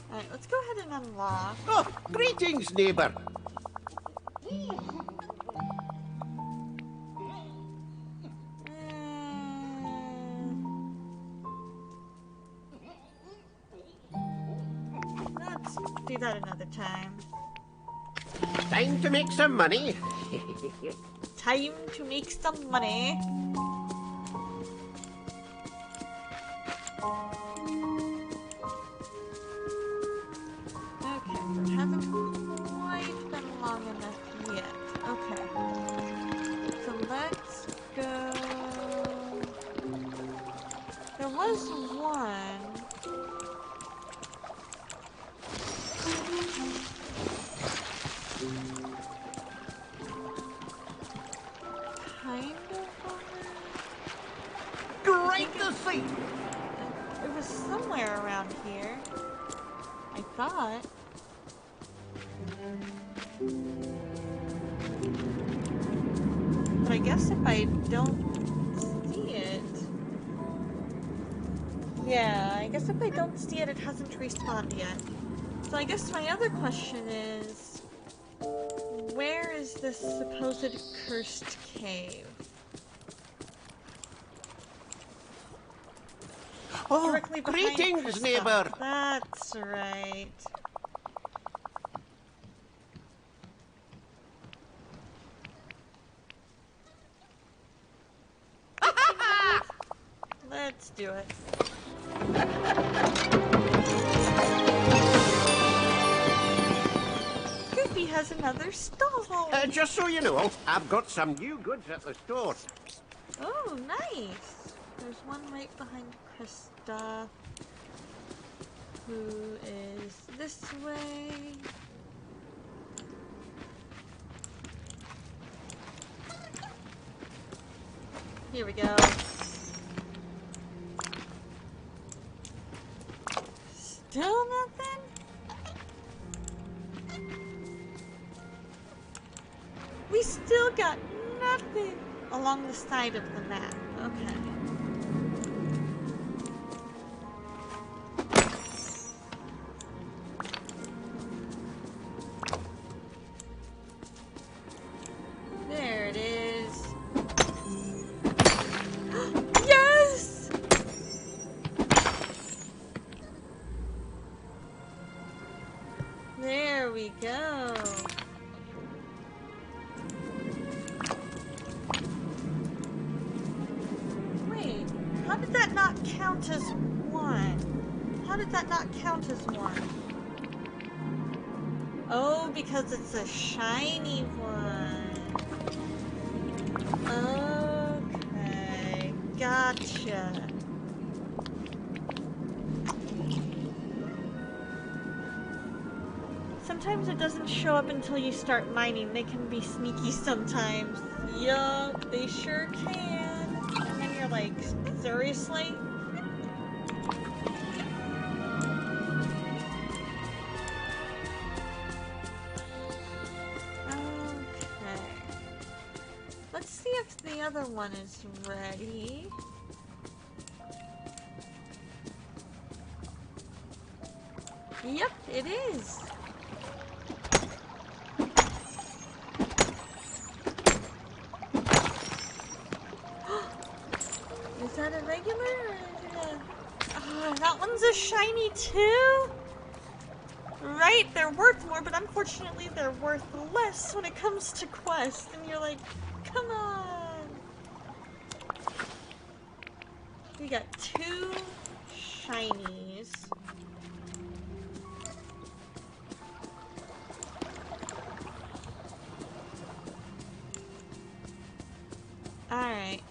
Alright, let's go ahead and unlock. Oh, greetings, neighbour. Let's do that another time. Time to make some money. Time to make some money. Okay, it hasn't quite been long enough yet. Okay. So let's go. There was one. Kind of over. Great to see. It was somewhere around here. I thought. But I guess if I don't see it... Yeah, I guess if I don't see it, it hasn't respawned yet. So I guess my other question is... Where is this supposed cursed cave? Oh, Directly behind greetings, Kristoff. neighbour. That's right. Let's do it. Goofy has another stall. Just so you know, I've got some new goods at the store. Oh, nice. There's one right behind Krista, who is this way. Here we go. Still nothing? We still got nothing along the side of the map. Okay. There it is. Yes! There we go. Wait, how did that not count as one? How did that not count as one? Oh, because it's a shiny one. Okay, gotcha. Sometimes it doesn't show up until you start mining. They can be sneaky sometimes. Yup, they sure can. And then you're like, seriously? Okay. Let's see if the other one is ready. Yep, it is. Is that a regular or is it a... Oh, that one's a shiny too? Right, they're worth more, but unfortunately they're worth less when it comes to quests. And you're like, come on. We got 2 shinies. Alright.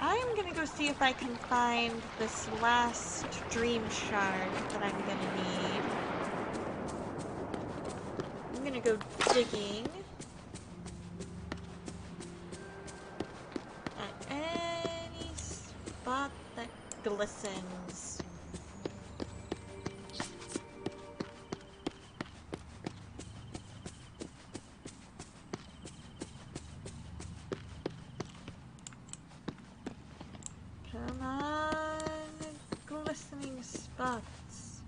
I'm gonna go see if I can find this last dream shard that I'm gonna need. I'm gonna go digging at any spot that glistens. Come on, glistening spots.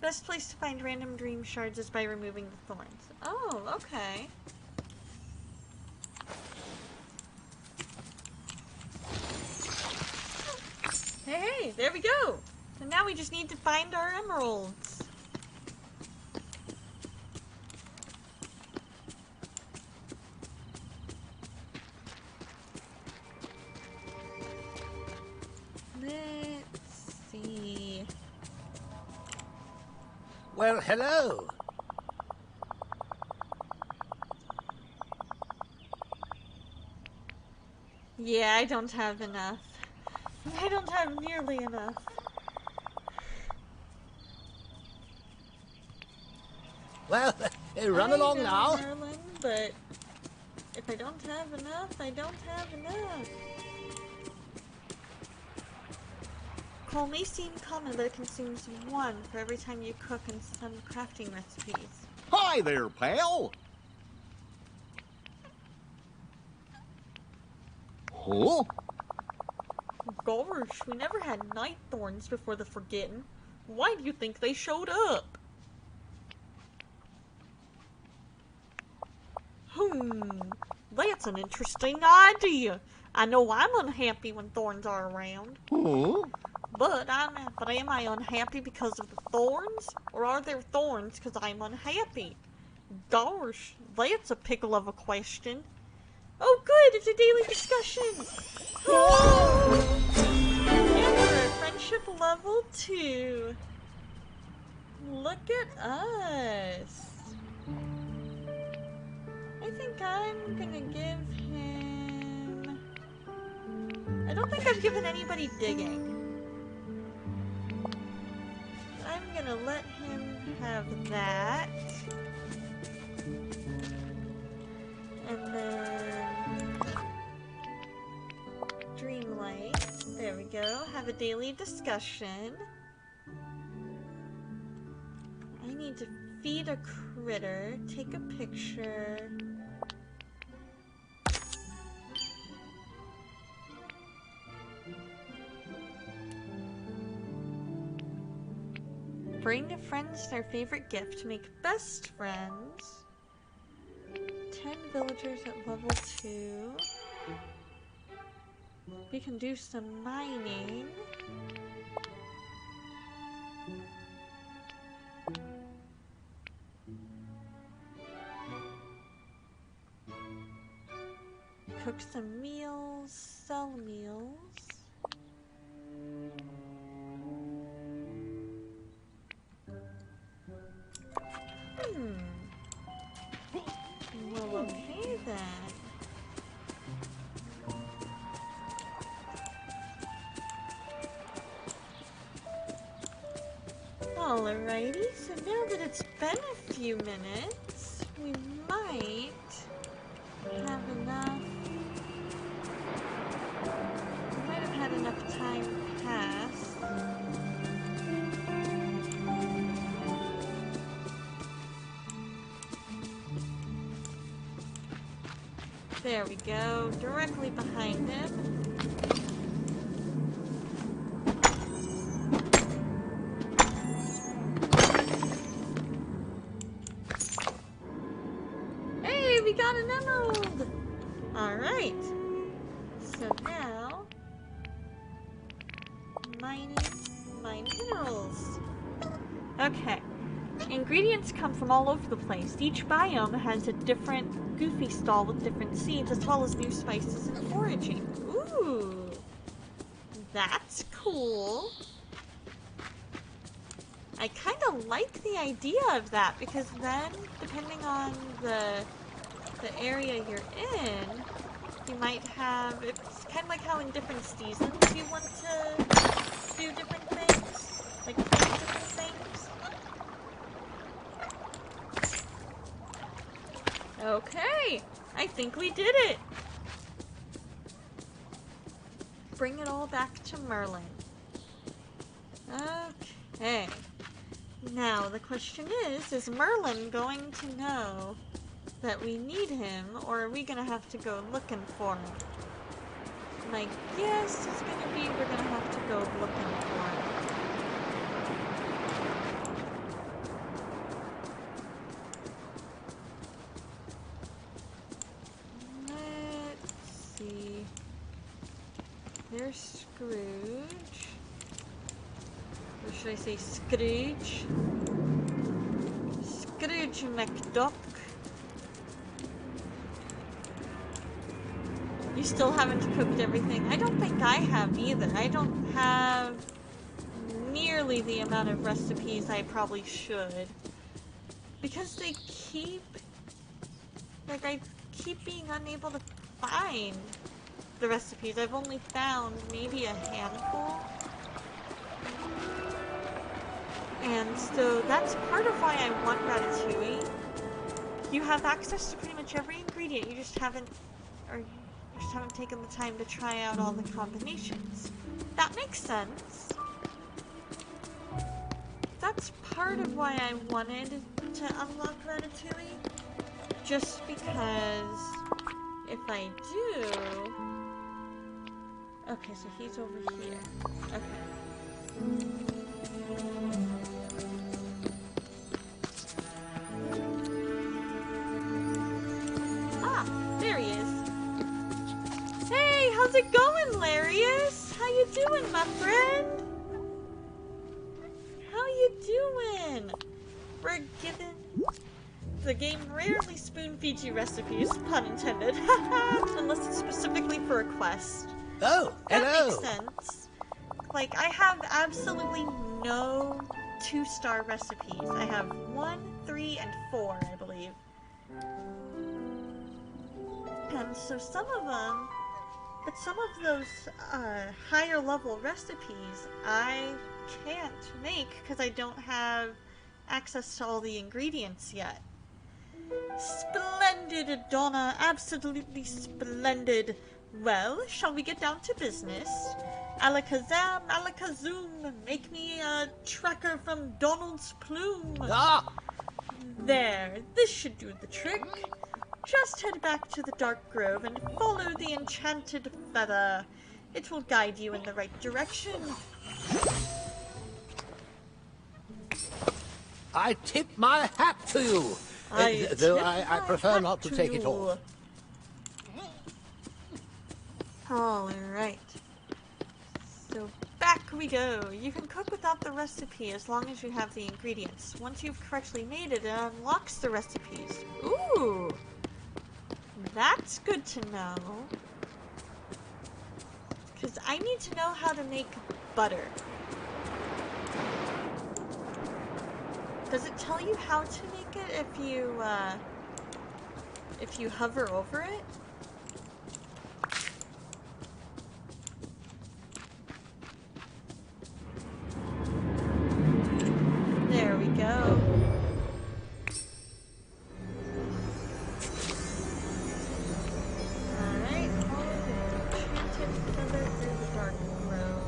Best place to find random dream shards is by removing the thorns. Oh, okay. Hey, there we go! And now we just need to find our emeralds. Let's see. Well, hello. Yeah, I don't have enough. I don't have nearly enough. Well, run along I know, now. Merlin, but if I don't have enough, I don't have enough. Coal may seem common, but it consumes 1 for every time you cook in some crafting recipes. Hi there, pal. Huh? Gosh, we never had night thorns before the Forgotten. Why do you think they showed up? That's an interesting idea. I know I'm unhappy when thorns are around. Huh? But am I unhappy because of the thorns? Or are there thorns because I'm unhappy? Gosh, that's a pickle of a question. Oh good, it's a daily discussion! And we're at friendship level 2. Look at us. I think I'm gonna give him... I don't think I've given anybody digging. I'm gonna let him have that. And then... Dreamlight. There we go. have a daily discussion. I need to feed a critter, take a picture. Bring friends their favorite gift. Make best friends. 10 villagers at level 2. We can do some mining. Cook some meals, sell meals. Well, okay then. Alrighty, so now that it's been a few minutes, we might have enough. We might have had enough time pass. There we go, directly behind him. Hey, we got an emerald! Alright. So now, mine minerals. Okay. Ingredients come from all over the place. Each biome has a different goofy stall with different seeds, as well as new spices and foraging. Ooh, that's cool. I kind of like the idea of that, because then, depending on the area you're in, you might have, it's kind of like how in different seasons you want to do different things, like plant different things. Okay, I think we did it. Bring it all back to Merlin. Okay. Now, the question is Merlin going to know that we need him, or are we gonna have to go looking for him? My guess is gonna be we're gonna have to go looking for him. Let's see. There's Scrooge. Or should I say Scrooge? Scrooge McDuck. You still haven't cooked everything? I don't think I have either. I don't have nearly the amount of recipes I probably should. Because they keep... like, I keep being unable to find the recipes. I've only found maybe a handful. And so that's part of why I want Ratatouille. You have access to pretty much every ingredient, you just haven't taken the time to try out all the combinations. That makes sense. That's part of why I wanted to unlock Ratatouille. Just because if I do... Okay, so he's over here. Okay. Ah, there he is. Hey, how's it going, Larius? How you doing, my friend? How you doing? We're given... The game rarely spoon-feeds you recipes, pun intended, unless it's specifically for a quest. Oh, That hello. makes sense. Like, I have absolutely no 2-star recipes. I have 1, 3, and 4, I believe. And so some of them, but some of those higher level recipes I can't make because I don't have access to all the ingredients yet. Splendid, Donna. Absolutely splendid. Well, shall we get down to business? Alakazam, alakazoom, make me a tracker from Donald's plume. Ah! There, this should do the trick. Just head back to the Dark Grove and follow the enchanted feather. It will guide you in the right direction. I tip my hat to you. Though tip I my prefer hat not to to take it you. off. Alright. So back we go. You can cook without the recipe as long as you have the ingredients. Once you've correctly made it, it unlocks the recipes. Ooh! That's good to know. Because I need to know how to make butter. Does it tell you how to make it if you hover over it? There we go. Alright, follow the enchanted feather through the dark road.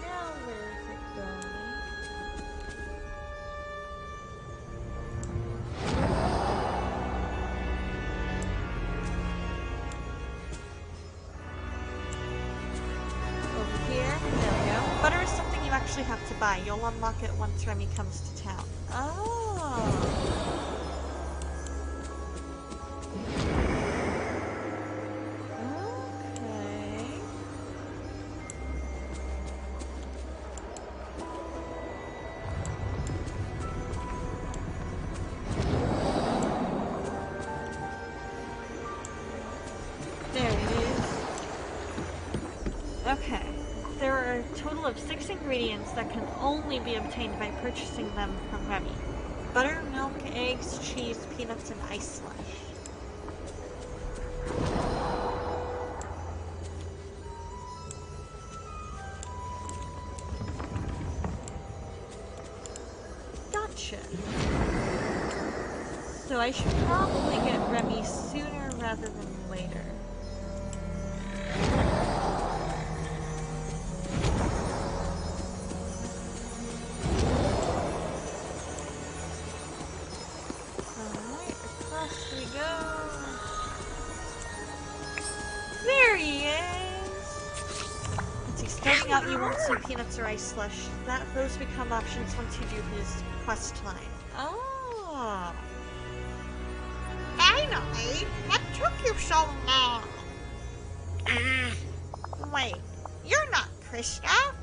Now where is it going? Over here? There we go. Butter is something you actually have to buy. You'll unlock it once Remy comes to town. Oh. Okay. There it is. Okay. There are a total of 6 ingredients that can only be obtained by purchasing them from Remy. Butter, milk, eggs, cheese, peanuts, and ice slush. Gotcha. So I should probably get Remy sooner rather than later. Alright, across we go. There he is! Let's see, starting out you won't see peanuts or ice slush. Those become options once you do his quest line. Oh! Finally! What took you so long? Wait, you're not Kristoff?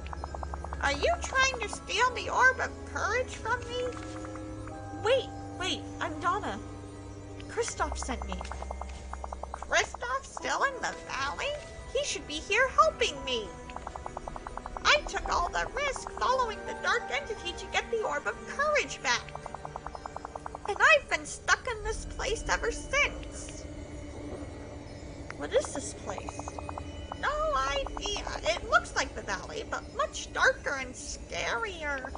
Are you trying to steal the Orb of Courage from me? Wait, I'm Donna. Kristoff sent me. Kristoff still in the valley? He should be here helping me. I took all the risk following the Dark Entity to get the Orb of Courage back. And I've been stuck in this place ever since. What is this place? No idea. It looks like the valley, but much darker and scarier.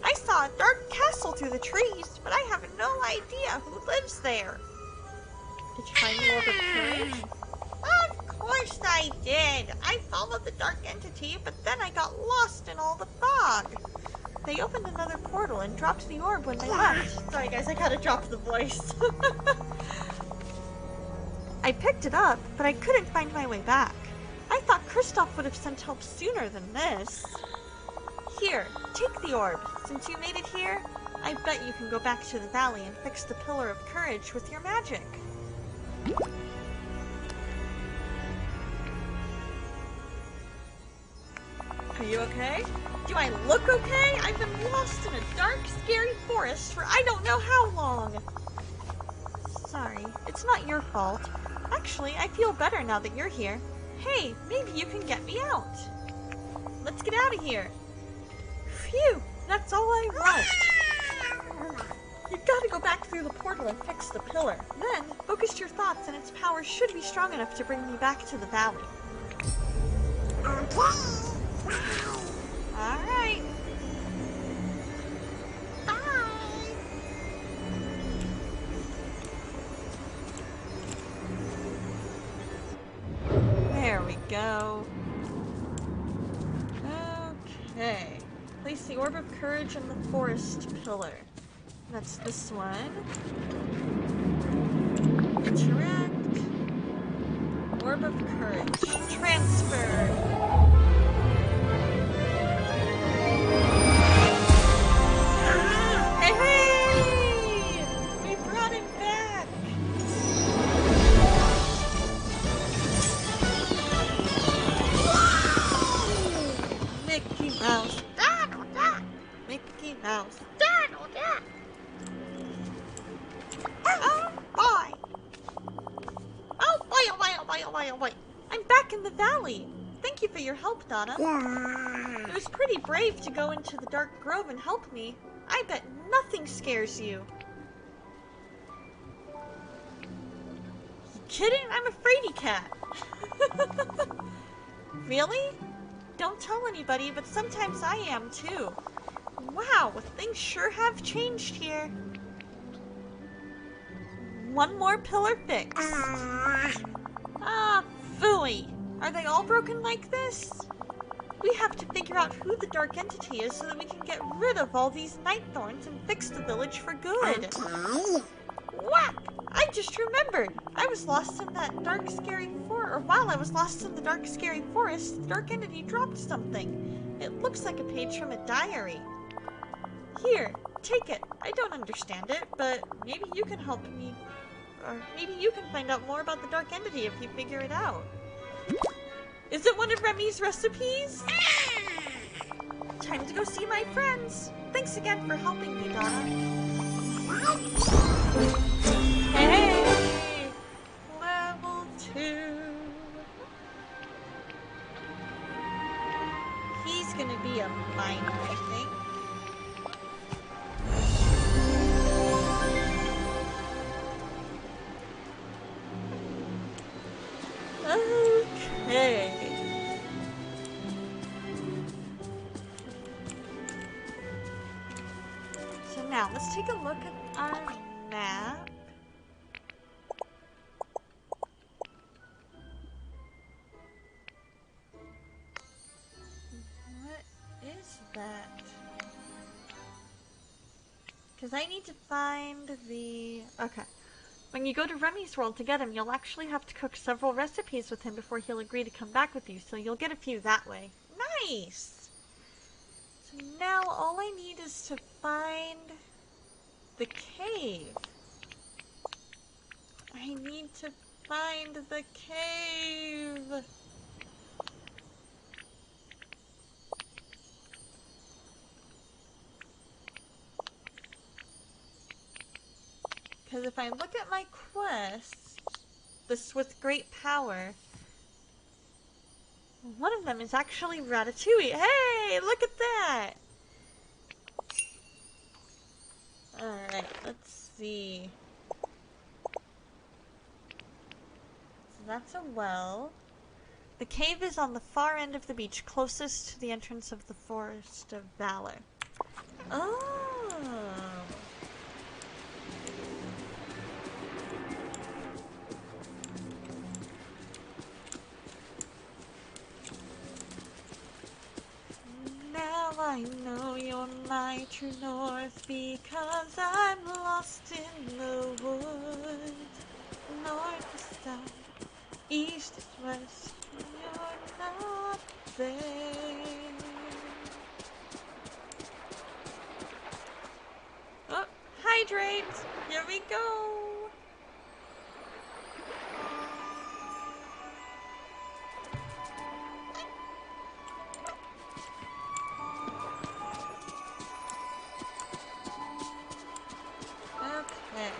I saw a dark castle through the trees, but I have no idea who lives there. Did you find the Orb of Courage? Of course I did. I followed the Dark Entity, but then I got lost in all the fog. They opened another portal and dropped the orb when they left. Sorry guys, I gotta drop the voice. I picked it up, but I couldn't find my way back. I thought Kristoff would have sent help sooner than this. Here, take the orb. Since you made it here, I bet you can go back to the valley and fix the Pillar of Courage with your magic. Are you okay? Do I look okay? I've been lost in a dark, scary forest for I don't know how long. Sorry, it's not your fault. Actually, I feel better now that you're here. Hey, maybe you can get me out. Let's get out of here. Phew, that's all I want. You've got to go back through the portal and fix the pillar. Then, focus your thoughts and its power should be strong enough to bring me back to the valley. Alright. Okay. Place the Orb of Courage in the forest pillar. That's this one. Interact. Orb of Courage. Transfer. Hey, hey! We brought him back! Mickey Mouse. Donald Duck! Mickey Mouse. Donald Duck! Oh boy! Oh boy, oh boy, oh boy, oh boy, oh boy. I'm back in the valley. Thank you for your help, Donna. It was pretty brave to go into the dark grove and help me. I bet nothing scares you. You kidding? I'm a fraidy cat. Really? Don't tell anybody, but sometimes I am too. Wow, things sure have changed here. One more pillar fix. Ah, phooey. Are they all broken like this? We have to figure out who the dark entity is so that we can get rid of all these night thorns and fix the village for good. Whack! I just remembered. I was lost in that dark, scary forest, or while I was lost in the dark, scary forest, the dark entity dropped something. It looks like a page from a diary. Here, take it. I don't understand it, but maybe you can help me. Or maybe you can find out more about the dark entity if you figure it out. Is it one of Remy's recipes? Time to go see my friends. Thanks again for helping me, Donna. Hey! Level 2. He's gonna be a miner, I think. Okay. So now, let's take a look at our map. What is that? Because I need to find the... Okay. When you go to Remy's world to get him, you'll actually have to cook several recipes with him before he'll agree to come back with you, so you'll get a few that way. Nice! So now all I need is to find the cave. I need to find the cave. Because if I look at my quest, this with great power, one of them is actually Ratatouille. Hey, look at that! Alright, let's see. So that's a well. The cave is on the far end of the beach, closest to the entrance of the Forest of Valor. Oh! Now I know you're my true north because I'm lost in the woods. North is south, east is west, you're not there. Oh, hydrate! Here we go! Okay.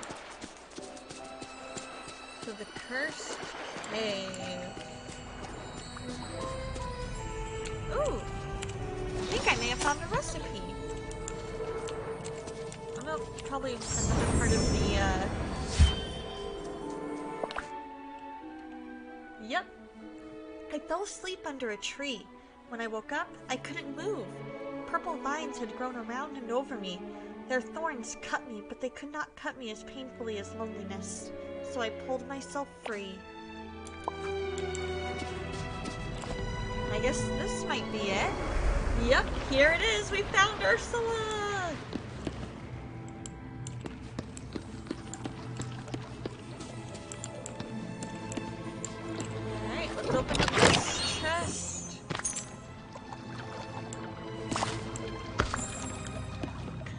So the cursed cave. Ooh! I think I may have found a recipe. Oh no, probably another part of the, Yep. I fell asleep under a tree. When I woke up, I couldn't move. Purple vines had grown around and over me. Their thorns cut me, but they could not cut me as painfully as loneliness. So I pulled myself free. I guess this might be it. Yep, here it is. We found Ursula. Alright, let's open up this chest.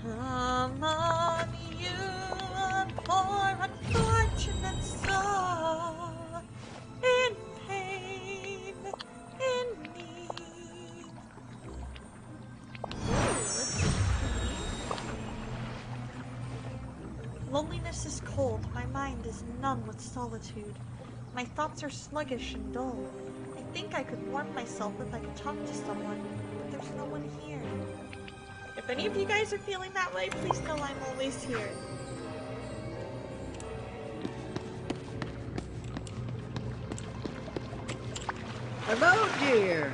Come on, you poor unfortunate soul, in pain, in need. Loneliness is cold, my mind is numb with solitude. My thoughts are sluggish and dull. I think I could warm myself if I could talk to someone, but there's no one here. If any of you guys are feeling that way, please know I'm always here. Hello, dear.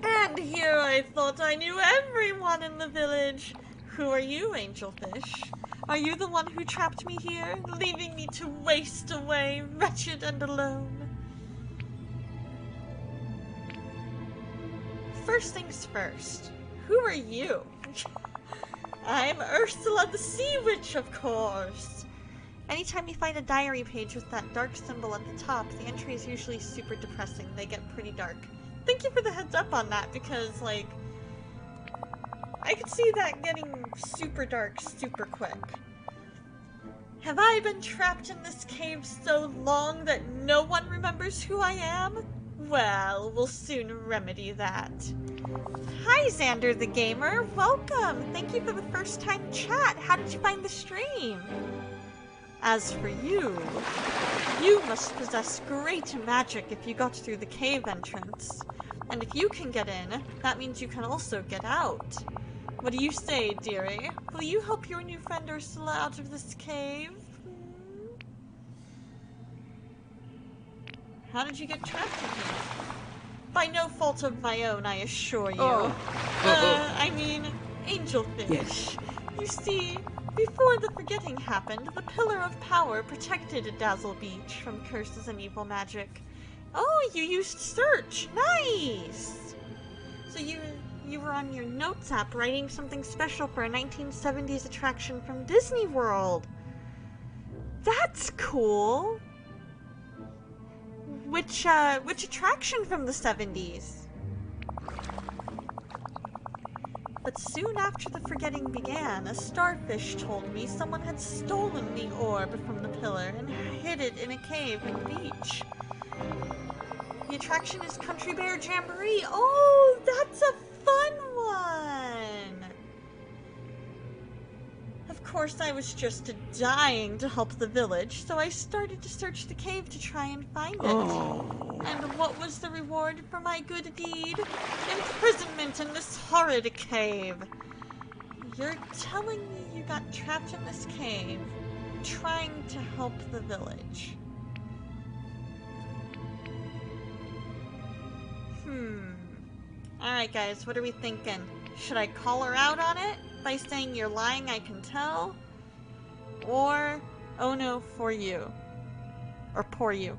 And here I thought I knew everyone in the village. Who are you, Angelfish? Are you the one who trapped me here, leaving me to waste away, wretched and alone? First things first, who are you? I'm Ursula the Sea Witch, of course. Anytime you find a diary page with that dark symbol at the top, the entry is usually super depressing. They get pretty dark. Thank you for the heads up on that, because, like, I could see that getting super dark super quick. Have I been trapped in this cave so long that no one remembers who I am? Well, we'll soon remedy that. Hi, Xander the Gamer. Welcome. Thank you for the first time chat. How did you find the stream? As for you, you must possess great magic if you got through the cave entrance. And if you can get in, that means you can also get out. What do you say, dearie? Will you help your new friend Ursula out of this cave? How did you get trapped in here? By no fault of my own, I assure you. I mean, Angelfish. Yes. You see, before the forgetting happened, the Pillar of Power protected Dazzle Beach from curses and evil magic. Oh, you used search. Nice! So you were on your notes app writing something special for a 1970s attraction from Disney World. That's cool. Which attraction from the 70s? But soon after the forgetting began, a starfish told me someone had stolen the orb from the pillar and hid it in a cave in the beach. The attraction is Country Bear Jamboree. Oh, that's a fun one! Of course, I was just dying to help the village, so I started to search the cave to try and find it. Oh. And what was the reward for my good deed? Imprisonment in this horrid cave. You're telling me you got trapped in this cave, trying to help the village. Alright guys, what are we thinking? Should I call her out on it by saying you're lying, I can tell? Or, oh no, for you. Or poor you.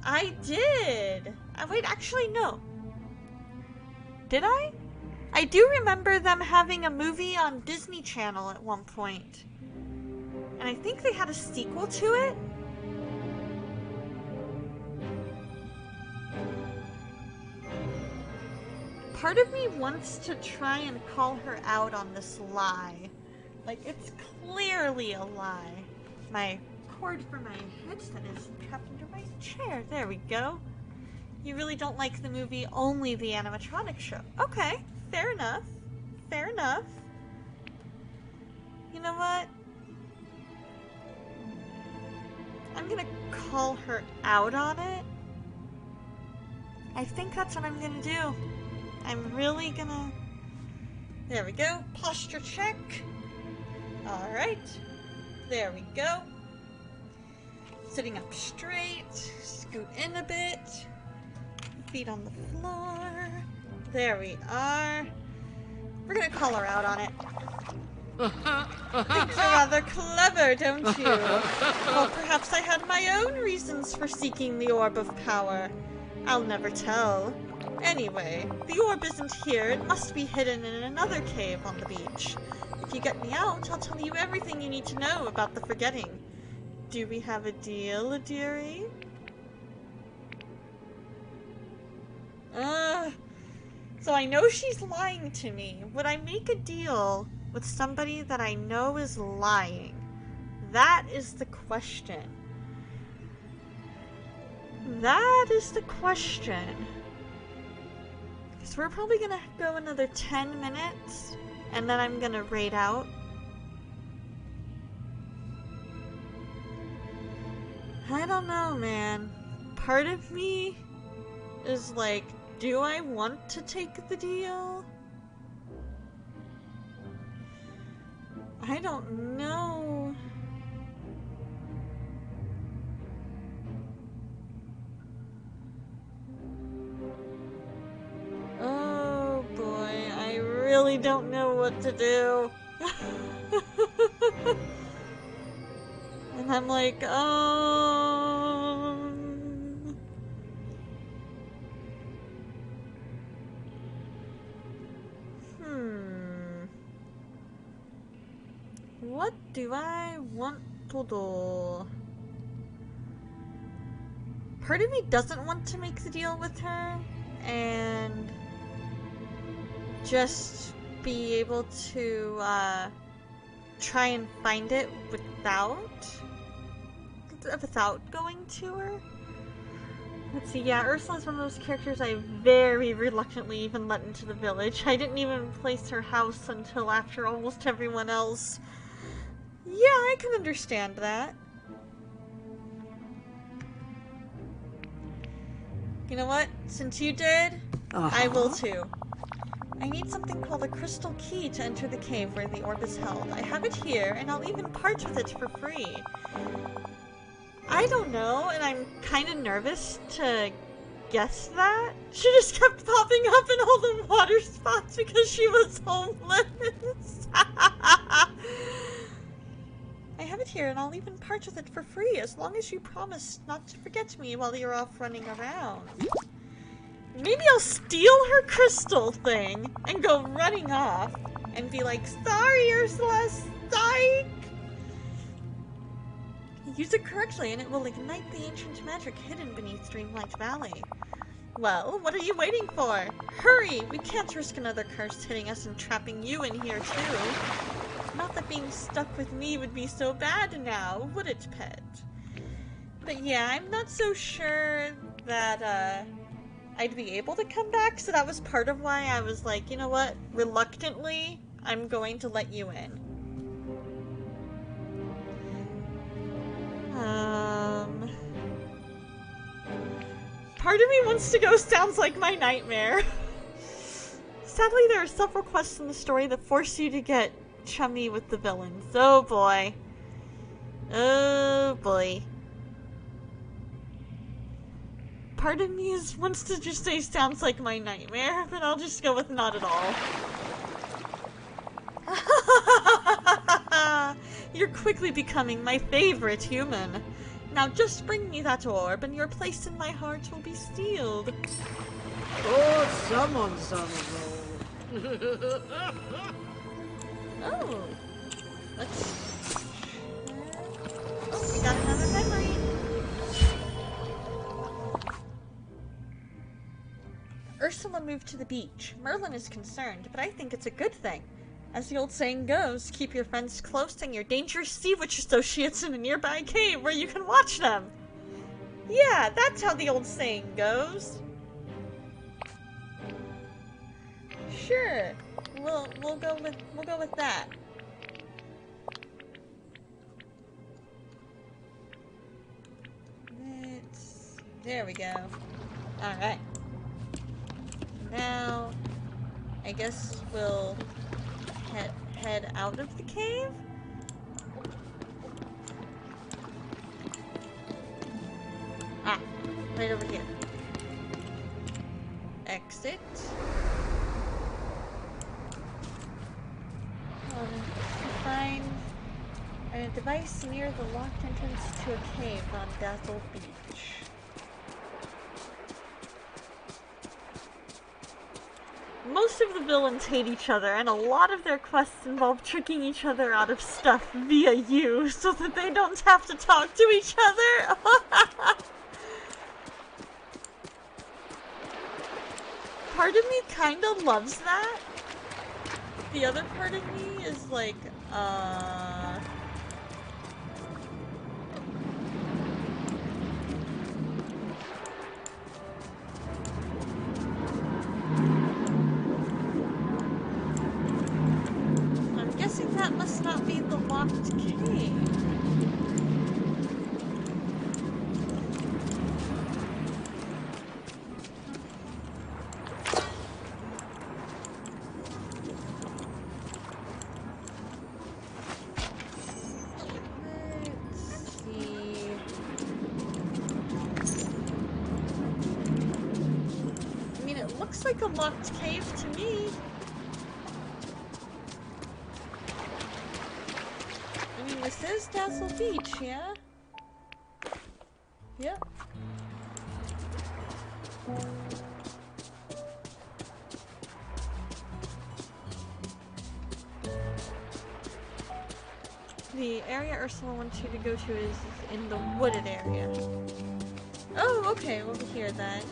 I did! Wait, actually no. Did I? I do remember them having a movie on Disney Channel at one point. And I think they had a sequel to it. Part of me wants to try and call her out on this lie. Like, it's clearly a lie. My cord for my headset is trapped under my chair. There we go. You really don't like the movie, only the animatronic show. Okay, fair enough. Fair enough. You know what? I'm gonna call her out on it. I think that's what I'm gonna do. I'm really gonna... There we go. Posture check. Alright. There we go. Sitting up straight. Scoot in a bit. Feet on the floor. There we are. We're gonna call her out on it. Think you're rather clever, don't you? Well, perhaps I had my own reasons for seeking the Orb of Power. I'll never tell. Anyway, the orb isn't here. It must be hidden in another cave on the beach. If you get me out, I'll tell you everything you need to know about the forgetting. Do we have a deal, dearie? So I know she's lying to me. Would I make a deal with somebody that I know is lying? That is the question. That is the question. So we're probably gonna go another 10 minutes, and then I'm gonna raid out. I don't know, man. Part of me is like, do I want to take the deal? I don't know. Oh boy, I really don't know what to do. And I'm like, what do I want to do? Part of me doesn't want to make the deal with her and just be able to try and find it without going to her. Let's see, yeah, Ursula's one of those characters I very reluctantly even let into the village. I didn't even place her house until after almost everyone else. Yeah, I can understand that. You know what? Since you did, I will too. I need something called a crystal key to enter the cave where the orb is held. I have it here, and I'll even part with it for free. I don't know, and I'm kind of nervous to guess that. She just kept popping up in all the water spots because she was homeless. I have it here, and I'll even part with it for free, as long as you promise not to forget me while you're off running around. Maybe I'll steal her crystal thing and go running off and be like, sorry, Ursula, psych! Use it correctly, and it will ignite the ancient magic hidden beneath Dreamlight Valley. Well, what are you waiting for? Hurry! We can't risk another curse hitting us and trapping you in here, too. Not that being stuck with me would be so bad now, would it, pet? But yeah, I'm not so sure that, I'd be able to come back, so that was part of why I was like, you know what? Reluctantly, I'm going to let you in. Part of me wants to go sounds like my nightmare. Sadly, there are several quests in the story that force you to get chummy with the villains. Oh boy. Oh boy. Part of me wants to just say sounds like my nightmare, but I'll just go with not at all. You're quickly becoming my favorite human. Now just bring me that orb and your place in my heart will be sealed. Oh, someone's on a roll. Oh. Let's... Oh, we got another memory. Ursula moved to the beach. Merlin is concerned, but I think it's a good thing. As the old saying goes, keep your friends close and your dangerous sea witch associates in a nearby cave where you can watch them. Yeah, that's how the old saying goes. Sure, we'll go with that. There we go. All right. Now, I guess we'll head out of the cave? Ah, right over here. Exit. Find a device near the locked entrance to a cave on Dazzle Beach. most of the villains hate each other, and a lot of their quests involve tricking each other out of stuff via you, so that they don't have to talk to each other. Part of me kinda loves that. The other part of me is like, I'm guessing that must not be the locked cave. Let's see. I mean, it looks like a locked cave to me. I mean, this is Dazzle Beach, yeah? Yep. The area Ursula wants you to go to is in the wooded area. Oh, okay, over here then.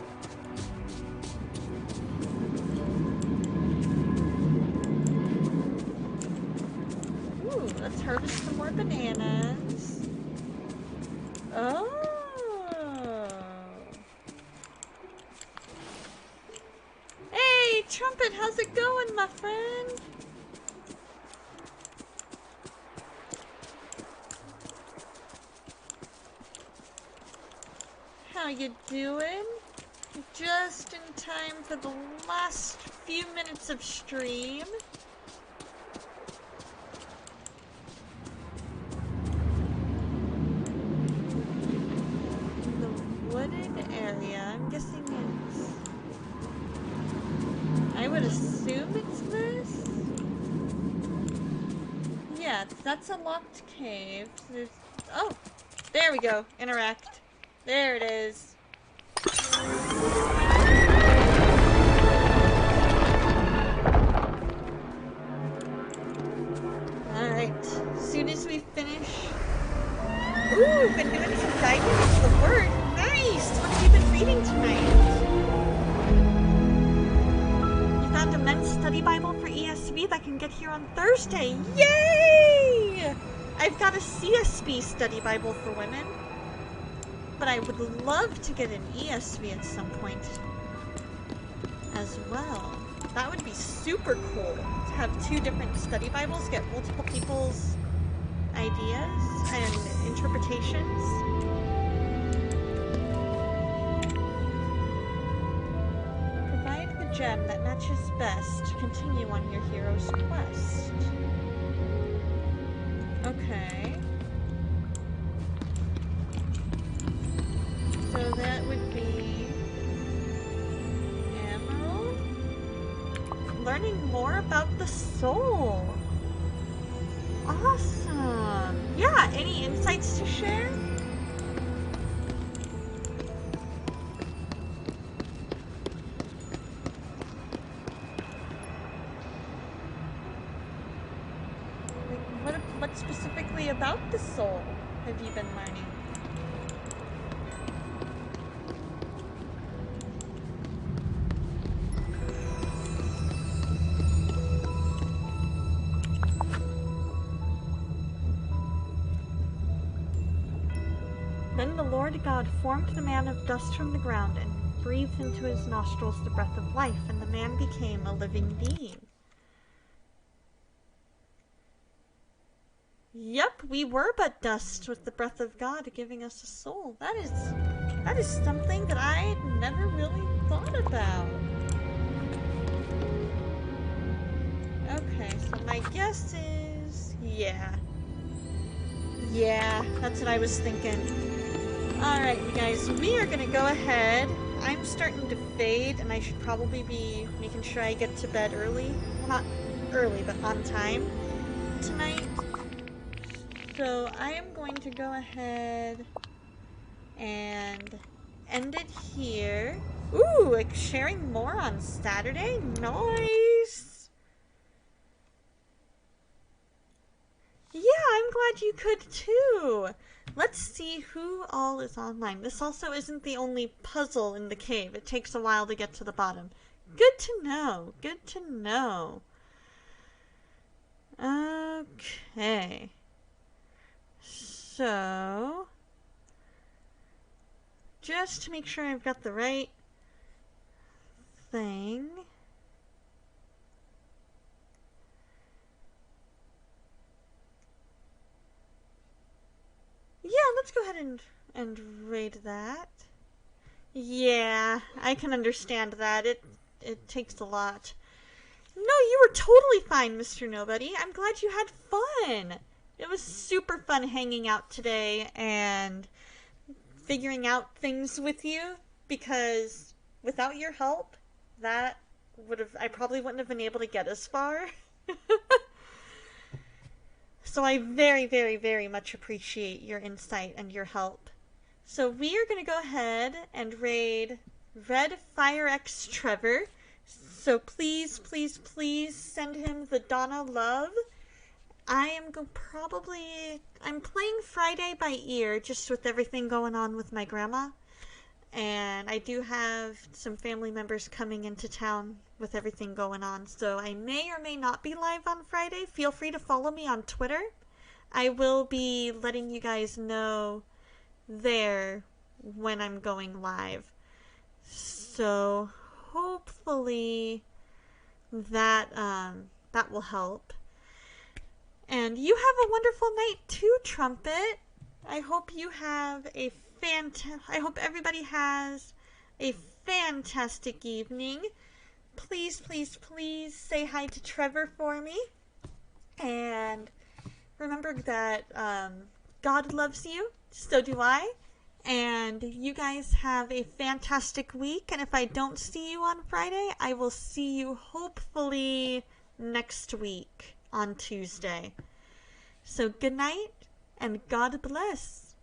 Ooh, let's harvest some more bananas. Oh. Hey, Trumpet, how's it going, my friend? How you doing? Just in time for the last few minutes of stream. The wooded area, I'm guessing it's... I would assume it's this? Yeah, that's a locked cave. There's... Oh! There we go! Interact. There it is. Alright, as soon as we finish... Ooh, we've been doing some diving into the Word. Nice! What have you been reading tonight? You found a men's study Bible for ESV that can get here on Thursday. Yay! I've got a CSB study Bible for women. But I would love to get an ESV at some point as well. That would be super cool to have two different study Bibles, get multiple people's ideas and interpretations. Provide the gem that matches best to continue on your hero's quest. Okay. So that would be Emerald. Learning more about the soul. Awesome. Yeah, any insights to share? Like, what specifically about the soul have you been learning? Then the Lord God formed the man of dust from the ground and breathed into his nostrils the breath of life, and the man became a living being. Yep, we were but dust with the breath of God giving us a soul. That is something that I never really thought about. Okay, so my guess is... yeah. Yeah, that's what I was thinking. Alright, you guys, we are gonna go ahead. I'm starting to fade, and I should probably be making sure I get to bed early. Well, not early, but on time tonight. So I am going to go ahead and end it here. Ooh, like sharing more on Saturday? Nice! Yeah, I'm glad you could too! Let's see who all is online. This also isn't the only puzzle in the cave. It takes a while to get to the bottom. Good to know. Good to know. Okay. So, just to make sure I've got the right thing. Yeah, let's go ahead and raid that. Yeah, I can understand that. It takes a lot. No, you were totally fine, Mr. Nobody. I'm glad you had fun. It was super fun hanging out today and figuring out things with you, because without your help, I probably wouldn't have been able to get as far. So I very, very, very much appreciate your insight and your help. So we are going to go ahead and raid Red Fire X Trevor. So please, please, please send him the Donna love. I'm playing Friday by ear, just with everything going on with my grandma. And I do have some family members coming into town with everything going on, so I may or may not be live on Friday. Feel free to follow me on Twitter. I will be letting you guys know there when I'm going live. So hopefully that will help. And you have a wonderful night too, Trumpet. I hope everybody has a fantastic evening. Please, please, please say hi to Trevor for me. And remember that God loves you, so do I. And you guys have a fantastic week. And if I don't see you on Friday, I will see you hopefully next week on Tuesday. So good night and God bless.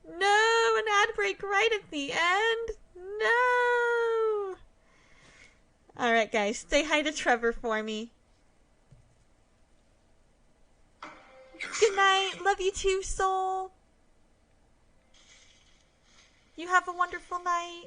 No, an ad break right at the end. No. Alright, guys, say hi to Trevor for me. Good night. Love you too, Soul. You have a wonderful night.